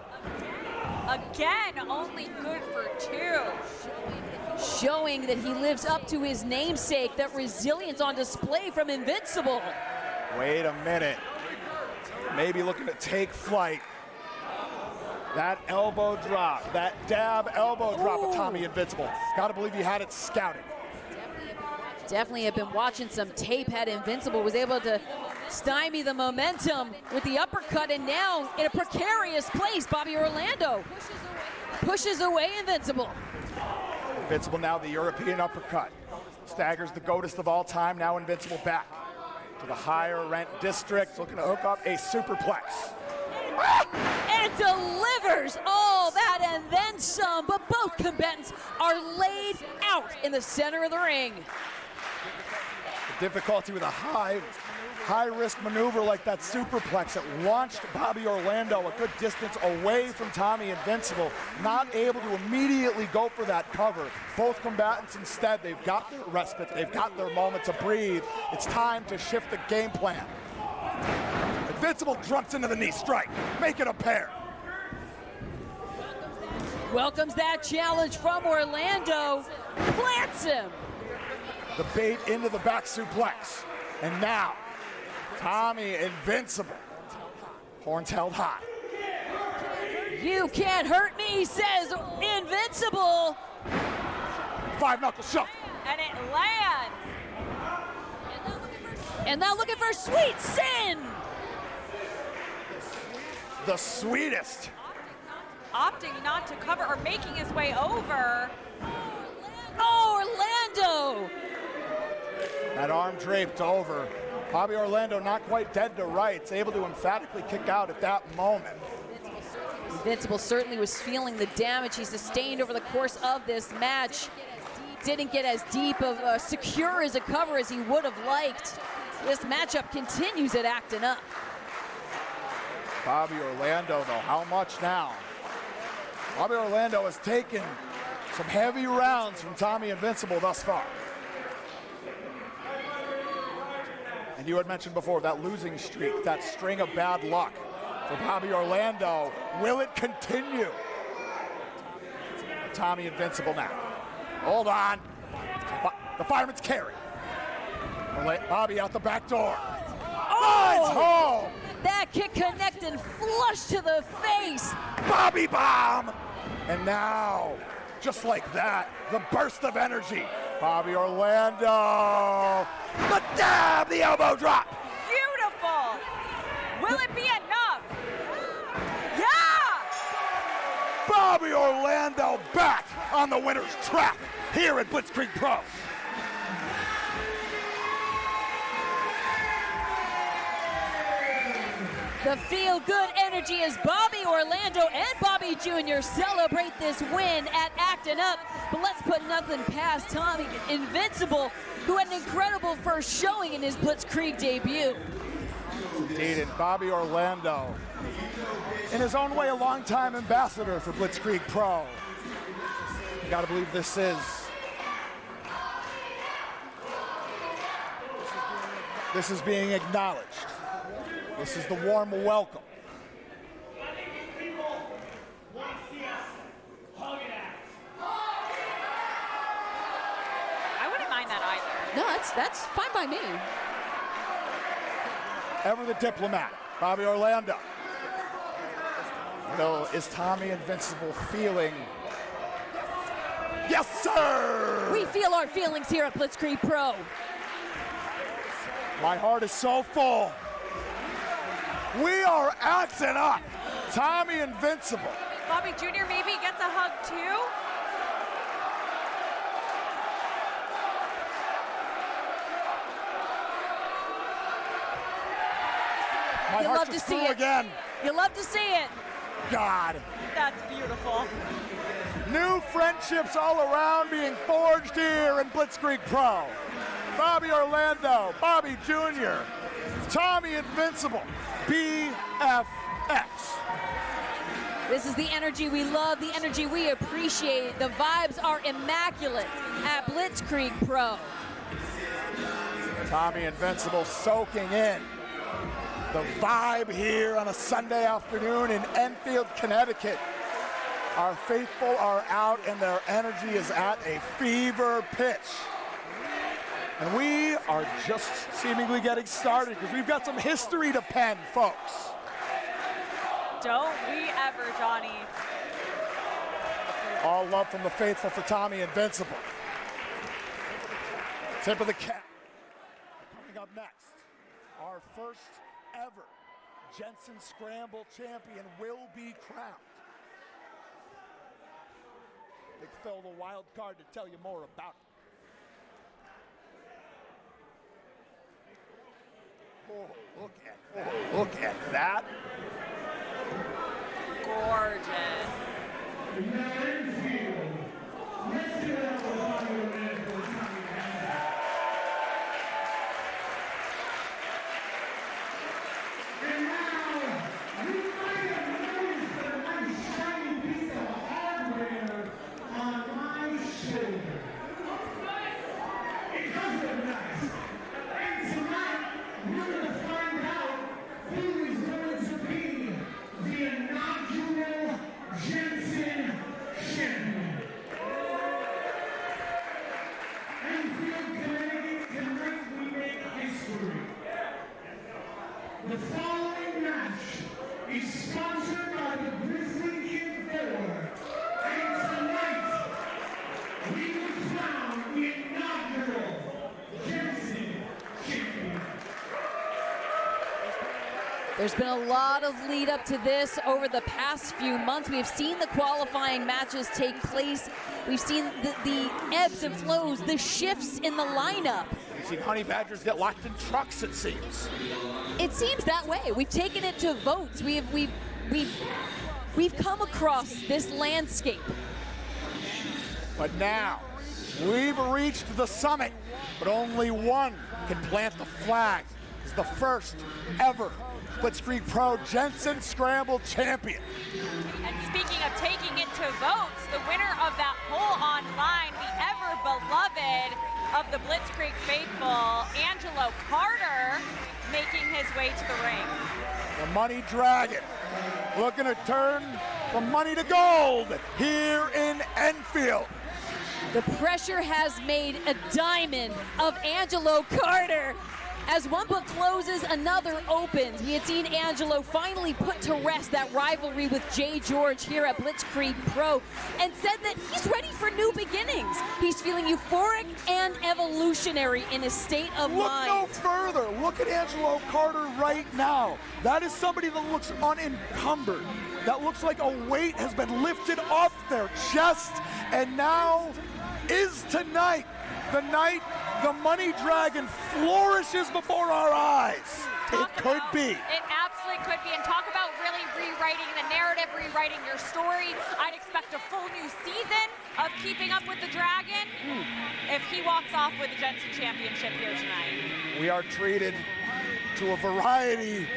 Again, only good for 2. Showing that he lives up to his namesake, that resilience on display from Invincible. Wait a minute. Maybe looking to take flight. That elbow drop, that dab elbow drop of Tommy Invincible. Gotta believe he had it scouted. Definitely have been watching some tape, had Invincible was able to stymie the momentum with the uppercut, and now in a precarious place, Bobby Orlando pushes away Invincible. Invincible now the European uppercut. Staggers the goatest of all time, now Invincible back to the higher rent district, looking to hook up a superplex. And delivers all that and then some, but both combatants are laid out in the center of the ring. The difficulty with a high-risk maneuver like that superplex that launched Bobby Orlando a good distance away from Tommy Invincible, not able to immediately go for that cover. Both combatants instead, they've got their respite, they've got their moment to breathe. It's time to shift the game plan. Invincible jumps into the knee strike, make it a pair. Welcomes that challenge from Orlando, plants him. The bait into the back suplex. And now, Tommy Invincible. Horns held high. You can't hurt me, says Invincible. 5-knuckle shuffle. And it lands. And now looking for Sweet Sin. The sweetest. Opting not to cover or making his way over. Oh, Orlando. That arm draped over. Bobby Orlando not quite dead to rights, able to emphatically kick out at that moment. Invincible certainly was feeling the damage he sustained over the course of this match. Didn't get as deep of secure as a cover as he would have liked. This matchup continues at Acting Up. Bobby Orlando, though, how much now? Bobby Orlando has taken some heavy rounds from Tommy Invincible thus far. And you had mentioned before that losing streak, that string of bad luck for Bobby Orlando. Will it continue? Tommy Invincible now. Hold on. The fireman's carry. Bobby out the back door. Oh! Home. That kick connecting flush to the face. Bobby bomb. And now, just like that, the burst of energy. Bobby Orlando. The dab, the elbow drop. Beautiful. Will it be enough? Yeah! Bobby Orlando back on the winner's track here at Blitzkrieg Pro. The feel-good energy as Bobby Orlando and Bobby Jr. celebrate this win at Actin Up. But let's put nothing past Tommy Invincible, who had an incredible first showing in his Blitzkrieg debut. Indeed, and Bobby Orlando, in his own way, a longtime ambassador for Blitzkrieg Pro. You gotta believe this is being acknowledged. This is the warm welcome. I wouldn't mind that either. No, that's fine by me. Ever the diplomat, Bobby Orlando. Though, is Tommy Invincible feeling? Yes, sir! We feel our feelings here at Blitzkrieg Pro. My heart is so full. We are acting up. Tommy Invincible. Bobby Jr. maybe gets a hug too. My You heart love to just see flew it. again. You love to see it. God. That's beautiful. New friendships all around being forged here in Blitzkrieg Pro. Bobby Orlando, Bobby Jr., Tommy Invincible, BFFs. This is the energy we love, the energy we appreciate. The vibes are immaculate at Blitzkrieg Pro. Tommy Invincible soaking in the vibe here on a Sunday afternoon in Enfield, Connecticut. Our faithful are out and their energy is at a fever pitch. And we are just seemingly getting started because we've got some history to pen, folks. Don't we ever, Johnny. All love from the faithful for Tommy Invincible. Tip of the cap. Coming up next, our first ever Jensen Scramble champion will be crowned. Big Phil, the wild card, to tell you more about it. Oh, look at that. Gorgeous. The following match is sponsored by the Blitzkrieg Pro. And tonight, we will crown the inaugural Jensen champion. There's been a lot of lead up to this over the past few months. We've seen the qualifying matches take place. We've seen the ebbs and flows, the shifts in the lineup. We've seen honey badgers get locked in trucks, it seems. It seems that way. We've taken it to votes. We've come across this landscape. But now, we've reached the summit, but only one can plant the flag. It's the first ever Blitzkrieg Pro Jensen Scramble champion. And speaking of taking it to votes, the winner of that poll online, the ever beloved of the Blitzkrieg faithful, Angelo Carter, making his way to the ring. The Money Dragon looking to turn from money to gold here in Enfield. The pressure has made a diamond of Angelo Carter. As one book closes, another opens. We had seen Angelo finally put to rest that rivalry with Jay George here at Blitzkrieg Pro and said that he's ready for new beginnings. He's feeling euphoric and evolutionary in his state of mind. Look no further. Look at Angelo Carter right now. That is somebody that looks unencumbered. That looks like a weight has been lifted off their chest, and now is tonight the night the Money Dragon flourishes before our eyes. It could be. It absolutely could be. And talk about really rewriting the narrative, rewriting your story. I'd expect a full new season of Keeping Up with the Dragon if he walks off with the Jensen Championship here tonight. We are treated to a variety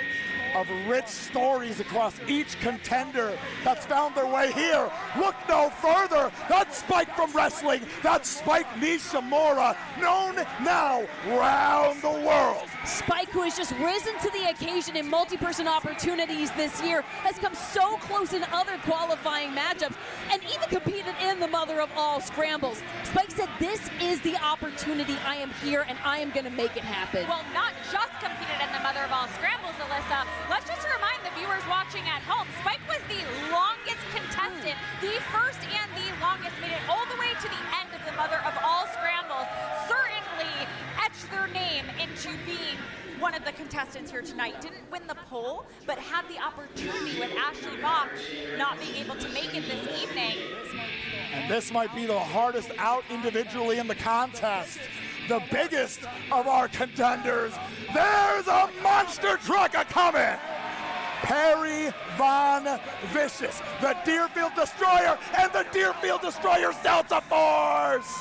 of rich stories across each contender that's found their way here. Look no further. That's Spike from wrestling. That's Spike Nishimura, known now round the world. Spike, who has just risen to the occasion in multi-person opportunities this year, has come so close in other qualifying matchups and even competed in the mother of all scrambles. Spike said, "This is the opportunity. I am here and I am going to make it happen." Well, not just competed in the mother of all scrambles, Alyssa. Let's just remind the viewers watching at home, Spike was the longest contestant, the first and the longest, made it all the way to the end of the mother of all scrambles. Certainly etched their name into being one of the contestants here tonight. Didn't win the poll, but had the opportunity with Ashley Fox not being able to make it this evening. And this might be the hardest out individually in the contest. The biggest of our contenders. There's a monster truck a-coming. Perry Von Vicious, the Deerfield Destroyer, and the Deerfield Destroyer's Delta Force.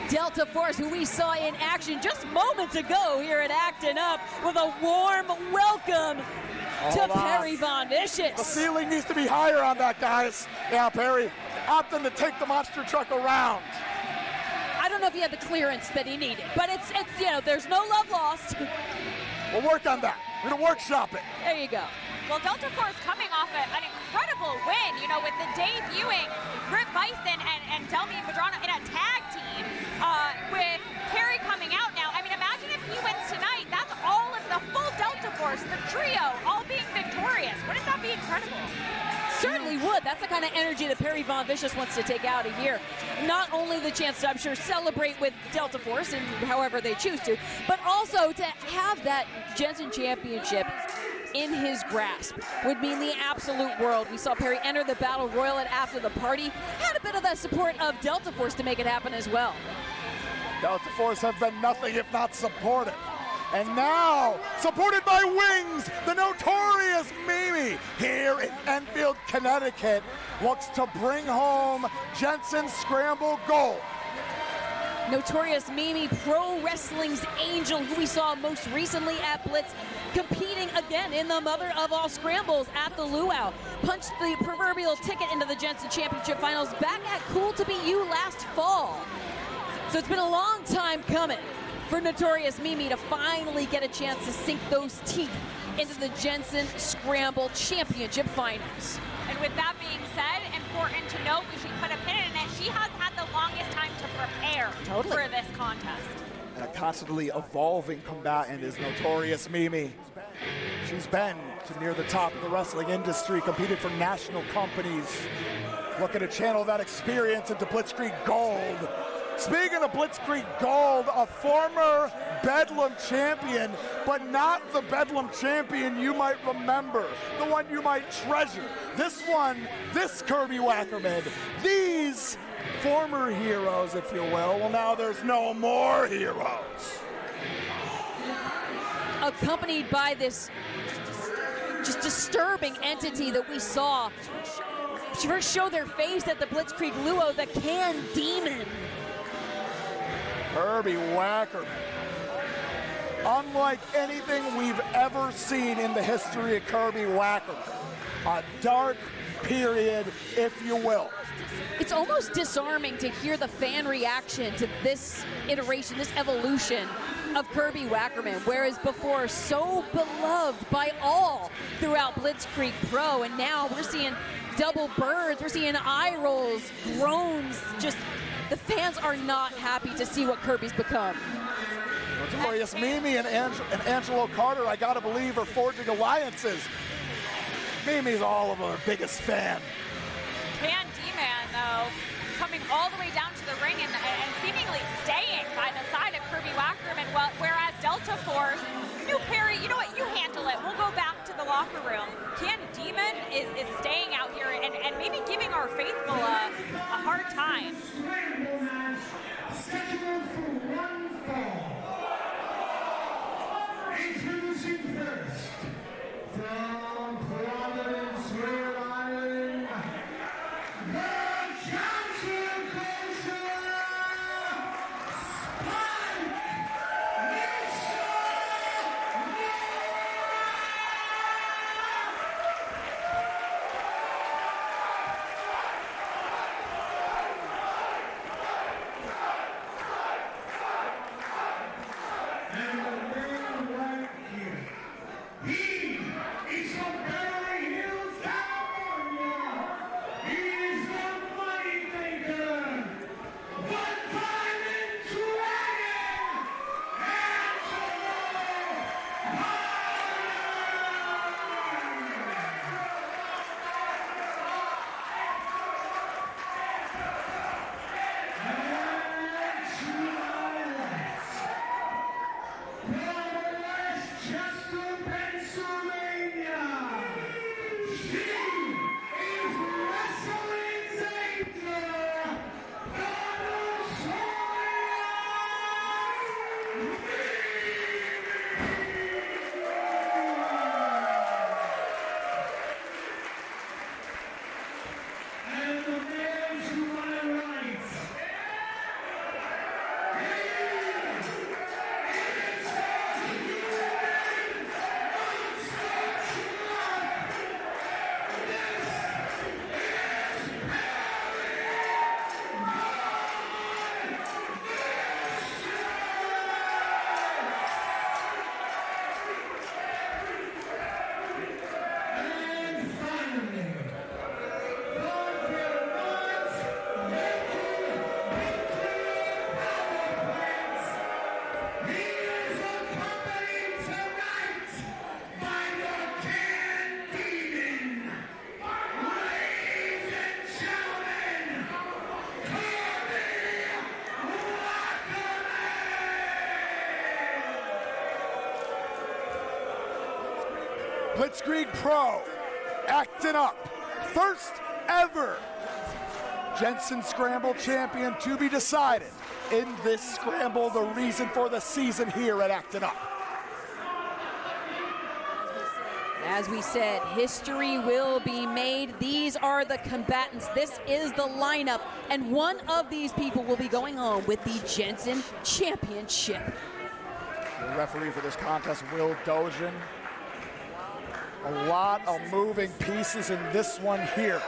Delta Force, who we saw in action just moments ago here at Actin Up, with a warm welcome to Perry Von Vicious. The ceiling needs to be higher on that, guys. Yeah, Perry opting to take the monster truck around. I don't know if he had the clearance that he needed, but it's you know, there's no love lost. We'll work on that. We're gonna workshop it. There you go. Well, Delta Force coming off an incredible win, you know, with the debuting Byson and Delmi and Bedlam in a tag team, with Perry coming out now. I mean, imagine if he wins tonight. That's all of the full Delta Force, the trio, all being victorious. Wouldn't that be incredible? Certainly would. That's the kind of energy that Perry Von Vicious wants to take out of here. Not only the chance to, I'm sure, celebrate with Delta Force and however they choose to, but also to have that Jensen Championship in his grasp would mean the absolute world. We saw Perry enter the Battle Royal and after the party had a bit of the support of Delta Force to make it happen as well. Delta Force have been nothing if not supportive. And now, supported by Wings, the Notorious Mimi here in Enfield, Connecticut, looks to bring home Jensen's Scramble Gold. Notorious Mimi, Pro Wrestling's Angel, who we saw most recently at Blitz, competing again in the mother of all scrambles at the Luau. Punched the proverbial ticket into the Jensen Championship Finals back at Cool to Be You last fall. So it's been a long time coming for Notorious Mimi to finally get a chance to sink those teeth into the Jensen Scramble Championship Finals. And with that being said, important to note, we should put a pin in it, she has had the longest time to prepare for this contest. And a constantly evolving combatant is Notorious Mimi. She's been to near the top of the wrestling industry, competed for national companies, looking to channel that experience into Blitzkrieg Gold. Speaking of Blitzkrieg Gold, a former Bedlam champion, but not the Bedlam champion you might remember, the one you might treasure. This one, this Kirby Wackerman, these former heroes, if you will. Well, now there's no more heroes. Accompanied by this just disturbing entity that we saw first show their face at the Blitzkrieg Luau, the Can Demon. Kirby Wackerman. Unlike anything we've ever seen in the history of Kirby Wackerman. a dark period, if you will. It's almost disarming to hear the fan reaction to this iteration, this evolution of Kirby Wackerman, whereas before so beloved by all throughout Blitzkrieg Pro, and now we're seeing double birds, we're seeing eye rolls, groans, just the fans are not happy to see what Kirby's become. Notorious Mimi and Angelo Carter, I gotta believe, are forging alliances. Mimi's all of her biggest fan. Can D-Man, though, coming all the way down to the ring and seemingly staying by the side of Kirby Wackerman, whereas Delta Force, Perry, you know what, you handle it. We'll go back to the locker room. Can Demon is staying out here and maybe giving our faithful a hard time. Scheduled for one fall. Introducing first, from Providence, Rhode Island, the Johnson Culture, Blitzkrieg Pro, acting up. First ever Jensen Scramble champion to be decided in this scramble, the reason for the season here at Actin' Up. As we said, history will be made. These are the combatants. This is the lineup. And one of these people will be going home with the Jensen Championship. The referee for this contest, Will Dojan. A lot of moving pieces in this one here.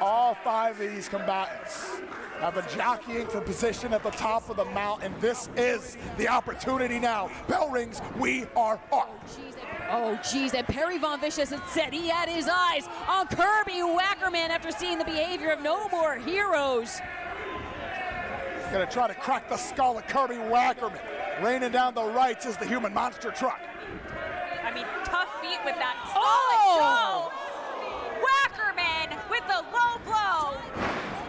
All 5 of these combatants have been jockeying for position at the top of the mountain. This is the opportunity now. Bell rings, we are off. Oh, geez, and Perry Von Vicious had said he had his eyes on Kirby Wackerman after seeing the behavior of No More Heroes. Gonna try to crack the skull of Kirby Wackerman. Raining down the rights is the human monster truck. I mean, tough feet with that. Oh! Wackerman with the low blow.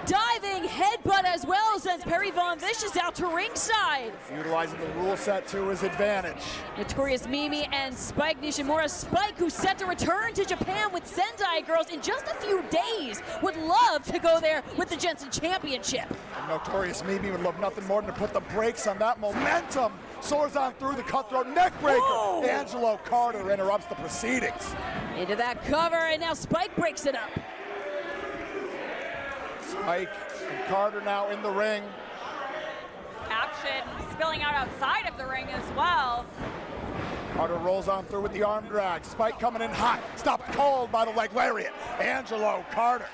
Diving headbutt as well sends Perry Von Vicious out to ringside. Utilizing the rule set to his advantage. Notorious Mimi and Spike Nishimura. Spike, who's set to return to Japan with Sendai Girls in just a few days, would love to go there with the Jensen Championship. And Notorious Mimi would love nothing more than to put the brakes on that momentum. Soars on through the cutthroat neck breaker. Whoa. Angelo Carter interrupts the proceedings. Into that cover, and now Spike breaks it up. Spike and Carter now in the ring. Action spilling out outside of the ring as well. Carter rolls on through with the arm drag. Spike coming in hot. Stopped cold by the leg lariat. Angelo, Carter.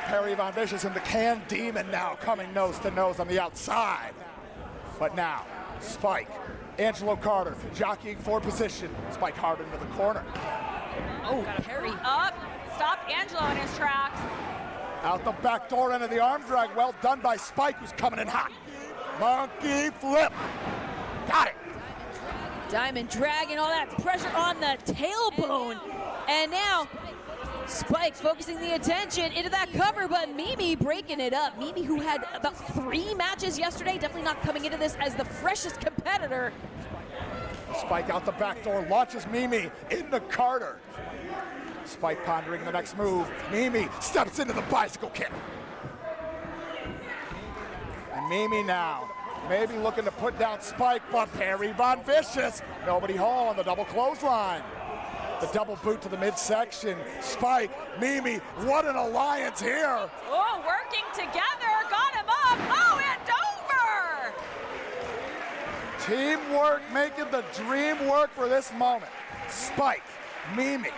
Perry Von Vicious and the Can Demon now coming nose to nose on the outside. But now, Spike, Angelo, Carter jockeying for position. Spike hard into the corner. Oh, Perry. Up. Stop Angelo in his tracks. Out the back door end of the arm drag. Well done by Spike, who's coming in hot. Monkey flip. Got it. Diamond dragging all that pressure on the tailbone. And now, Spike focusing the attention into that cover, but Mimi breaking it up. Mimi, who had about 3 matches yesterday, definitely not coming into this as the freshest competitor. Spike out the back door, launches Mimi into Carter. Spike pondering the next move. Mimi steps into the bicycle kick. And Mimi now, maybe looking to put down Spike, but Perry Von Vicious, nobody home on the double clothesline. The double boot to the midsection. Spike, Mimi, what an alliance here. Oh, working together, got him up. Oh, and over. Teamwork making the dream work for this moment. Spike, Mimi.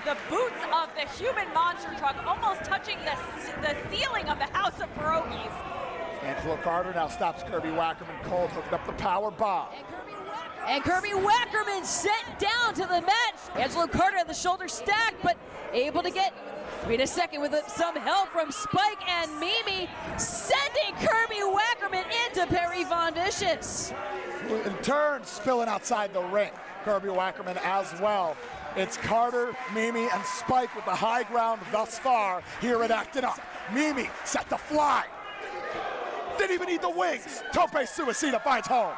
The boots of the human monster truck almost touching the ceiling of the House of Pierogies. Angelo Carter now stops Kirby Wackerman cold, hooking up the power bomb. And Kirby Wackerman sent down to the mat. Angelo Carter had the shoulder stacked, but able to get 3 to second with some help from Spike and Mimi, sending Kirby Wackerman into Perry Von Vicious. In turn, spilling outside the ring. Kirby Wackerman as well. It's Carter, Mimi, and Spike with the high ground thus far here at Actin Up. Mimi set to fly. Didn't even need the wings. Tope Suicida finds home.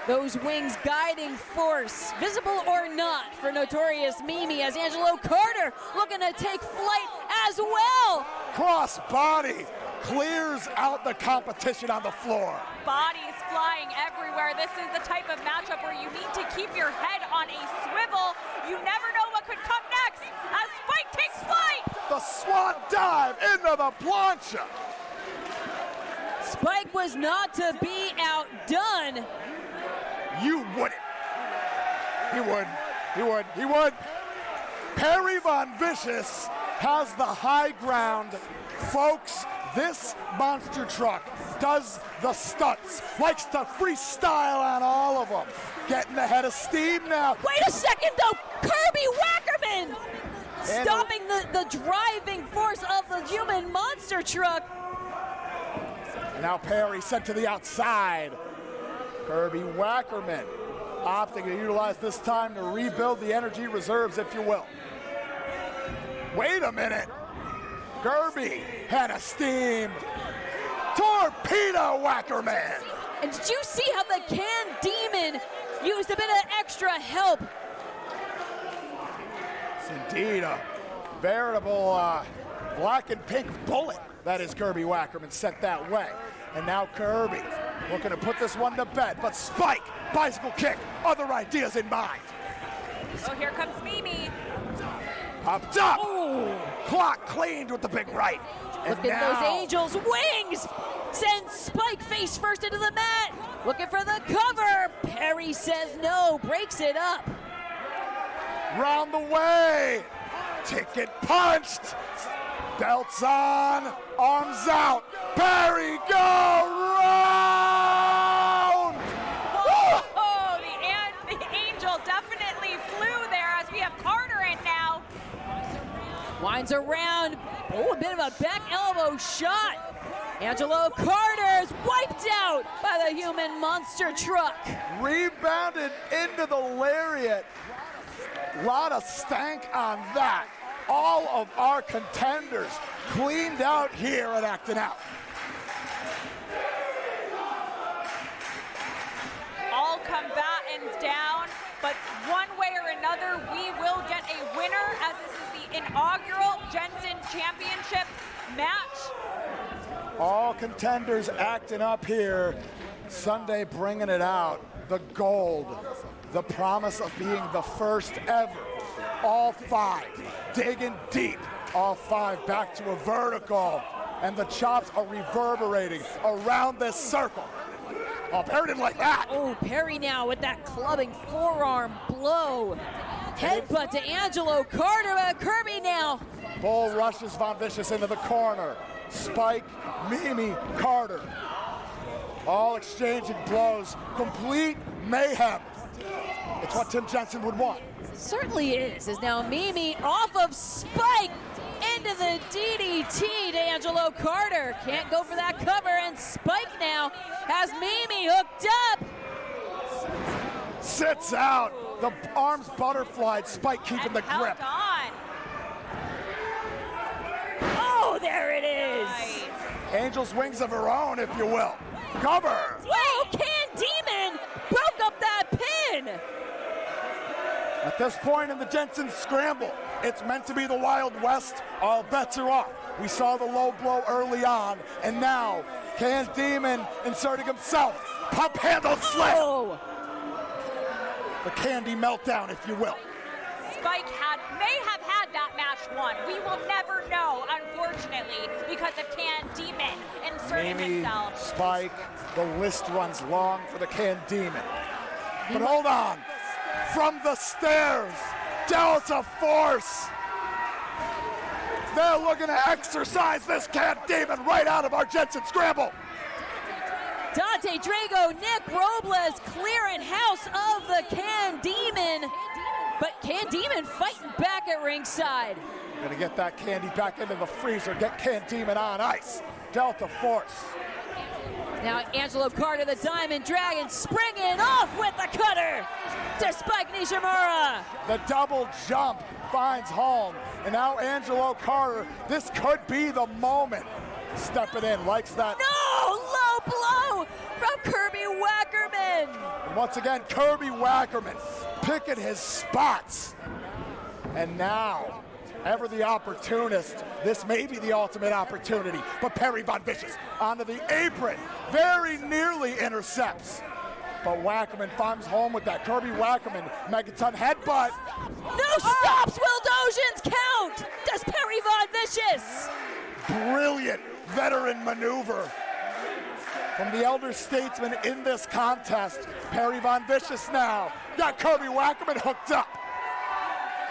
Those wings guiding force, visible or not, for Notorious Mimi as Angelo Carter looking to take flight as well. Cross body clears out the competition on the floor. Bodies flying everywhere. This is the type of matchup where you need to keep your head on a swivel. You never know what could come next as Spike takes flight. The swan dive into the plancha. Spike was not to be outdone. You wouldn't. He would. He would. He would. Perry Von Vicious has the high ground. Folks, this monster truck does the stunts. Likes to freestyle on all of them. Getting the head of steam now. Wait a second, though. Kirby Wackerman stopping the driving force of the human monster truck. Now Perry sent to the outside. Kirby Wackerman opting to utilize this time to rebuild the energy reserves, if you will. Wait a minute. Kirby had a steam. Torpedo Wackerman. And did you see how the Can Demon used a bit of extra help? It's indeed a veritable black and pink bullet. That is Kirby Wackerman sent that way. And now Kirby looking to put this one to bed. But Spike, bicycle kick, other ideas in mind. Oh, here comes Mimi. Up top. Ooh. Clock cleaned with the big right. And look at those Angels' wings. Sends Spike face first into the mat. Looking for the cover. Perry says no, breaks it up. Round the way. Ticket punched. Belts on, arms out. Perry go round. Oh, the Angel definitely flew there as we have Carter in now. Winds around. Oh, a bit of a back elbow shot. Angelo Carter's wiped out by the human monster truck. Rebounded into the lariat. Lot of stank on that. All of our contenders cleaned out here at Actin Up. All combatants down, but one way or another, we will get a winner as this is the inaugural Jensen Championship match. All contenders acting up here. Sunday bringing it out. The gold. The promise of being the first ever. All 5 digging deep. All 5 back to a vertical. And the chops are reverberating around this circle. Oh, Perry didn't like that. Oh, Perry now with that clubbing forearm blow. Headbutt to Angelo, Carter, Kirby now. Bull rushes Von Vicious into the corner. Spike, Mimi, Carter. All exchanging blows. Complete mayhem. It's what Tim Jensen would want. Certainly is. Is now Mimi off of Spike into the DDT to Angelo Carter. Can't go for that cover, and Spike now has Mimi hooked up. Sits out. The arms butterflied. Spike keeping the grip. On. Oh, there it is. Nice. Angel's wings of her own, if you will. Cover. Whoa, Can Demon broke up that pin. At this point in the Jensen scramble, it's meant to be the Wild West. All bets are off. We saw the low blow early on, and now Can Demon inserting himself. Pump handle slam. Oh. The Candy meltdown, if you will. Spike may have had that match won. We will never know, unfortunately, because of Can Demon inserting Mimi, himself. Spike, the list runs long for the Can Demon. But hold on. From the stairs, Delta Force. They're looking to exercise this Can Demon right out of our Jensen scramble. Dante, Drago, Nick, Robles clearing house of the Can Demon. But Can Demon fighting back at ringside. Gonna get that candy back into the freezer, get Can Demon on ice. Delta Force. Now Angelo Carter, the Diamond Dragon, springing off with the cutter to Spike Nishimura. The double jump finds home. And now Angelo Carter, this could be the moment. Stepping in, likes that. No, low blow from Kirby Wackerman. And once again, Kirby Wackerman picking his spots. And now, ever the opportunist, this may be the ultimate opportunity. But Perry Von Vicious onto the apron, very nearly intercepts. But Wackerman finds home with that. Kirby Wackerman, Megaton headbutt. No stops, Will Dojans count. Does Perry Von Vicious. Brilliant veteran maneuver from the elder statesman in this contest. Perry Von Vicious now got Kirby Wackerman hooked up.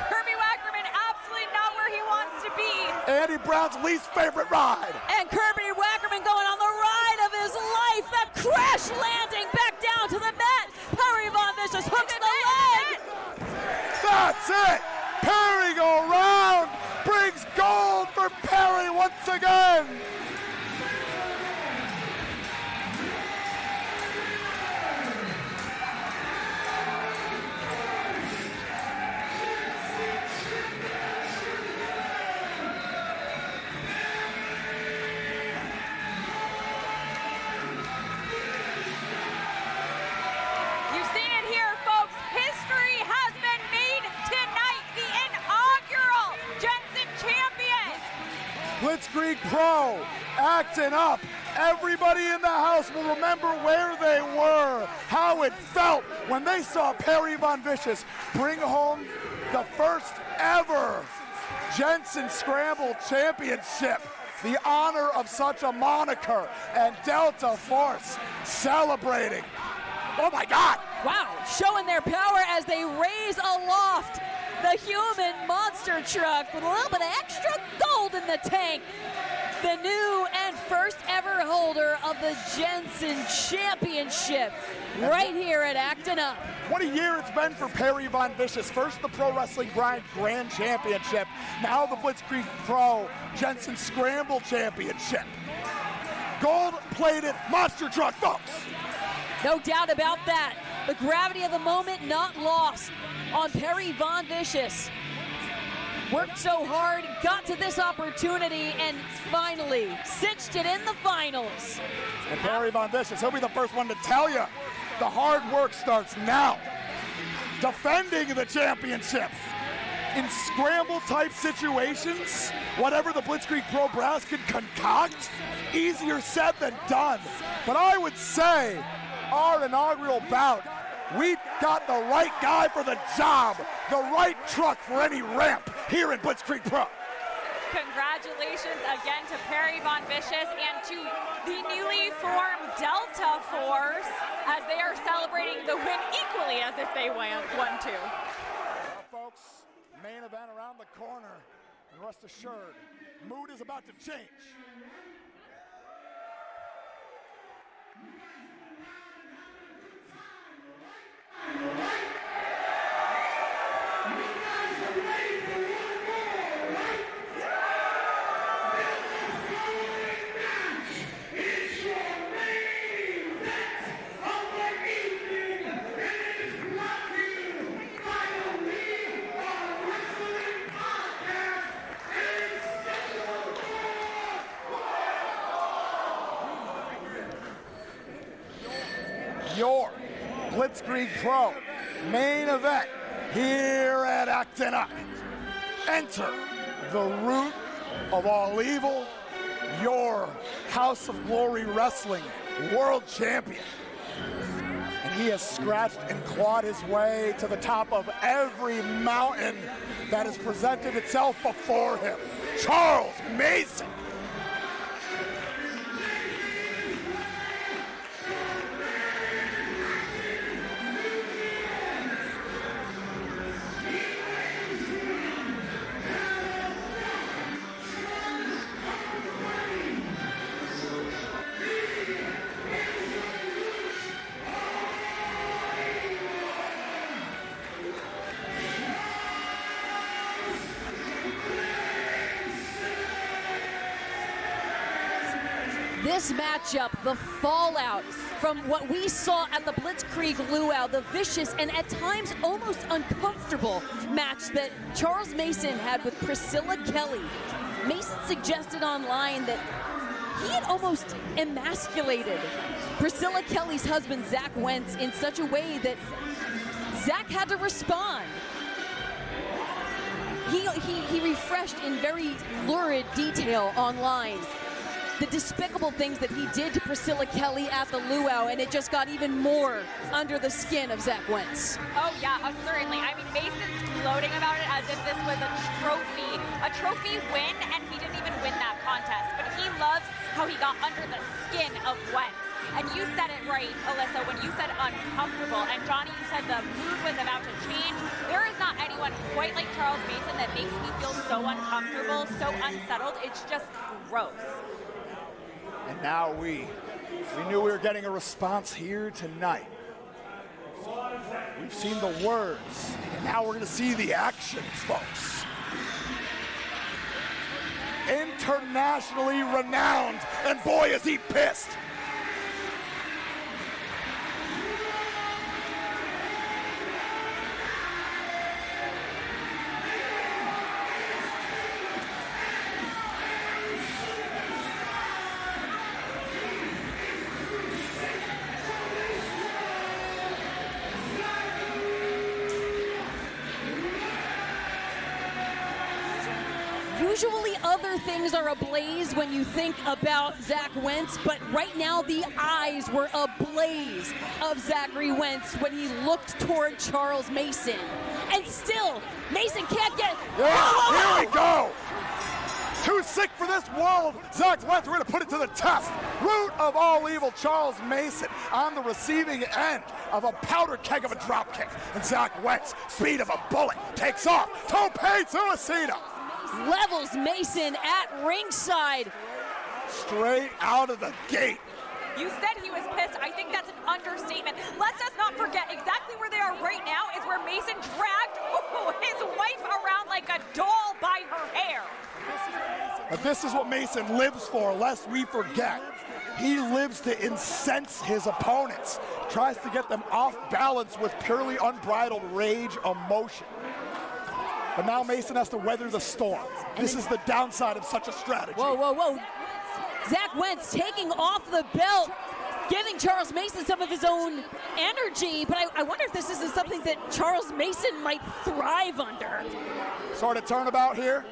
Kirby Wackerman absolutely not where he wants to be. Andy Brown's least favorite ride. And Kirby Wackerman going on the ride of his life. That crash landing back down to the mat. Perry Von Vicious hooks the leg. That's it. Perry go round, brings gold for Perry once again. You've seen it here, folks. History has been made tonight. The inaugural Jensen champion. Blitzkrieg Pro, acting up. Everybody in the house will remember where they were, how it felt when they saw Perry Von Vicious bring home the first ever Jensen Scramble Championship. The honor of such a moniker, and Delta Force celebrating. Oh my God! Wow, showing their power as they raise aloft the human monster truck with a little bit of extra gold in the tank. The new and first ever holder of the Jensen Championship right here at Actin Up. What a year it's been for Perry Von Vicious. First the Pro Wrestling Grind Grand Championship, now the Blitzkrieg Pro Jensen Scramble Championship. Gold-plated monster truck, folks. No doubt about that. The gravity of the moment not lost on Perry Von Vicious. Worked so hard, got to this opportunity, and finally cinched it in the finals. And Perry Von Vicious, he'll be the first one to tell you the hard work starts now. Defending the championship. In scramble-type situations, whatever the Blitzkrieg Pro Brass can concoct, easier said than done. But I would say our inaugural bout, we got the right guy for the job, the right truck for any ramp here in Blitzkrieg Pro. Congratulations again to Perry Von Vicious and to the newly formed Delta Force as they are celebrating the win equally as if they won too. Well, folks, main event around the corner, and rest assured, mood is about to change. Your Blitzkrieg Pro main event here at ACTIN UP. Enter the root of all evil, your House of Glory Wrestling World Champion. And he has scratched and clawed his way to the top of every mountain that has presented itself before him. Charles Mason. This matchup, the fallout from what we saw at the Blitzkrieg luau, the vicious and at times almost uncomfortable match that Charles Mason had with Priscilla Kelly. Mason suggested online that he had almost emasculated Priscilla Kelly's husband, Zach Wentz, in such a way that Zach had to respond. He refreshed in very lurid detail online the despicable things that he did to Priscilla Kelly at the luau, and it just got even more under the skin of Zach Wentz. Oh yeah, certainly. I mean, Mason's gloating about it as if this was a trophy win, and he didn't even win that contest. But he loves how he got under the skin of Wentz. And you said it right, Alyssa, when you said uncomfortable. And Johnny, you said the mood was about to change. There is not anyone quite like Charles Mason that makes me feel so uncomfortable, so unsettled. It's just gross. And now we knew we were getting a response here tonight. We've seen the words, and now we're going to see the actions, folks. Internationally renowned, and boy is he pissed. Usually other things are ablaze when you think about Zach Wentz, but right now the eyes were ablaze of Zachary Wentz when he looked toward Charles Mason. And still, Mason can't get... Yeah, here we go! Too sick for this world. Zach Wentz, we're going to put it to the test. Root of all evil, Charles Mason, on the receiving end of a powder keg of a drop kick. And Zach Wentz, speed of a bullet, takes off. Tope suicida. Levels Mason at ringside. Straight out of the gate. You said he was pissed. I think that's an understatement. Let's just not forget exactly where they are right now is where Mason dragged his wife around like a doll by her hair. But this is what Mason lives for, lest we forget. He lives to incense his opponents, tries to get them off balance with purely unbridled rage, emotion. But now Mason has to weather the storm. This is the downside of such a strategy. Whoa, whoa, whoa. Zach Wentz taking off the belt, giving Charles Mason some of his own energy, but I wonder if this isn't something that Charles Mason might thrive under. Sort of turnabout here,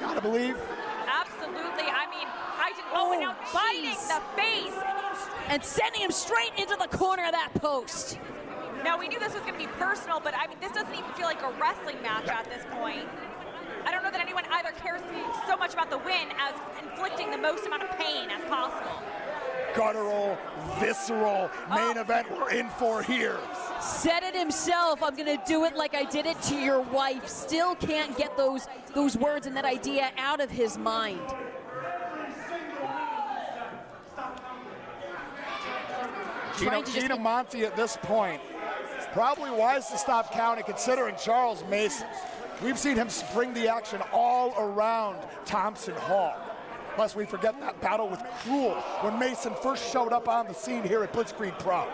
gotta believe. Absolutely, I mean, and now biting the face. And sending him straight into the corner of that post. Now, we knew this was going to be personal, but I mean, this doesn't even feel like a wrestling match at this point. I don't know that anyone either cares so much about the win as inflicting the most amount of pain as possible. Guttural, visceral main event we're in for here. Said it himself, I'm gonna do it like I did it to your wife. Still can't get those words and that idea out of his mind. Gina Monty at this point, probably wise to stop counting considering Charles Mason. We've seen him spring the action all around Thompson Hall. Lest we forget that battle with Cruel when Mason first showed up on the scene here at Blitzkrieg Pro.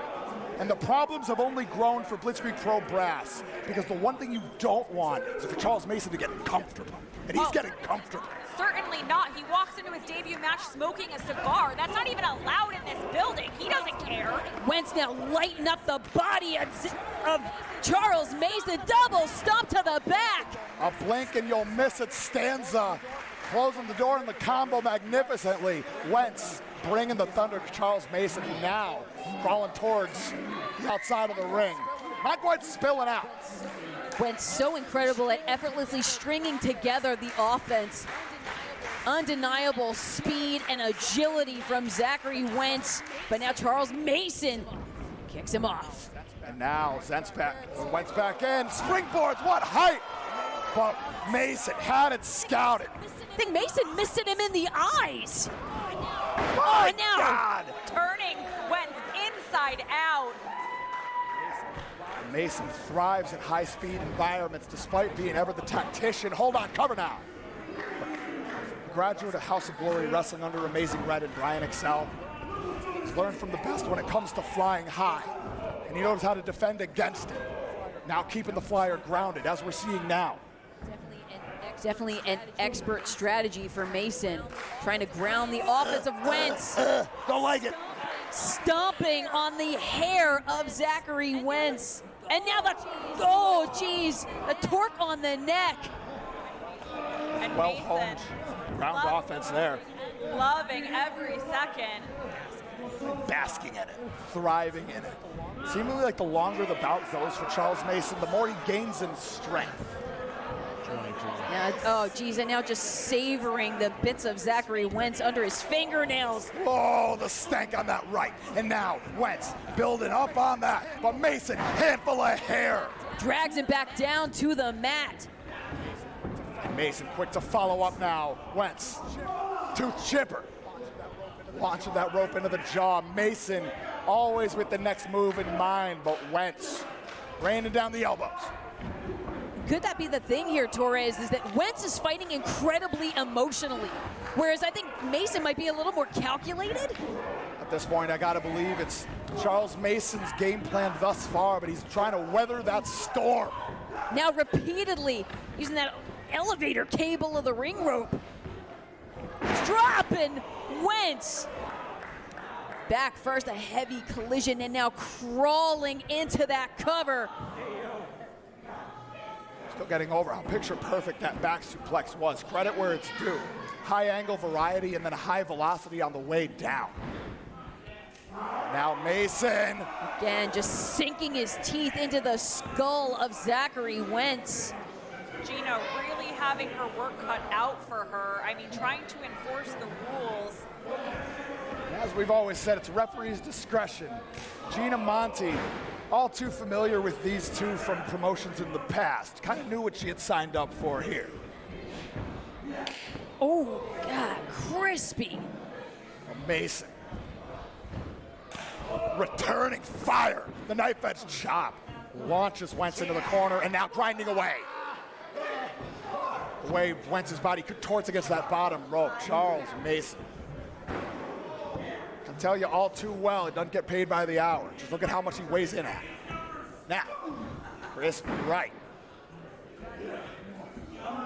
And the problems have only grown for Blitzkrieg Pro brass because the one thing you don't want is for Charles Mason to get comfortable. And he's getting comfortable. Certainly not. He walks into his debut match smoking a cigar. That's not even allowed in this building. He doesn't care. Wentz now lighting up the body of Charles Mason. Double stomp to the back. A blink and you'll miss it stanza. Closing the door in the combo magnificently. Wentz bringing the thunder to Charles Mason now crawling towards the outside of the ring. Not quite spilling out. Wentz so incredible at effortlessly stringing together the offense. Undeniable speed and agility from Zachary Wentz, but now Charles Mason kicks him off. And now Wentz back in, springboards, what height! But Mason had it scouted. I think Mason missed him in the eyes. My now God! Turning Wentz inside out. Mason thrives in high-speed environments despite being ever the tactician. Hold on, cover now. A graduate of House of Glory Wrestling under Amazing Red and Brian Excel. He's learned from the best when it comes to flying high, and he knows how to defend against it. Now keeping the flyer grounded, as we're seeing now. Definitely an expert strategy for Mason, trying to ground the offense of Wentz. Don't like it. Stomping on the hair of Zachary Wentz. And now the torque on the neck. And Well Mason, honed, round offense there. loving every second. Basking in it, thriving in it. Seemingly like the longer the bout goes for Charles Mason, the more he gains in strength. Now, and now just savoring the bits of Zachary Wentz under his fingernails. Oh, the stank on that right. And now Wentz building up on that. But Mason, handful of hair. Drags him back down to the mat. And Mason quick to follow up now. Wentz, tooth chipper. Launching that rope into the jaw. Mason always with the next move in mind, but Wentz raining down the elbows. Could that be the thing here, Torres, is that Wentz is fighting incredibly emotionally, whereas I think Mason might be a little more calculated? At this point, I gotta believe it's Charles Mason's game plan thus far, but he's trying to weather that storm. Now repeatedly using that elevator cable of the ring rope. Dropping Wentz. Back first, a heavy collision, and now crawling into that cover. Still getting over how picture perfect that back suplex was. Credit where it's due. High angle variety and then high velocity on the way down. Now Mason. Again, just sinking his teeth into the skull of Zachary Wentz. Gina really having her work cut out for her. I mean, trying to enforce the rules. As we've always said, it's referee's discretion. Gina Monty, all too familiar with these two from promotions in the past. Kind of knew what she had signed up for here. Oh, God, crispy. Mason. Returning fire. The knife edge chop. Launches Wentz into the corner and now grinding away. The way Wentz's body contorts against that bottom rope. Charles Mason. Can tell you all too well, it doesn't get paid by the hour. Just look at how much he weighs in at. Now, crispy right.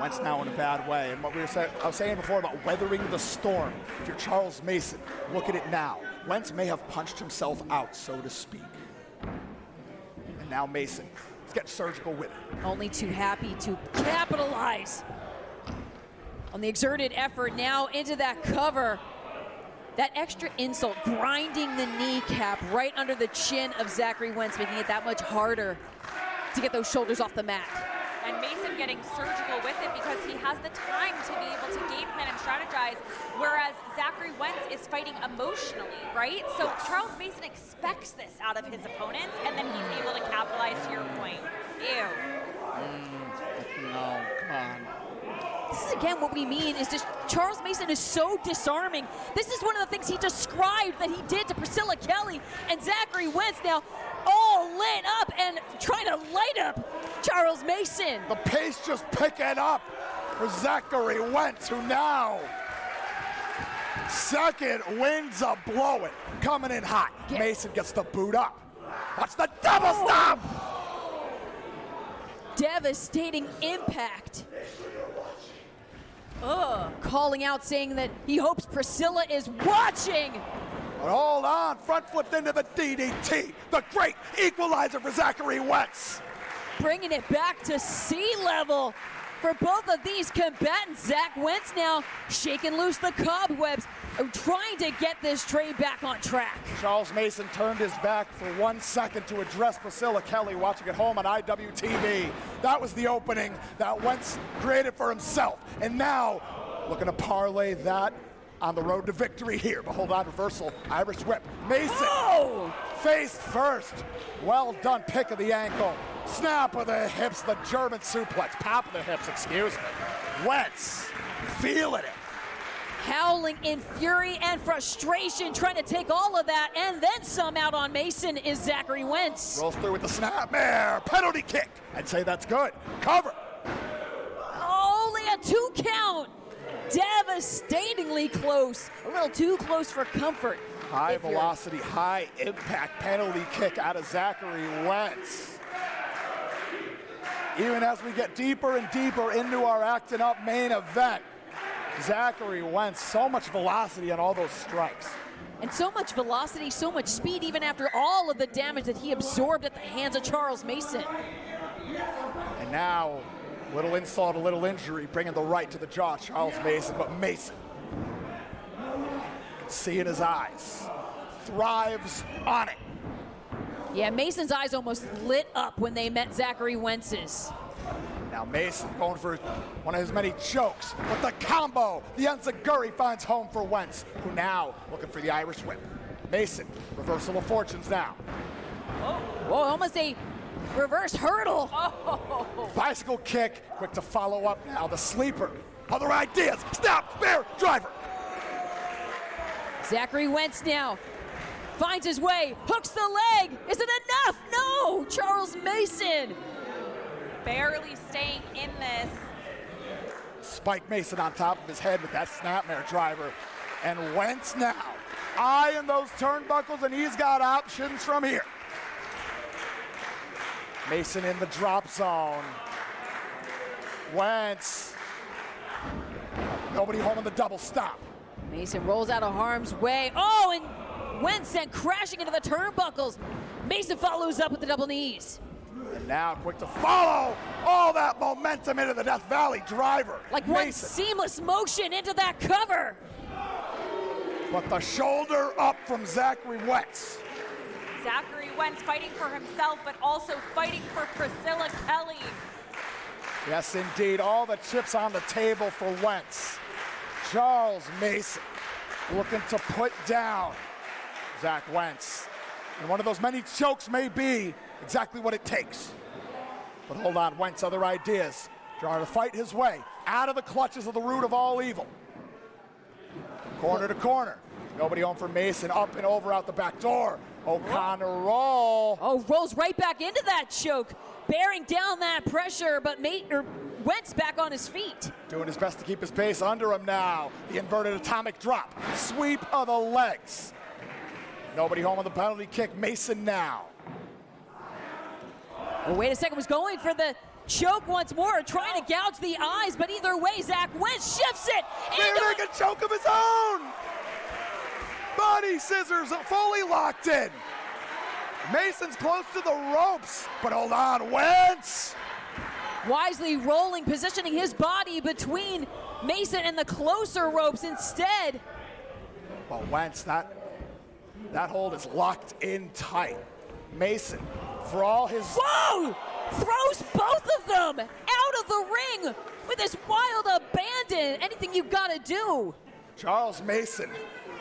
Wentz now in a bad way. And what I was saying before about weathering the storm. If you're Charles Mason, look at it now. Wentz may have punched himself out, so to speak. And now Mason is getting surgical with it. Only too happy to capitalize on the exerted effort now into that cover. That extra insult, grinding the kneecap right under the chin of Zachary Wentz, making it that much harder to get those shoulders off the mat. and Mason getting surgical with it because he has the time to be able to game plan and strategize, whereas Zachary Wentz is fighting emotionally, right? So Charles Mason expects this out of his opponents, and then he's able to capitalize, to your point. Ew. No, come on. This is again what we mean is just Charles Mason is so disarming. This is one of the things he described that he did to Priscilla Kelly and Zachary Wentz now all lit up and trying to light up Charles Mason. The pace just picking up for Zachary Wentz, who now second winds a blowing, coming in hot. Yeah. Mason gets the boot up. Watch the double stomp. Devastating impact. Calling out, saying that he hopes Priscilla is watching. But hold on, front flipped into the DDT. The great equalizer for Zachary Wentz. Bringing it back to sea level for both of these combatants. Zach Wentz now shaking loose the cobwebs, trying to get this train back on track. Charles Mason turned his back for 1 second to address Priscilla Kelly watching at home on IWTV. That was the opening that Wentz created for himself. And now, looking to parlay that on the road to victory here. But hold on, reversal, Irish whip. Mason, face first. Well done, pick of the ankle. Snap of the hips, the German suplex. Pop of the hips, excuse me. Wentz, feeling it. Howling in fury and frustration, trying to take all of that and then some out on Mason is Zachary Wentz. Rolls through with the snapmare, penalty kick. I'd say that's good. Cover. Only a 2 count. Devastatingly close. A little too close for comfort. High velocity, high impact penalty kick out of Zachary Wentz. Even as we get deeper and deeper into our Actin' Up main event, Zachary Wentz, so much velocity on all those strikes. And so much velocity, so much speed, even after all of the damage that he absorbed at the hands of Charles Mason. And now, little insult, a little injury, bringing the right to the jaw, Charles Mason. But Mason, you can see in his eyes, thrives on it. Yeah, Mason's eyes almost lit up when they met Zachary Wentz's. Now Mason going for one of his many chokes, but the combo, the enziguri finds home for Wentz, who now looking for the Irish whip. Mason, reversal of fortunes now. Whoa, almost a reverse hurdle. Bicycle kick, quick to follow up now, the sleeper. Other ideas, stop, bear, driver. Zachary Wentz now finds his way, hooks the leg. Is it enough? No, Charles Mason. Barely staying in this. Spike Mason on top of his head with that snapmare driver. And Wentz now eyeing those turnbuckles, and he's got options from here. Mason in the drop zone. Wentz. Nobody home on the double stop. Mason rolls out of harm's way. Oh, and Wentz sent crashing into the turnbuckles. Mason follows up with the double knees. And now quick to follow all that momentum into the Death Valley driver. Like one seamless motion into that cover. But the shoulder up from Zachary Wentz. Zachary Wentz fighting for himself, but also fighting for Priscilla Kelly. Yes, indeed, all the chips on the table for Wentz. Charles Mason looking to put down Zach Wentz. And one of those many chokes may be exactly what it takes. But hold on, Wentz, other ideas. Trying to fight his way out of the clutches of the root of all evil. Corner to corner. Nobody home for Mason, up and over out the back door. O'Connor roll. Oh, rolls right back into that choke, bearing down that pressure, but Wentz back on his feet. Doing his best to keep his pace under him now. The inverted atomic drop. Sweep of the legs. Nobody home on the penalty kick. Mason now. Oh, wait a second, was going for the choke once more, trying to gouge the eyes, but either way, Zach Wentz shifts it. They make a choke of his own. Body scissors fully locked in. Mason's close to the ropes, but hold on, Wentz. Wisely rolling, positioning his body between Mason and the closer ropes instead. But Wentz, that hold is locked in tight. Mason, for all his... Whoa! Throws both of them of the ring with this wild abandon. Anything you gotta do. Charles Mason,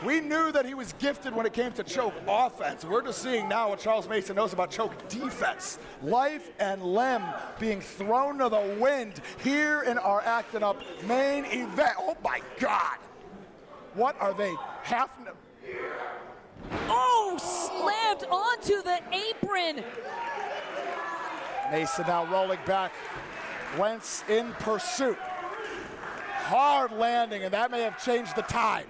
we knew that he was gifted when it came to choke offense. We're just seeing now what Charles Mason knows about choke defense. Life and limb being thrown to the wind here in our Actin Up main event. Oh my God. What are they half? Oh, slammed onto the apron. Mason now rolling back. Wentz in pursuit. Hard landing, and that may have changed the tide.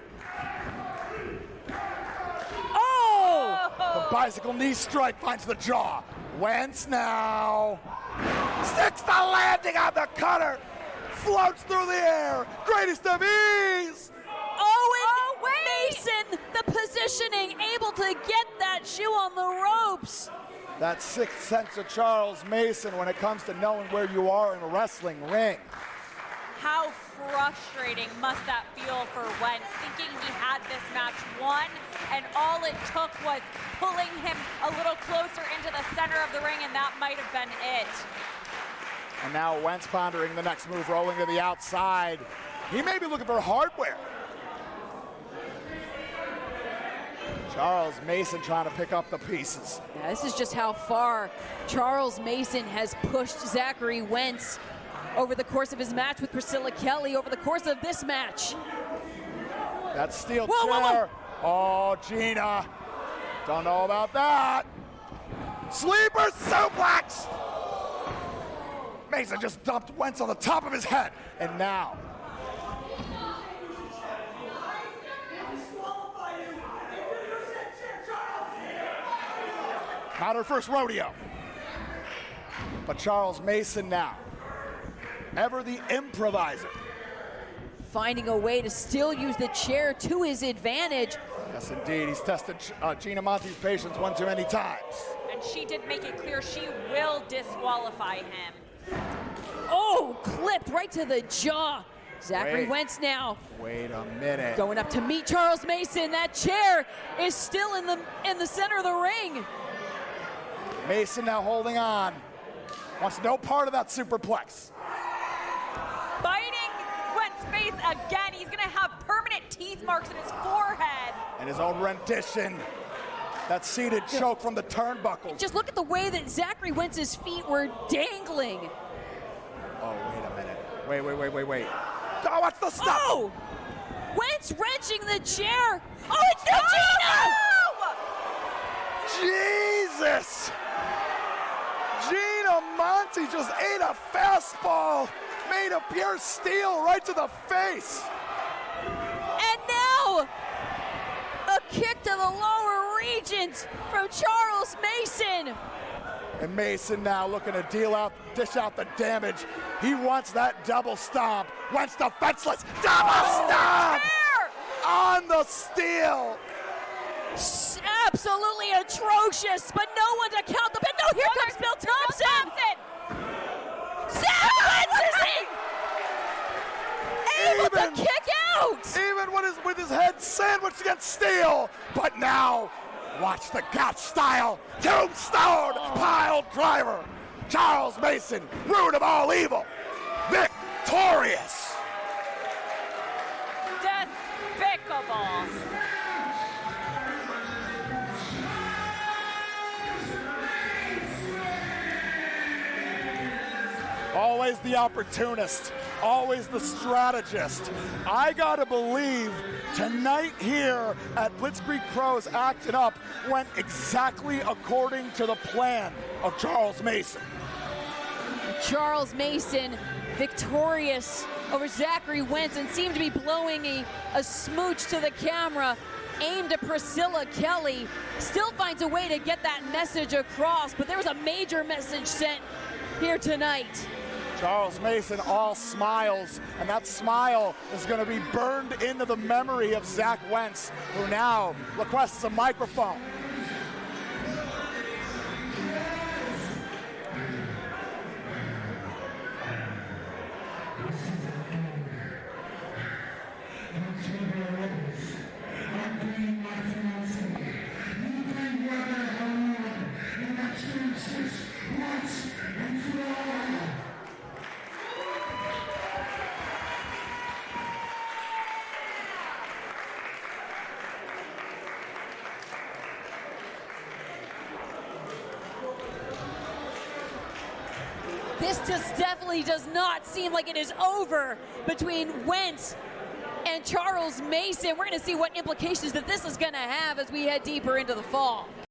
Oh! The bicycle knee strike finds the jaw. Wentz now sticks the landing on the cutter. Floats through the air. Greatest of ease. Mason, the positioning, able to get that shoe on the ropes. That sixth sense of Charles Mason when it comes to knowing where you are in a wrestling ring. How frustrating must that feel for Wentz, thinking he had this match won, and all it took was pulling him a little closer into the center of the ring, and that might have been it. And now Wentz pondering the next move, rolling to the outside. He may be looking for hardware. Charles Mason trying to pick up the pieces. Yeah, this is just how far Charles Mason has pushed Zachary Wentz over the course of his match with Priscilla Kelly, over the course of this match. That steel chair. Oh, Gina. Don't know about that. Sleeper suplex. Mason just dumped Wentz on the top of his head. And now. Not her first rodeo. But Charles Mason now, ever the improviser. Finding a way to still use the chair to his advantage. Yes, indeed. He's tested Gina Monte's patience one too many times. And she did make it clear she will disqualify him. Oh, clipped right to the jaw. Zachary Wentz now. Wait a minute. Going up to meet Charles Mason. That chair is still in the center of the ring. Mason now holding on. Wants no part of that superplex. Biting Wentz's face again. He's gonna have permanent teeth marks in his forehead. And his own rendition. That seated choke from the turnbuckles. Just look at the way that Zachary Wentz's feet were dangling. Oh, wait a minute. Wait. Oh, what's the stuff? Oh! Wentz wrenching the chair. Oh, it's Gina! Jesus! Gina Monte just ate a fastball made of pure steel right to the face. And now, a kick to the lower regions from Charles Mason. And Mason now looking to dish out the damage. He wants that double stomp. Wentz defenseless. Double stomp! On the steel. Absolutely atrocious, but no one to count the pin. No, here comes Bill Thompson. Sam Wentz is able to kick out. Even with his head sandwiched against steel. But now, watch the Gotch style tombstone pile driver. Charles Mason, root of all evil, victorious. Despicable. Always the opportunist, always the strategist. I gotta believe tonight here at Blitzkrieg Pro's Actin Up went exactly according to the plan of Charles Mason. Charles Mason victorious over Zachary Wentz and seemed to be blowing a smooch to the camera aimed at Priscilla Kelly. Still finds a way to get that message across, but there was a major message sent here tonight. Charles Mason all smiles, and that smile is going to be burned into the memory of Zach Wentz, who now requests a microphone. this just definitely does not seem like it is over between Wentz and Charles Mason. We're going to see what implications that this is going to have as we head deeper into the fall.